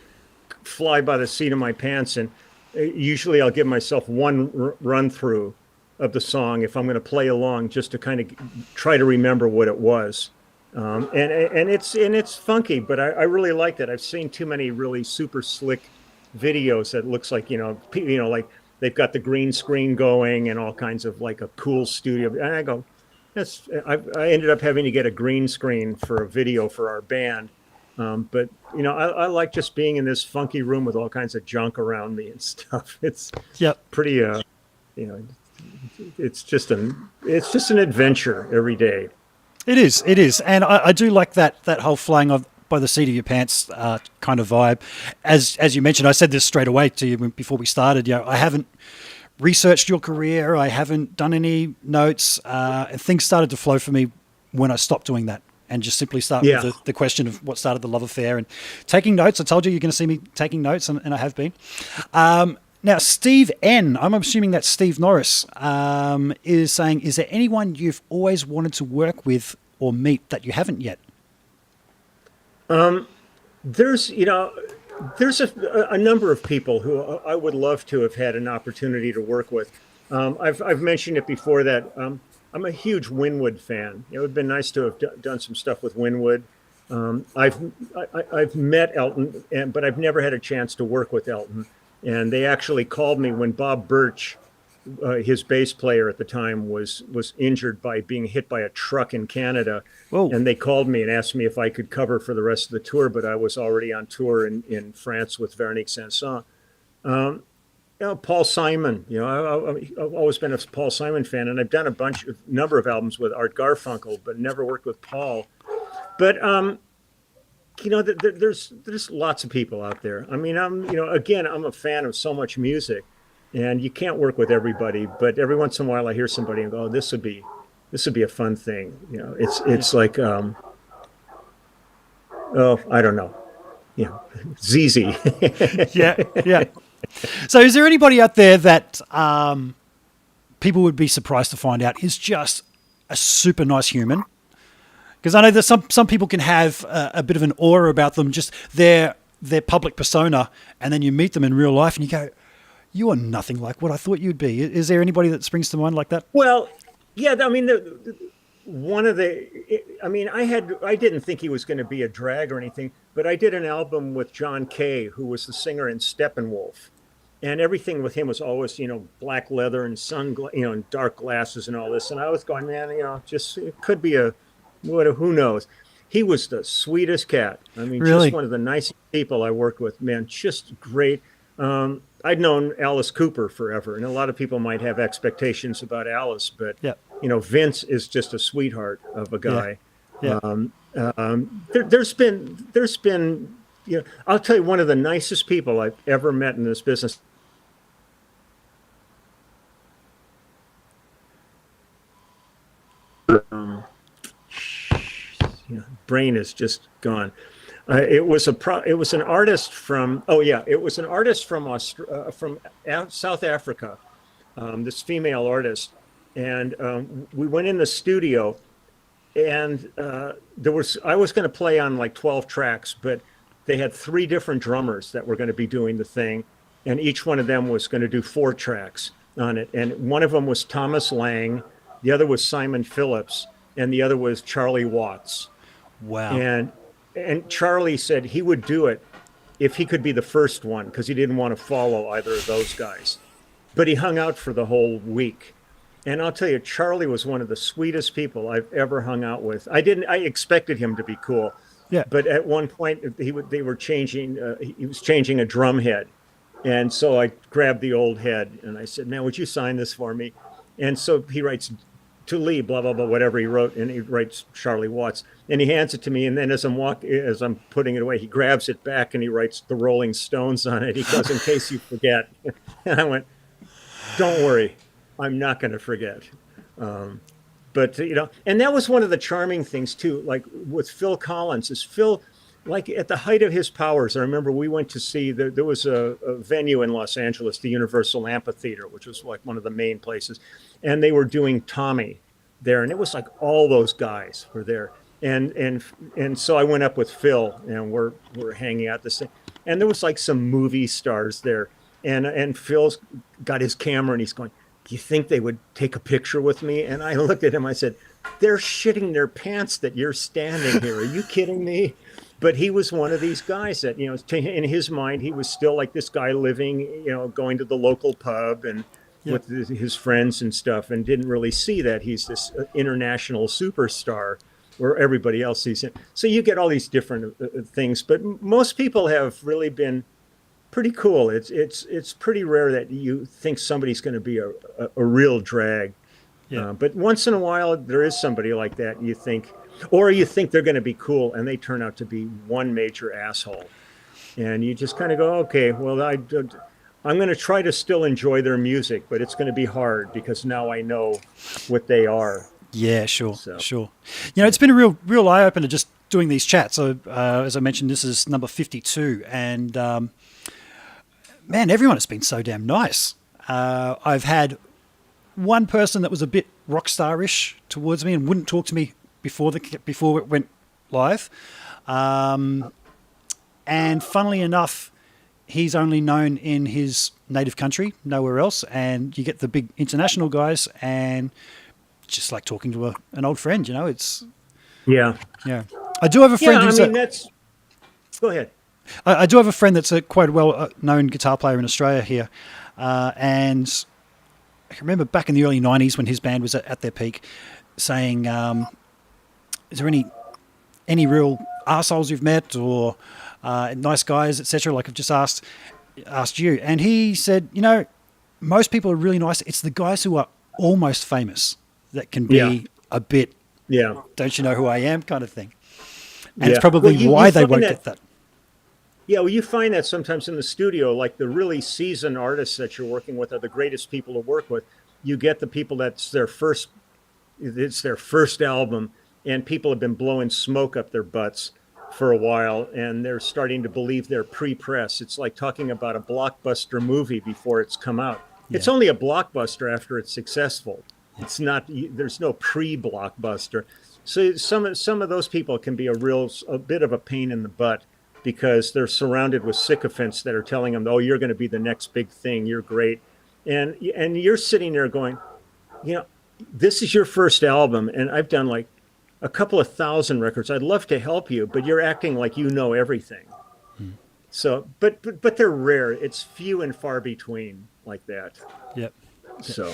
Speaker 2: fly by the seat of my pants, and usually I'll give myself one run through of the song if I'm going to play along, just to kind of try to remember what it was. And it's funky, but I really liked it. I've seen too many really super slick videos that looks like like they've got the green screen going and all kinds of like a cool studio. And I go, I ended up having to get a green screen for a video for our band. But I like just being in this funky room with all kinds of junk around me and stuff. It's
Speaker 1: Yep.
Speaker 2: pretty, you know, it's just an adventure every day.
Speaker 1: It is. It is, and I do like that whole flying of by the seat of your pants kind of vibe. As you mentioned, I said this straight away to you before we started. I haven't researched your career. I haven't done any notes. And things started to flow for me when I stopped doing that and just simply start with
Speaker 2: Yeah.
Speaker 1: the question of what started the love affair and taking notes. I told you you're going to see me taking notes, and I have been. Now, Steve N, I'm assuming that's Steve Norris, is saying, is there anyone you've always wanted to work with or meet that you haven't yet?
Speaker 2: There's, there's a number of people who I would love to have had an opportunity to work with. I've mentioned it before that I'm a huge Winwood fan. It would have been nice to have done some stuff with Winwood. I've met Elton, but I've never had a chance to work with Elton. And they actually called me when Bob Birch, his bass player at the time, was injured by being hit by a truck in Canada.
Speaker 1: Whoa.
Speaker 2: And they called me and asked me if I could cover for the rest of the tour, but I was already on tour in France with Véronique Sanson. Paul Simon, I've always been a Paul Simon fan, and I've done number of albums with Art Garfunkel, but never worked with Paul. But there's lots of people out there. I mean, again, I'm a fan of so much music, and you can't work with everybody. But every once in a while, I hear somebody and go, "Oh, this would be a fun thing." It's like, I don't know, ZZ.
Speaker 1: Yeah, yeah. So is there anybody out there that people would be surprised to find out is just a super nice human? Because I know that some people can have a bit of an aura about them, just their public persona, and then you meet them in real life and you go, you are nothing like what I thought you'd be. Is there anybody that springs to mind like that?
Speaker 2: Well, yeah, I mean, I didn't think he was going to be a drag or anything, but I did an album with John Kay, who was the singer in Steppenwolf. And everything with him was always, black leather and and dark glasses and all this. And I was going, man, just it could be who knows? He was the sweetest cat. I mean,
Speaker 1: Really?
Speaker 2: just one of the nicest people I worked with, man, just great. I'd known Alice Cooper forever, and a lot of people might have expectations about Alice, but,
Speaker 1: Yeah.
Speaker 2: Vince is just a sweetheart of a guy.
Speaker 1: Yeah.
Speaker 2: There's been, I'll tell you, one of the nicest people I've ever met in this business. Brain is just gone. It was an artist from South Africa, this female artist, and we went in the studio, and I was going to play on like 12 tracks, but they had 3 different drummers that were going to be doing the thing, and each one of them was going to do 4 tracks on it, and one of them was Thomas Lang, the other was Simon Phillips, and the other was Charlie Watts.
Speaker 1: Wow.
Speaker 2: And Charlie said he would do it if he could be the first one, because he didn't want to follow either of those guys. But he hung out for the whole week. And I'll tell you, Charlie was one of the sweetest people I've ever hung out with. I expected him to be cool.
Speaker 1: Yeah.
Speaker 2: But at one point he was changing a drum head. And so I grabbed the old head and I said, "Man, would you sign this for me?" And so he writes, "To Lee, blah, blah, blah," whatever he wrote, and he writes Charlie Watts. And he hands it to me, and then as I'm putting it away, he grabs it back and he writes the Rolling Stones on it. He goes, "In case you forget." And I went, "Don't worry, I'm not going to forget." But and that was one of the charming things too, like with Phil Collins, is Phil, like at the height of his powers. I remember we went to see, there was a venue in Los Angeles, the Universal Amphitheater, which was like one of the main places. And they were doing Tommy there. And it was like all those guys were there. And so I went up with Phil and we're hanging out this thing. And there was like some movie stars there. And Phil's got his camera and he's going, "Do you think they would take a picture with me?" And I looked at him, I said, they're shitting their pants that you're standing here. Are you kidding me? But he was one of these guys that, in his mind, he was still like this guy living, going to the local pub and
Speaker 1: Yep.
Speaker 2: with his friends and stuff, and didn't really see that he's this international superstar where everybody else sees him. So you get all these different things, but most people have really been pretty cool. It's pretty rare that you think somebody's going to be a real drag.
Speaker 1: Yeah.
Speaker 2: But once in a while, there is somebody like that, and you think they're going to be cool, and they turn out to be one major asshole. And you just kind of go, okay, well, I'm going to try to still enjoy their music, but it's going to be hard because now I know what they are.
Speaker 1: Yeah, sure. It's been a real eye opener just doing these chats. So, as I mentioned, this is number 52, and man, everyone has been so damn nice. I've had one person that was a bit rock star-ish towards me and wouldn't talk to me before it went live. And funnily enough, he's only known in his native country, nowhere else. And you get the big international guys, and just like talking to an old friend, it's
Speaker 2: yeah.
Speaker 1: I do have a friend
Speaker 2: Go ahead.
Speaker 1: I do have a friend that's a quite well-known guitar player in Australia here, and I can remember back in the early 90s when his band was at their peak saying, is there any real arseholes you've met or nice guys, etc.? Like I've just asked you. And he said, most people are really nice. It's the guys who are almost famous that can be a bit, don't you know who I am kind of thing. And it's probably why they won't get that.
Speaker 2: Yeah, well, you find that sometimes in the studio, like the really seasoned artists that you're working with are the greatest people to work with. You get the people it's their first album, and people have been blowing smoke up their butts for a while, and they're starting to believe they're pre-press. It's like talking about a blockbuster movie before it's come out. Yeah. It's only a blockbuster after it's successful. It's not. There's no pre-blockbuster. So some of those people can be a bit of a pain in the butt, because they're surrounded with sycophants that are telling them, oh, you're going to be the next big thing. You're great. And you're sitting there going, this is your first album, and I've done like a couple of thousand records. I'd love to help you, but you're acting like you know everything. So, but they're rare. It's few and far between like that.
Speaker 1: Yep.
Speaker 2: So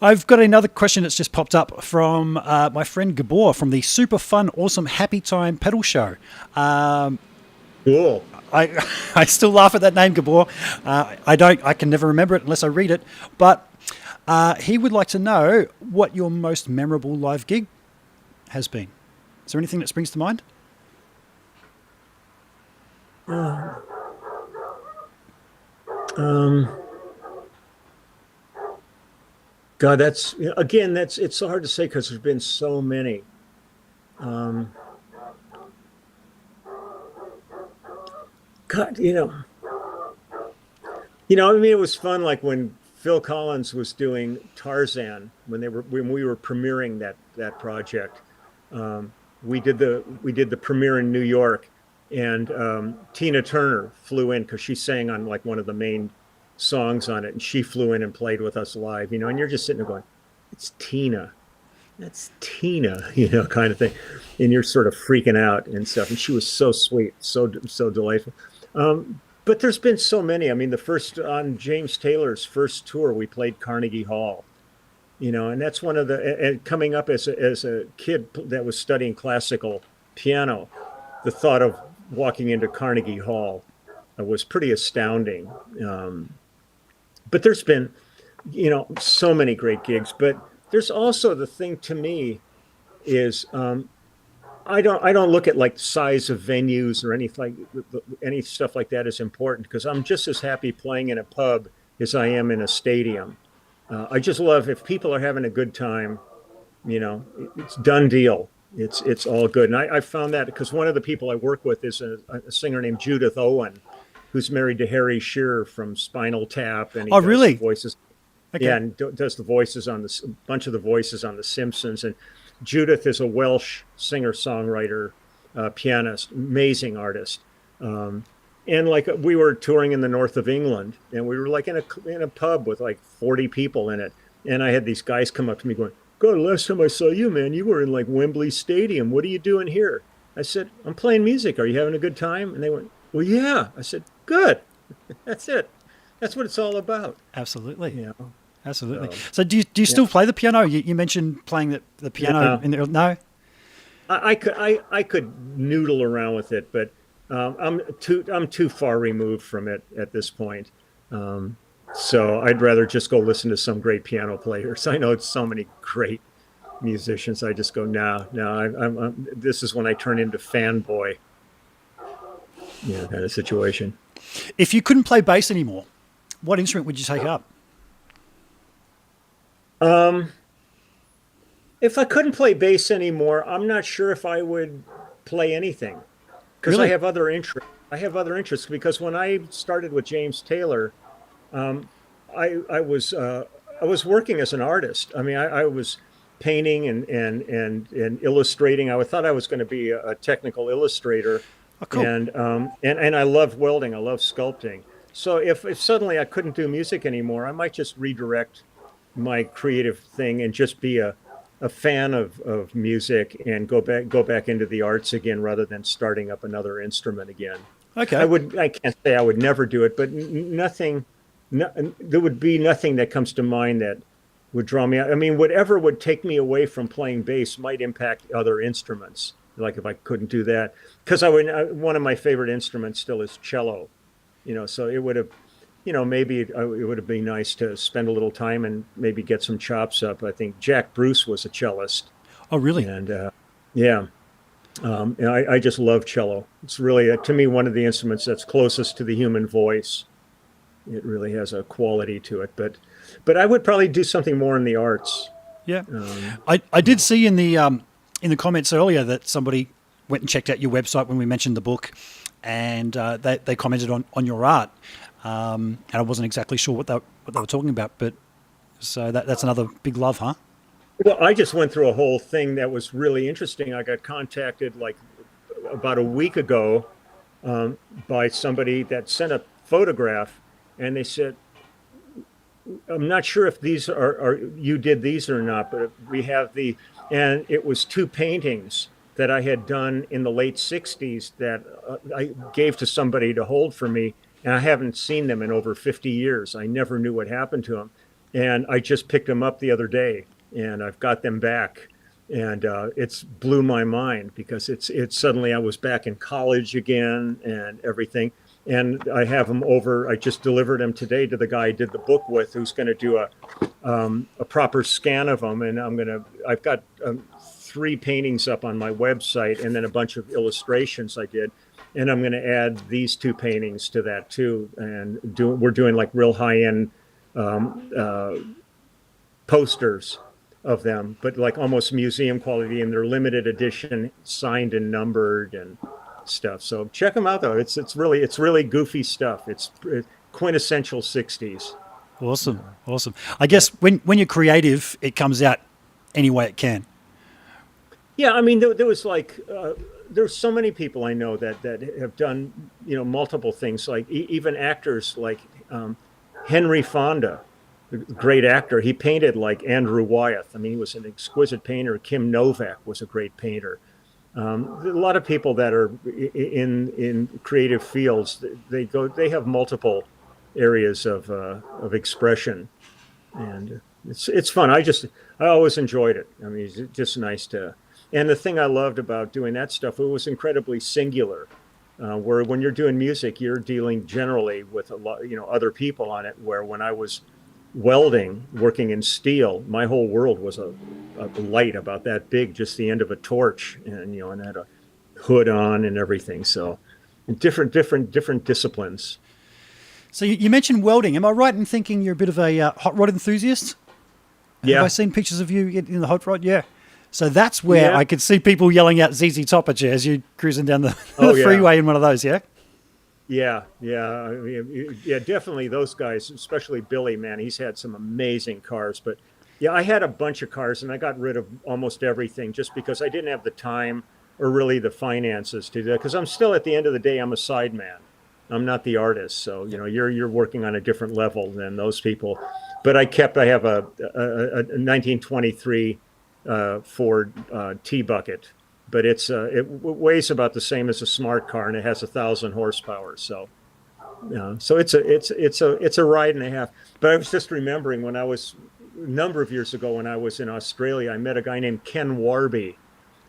Speaker 1: I've got another question that's just popped up from my friend Gabor from the super fun, awesome, happy time pedal show.
Speaker 2: Cool.
Speaker 1: I still laugh at that name, Gabor. I can never remember it unless I read it. But he would like to know what your most memorable live gig has been. Is there anything that springs to mind?
Speaker 2: God, it's so hard to say because there's been so many. God, I mean, it was fun. Like when Phil Collins was doing Tarzan, when we were premiering that project, we did the premiere in New York, and Tina Turner flew in because she sang on like one of the main songs on it, and she flew in and played with us live. And you're just sitting there going, "It's Tina." That's Tina, kind of thing. And you're sort of freaking out and stuff. And she was so sweet, so delightful. But there's been so many. I mean, on James Taylor's first tour, we played Carnegie Hall, and that's one of and coming up as a kid that was studying classical piano, the thought of walking into Carnegie Hall was pretty astounding. But there's been, so many great gigs, but there's also the thing to me is I don't look at like size of venues or any stuff like that is important, because I'm just as happy playing in a pub as I am in a stadium. I just love if people are having a good time, it's done deal. It's all good. And I found that because one of the people I work with is a singer named Judith Owen, who's married to Harry Shearer from Spinal Tap, and he does
Speaker 1: really?
Speaker 2: the voices. Okay. Yeah, and does the voices on a bunch of the voices on The Simpsons. And Judith is a Welsh singer-songwriter, pianist, amazing artist. And like we were touring in the north of England, and we were like in a pub with like 40 people in it. And I had these guys come up to me going, God, last time I saw you, man, you were in like Wembley Stadium. What are you doing here? I said, I'm playing music. Are you having a good time? And they went, well, yeah. I said, good. That's it. That's what it's all about.
Speaker 1: Absolutely.
Speaker 2: You know,
Speaker 1: Absolutely.
Speaker 2: so
Speaker 1: So do you
Speaker 2: yeah.
Speaker 1: still play the piano? You mentioned playing the piano
Speaker 2: Yeah.
Speaker 1: in the, no?
Speaker 2: I could noodle around with it, but I'm too far removed from it at this point. Um, so I'd rather just go listen to some great piano players. I know so many great musicians. I just go, no, no. This is when I turn into fanboy, kind of situation.
Speaker 1: If you couldn't play bass anymore, what instrument would you take up?
Speaker 2: Um, if I couldn't play bass anymore, I'm not sure if I would play anything because I
Speaker 1: Really?
Speaker 2: have other interests. I have other interests because when I started with James Taylor, um, I was working as an artist. I mean, I was painting and illustrating. I thought I was going to be a technical illustrator,
Speaker 1: Oh, cool.
Speaker 2: and I love welding. I love sculpting. So if suddenly I couldn't do music anymore, I might just redirect my creative thing and just be a fan of music and go back into the arts again rather than starting up another instrument again.
Speaker 1: Okay.
Speaker 2: I can't say I would never do it, but nothing, no, there would be nothing that comes to mind that would draw me out. I mean, whatever would take me away from playing bass might impact other instruments. Like if I couldn't do that, because one of my favorite instruments still is cello, so it would have, maybe it would have been nice to spend a little time and maybe get some chops up. I think Jack Bruce was a cellist,
Speaker 1: Oh, really?
Speaker 2: and yeah, and I just love cello. It's really, to me, one of the instruments that's closest to the human voice. It really has a quality to it, but I would probably do something more in the arts.
Speaker 1: Yeah.
Speaker 2: Um,
Speaker 1: I did see in the comments earlier that somebody went and checked out your website when we mentioned the book, and they commented on your art, and I wasn't exactly sure what they were talking about, but so that's another big love, huh?
Speaker 2: well, I just went through a whole thing that was really interesting. I got contacted like about a week ago by somebody that sent a photograph, and they said, I'm not sure if these are you did these or not, but we have and it was two paintings that I had done in the late 60s that I gave to somebody to hold for me, and I haven't seen them in over 50 years. I never knew what happened to them, and I just picked them up the other day, and I've got them back, and it's blew my mind because it's suddenly I was back in college again and everything. And I have them over. I just delivered them today to the guy I did the book with, who's going to do a proper scan of them. And I've got 3 paintings up on my website, and then a bunch of illustrations I did. And I'm going to add these 2 paintings to that too. And we're doing like real high-end posters of them, but like almost museum quality, and they're limited edition, signed and numbered and stuff. So check them out though. It's really goofy stuff. It's quintessential 60s.
Speaker 1: Awesome, awesome. I guess when you're creative, it comes out any way it can.
Speaker 2: Yeah, I mean there was like there's so many people I know that have done multiple things, like even actors like Henry Fonda, the great actor. He painted like Andrew Wyeth. I mean, he was an exquisite painter. Kim Novak was a great painter. A lot of people that are in creative fields, they have multiple areas of expression, and it's fun. I always enjoyed it. I mean, it's just nice to. And the thing I loved about doing that stuff, it was incredibly singular. Where when you're doing music, you're dealing generally with a lot, other people on it. Where when I was welding, working in steel, my whole world was a light about that big, just the end of a torch, and had a hood on and everything. So different disciplines.
Speaker 1: So you mentioned welding. Am I right in thinking you're a bit of a hot rod enthusiast? Have I
Speaker 2: Yeah,
Speaker 1: seen pictures of you in the hot rod? Yeah. So that's where
Speaker 2: yeah,
Speaker 1: I could see people yelling out ZZ Top at you as you're cruising down the,
Speaker 2: oh
Speaker 1: the
Speaker 2: yeah,
Speaker 1: freeway in one of those, yeah?
Speaker 2: yeah. I mean, yeah, definitely those guys, especially Billy. Man, he's had some amazing cars. But yeah, I had a bunch of cars, and I got rid of almost everything just because I didn't have the time or really the finances to do that. Because I'm still, at the end of the day, I'm a sideman. I'm not the artist. So you're working on a different level than those people. But I have a 1923 Ford T-Bucket, but it weighs about the same as a smart car, and it has 1,000 horsepower. So, so it's a ride and a half. But I was just remembering when I was a number of years ago when I was in Australia, I met a guy named Ken Warby,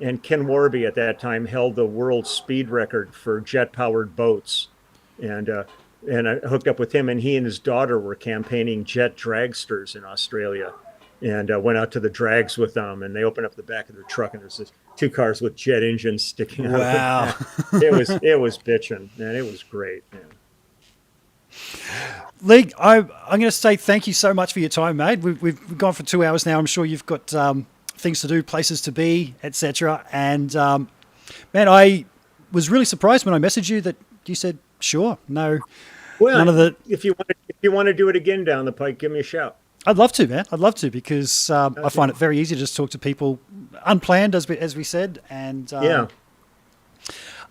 Speaker 2: and Ken Warby at that time held the world speed record for jet-powered boats, and I hooked up with him, and he and his daughter were campaigning jet dragsters in Australia, and went out to the drags with them, and they opened up the back of their truck, and there's this 2 cars with jet engines sticking out.
Speaker 1: Wow.
Speaker 2: Of the back. It was bitching, man. It was great, man.
Speaker 1: Lee, I'm going to say thank you so much for your time, mate. We've gone for 2 hours now. I'm sure you've got things to do, places to be, etc. And man, I was really surprised when I messaged you that you said sure. No,
Speaker 2: well,
Speaker 1: none of the.
Speaker 2: If you want to do it again down the pike, give me a shout.
Speaker 1: I'd love to, man. I'd love to because I find it very easy to just talk to people unplanned, as we said, and
Speaker 2: yeah.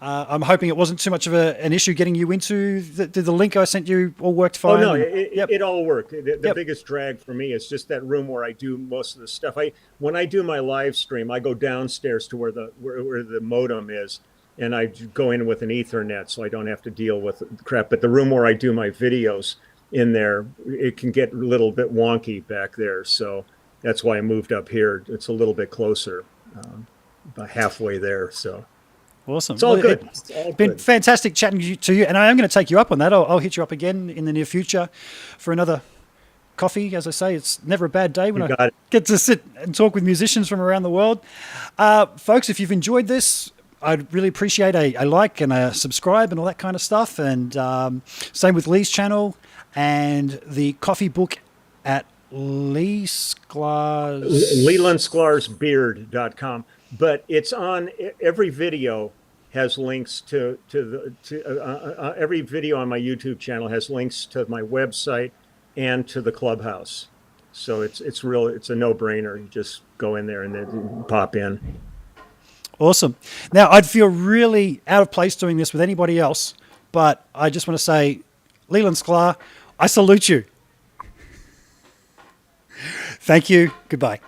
Speaker 1: I'm hoping it wasn't too much of an issue getting you into the link I sent you. All worked fine.
Speaker 2: Oh no, it all worked. The biggest drag for me is just that room where I do most of the stuff. When I do my live stream, I go downstairs to where the modem is, and I go in with an Ethernet, so I don't have to deal with crap. But the room where I do my videos in there, it can get a little bit wonky back there, so that's why I moved up here. It's a little bit closer, about halfway there. So.
Speaker 1: Awesome.
Speaker 2: It's all good. It's all
Speaker 1: been
Speaker 2: good.
Speaker 1: fantastic chatting to you, and I am going to take you up on that. I'll hit you up again in the near future for another coffee. As I say, it's never a bad day when I get to sit and talk with musicians from around the world. Folks, if you've enjoyed this, I'd really appreciate a like and a subscribe and all that kind of stuff. And same with Lee's channel and the coffee book at Leland Sklar's.
Speaker 2: LelandSklarsBeard.com. But it's on every video has links to every video on my YouTube channel has links to my website and to the clubhouse. So it's a no-brainer. You just go in there and then pop in.
Speaker 1: Awesome. Now, I'd feel really out of place doing this with anybody else, but I just want to say, Leland Sklar, I salute you. Thank you. Goodbye.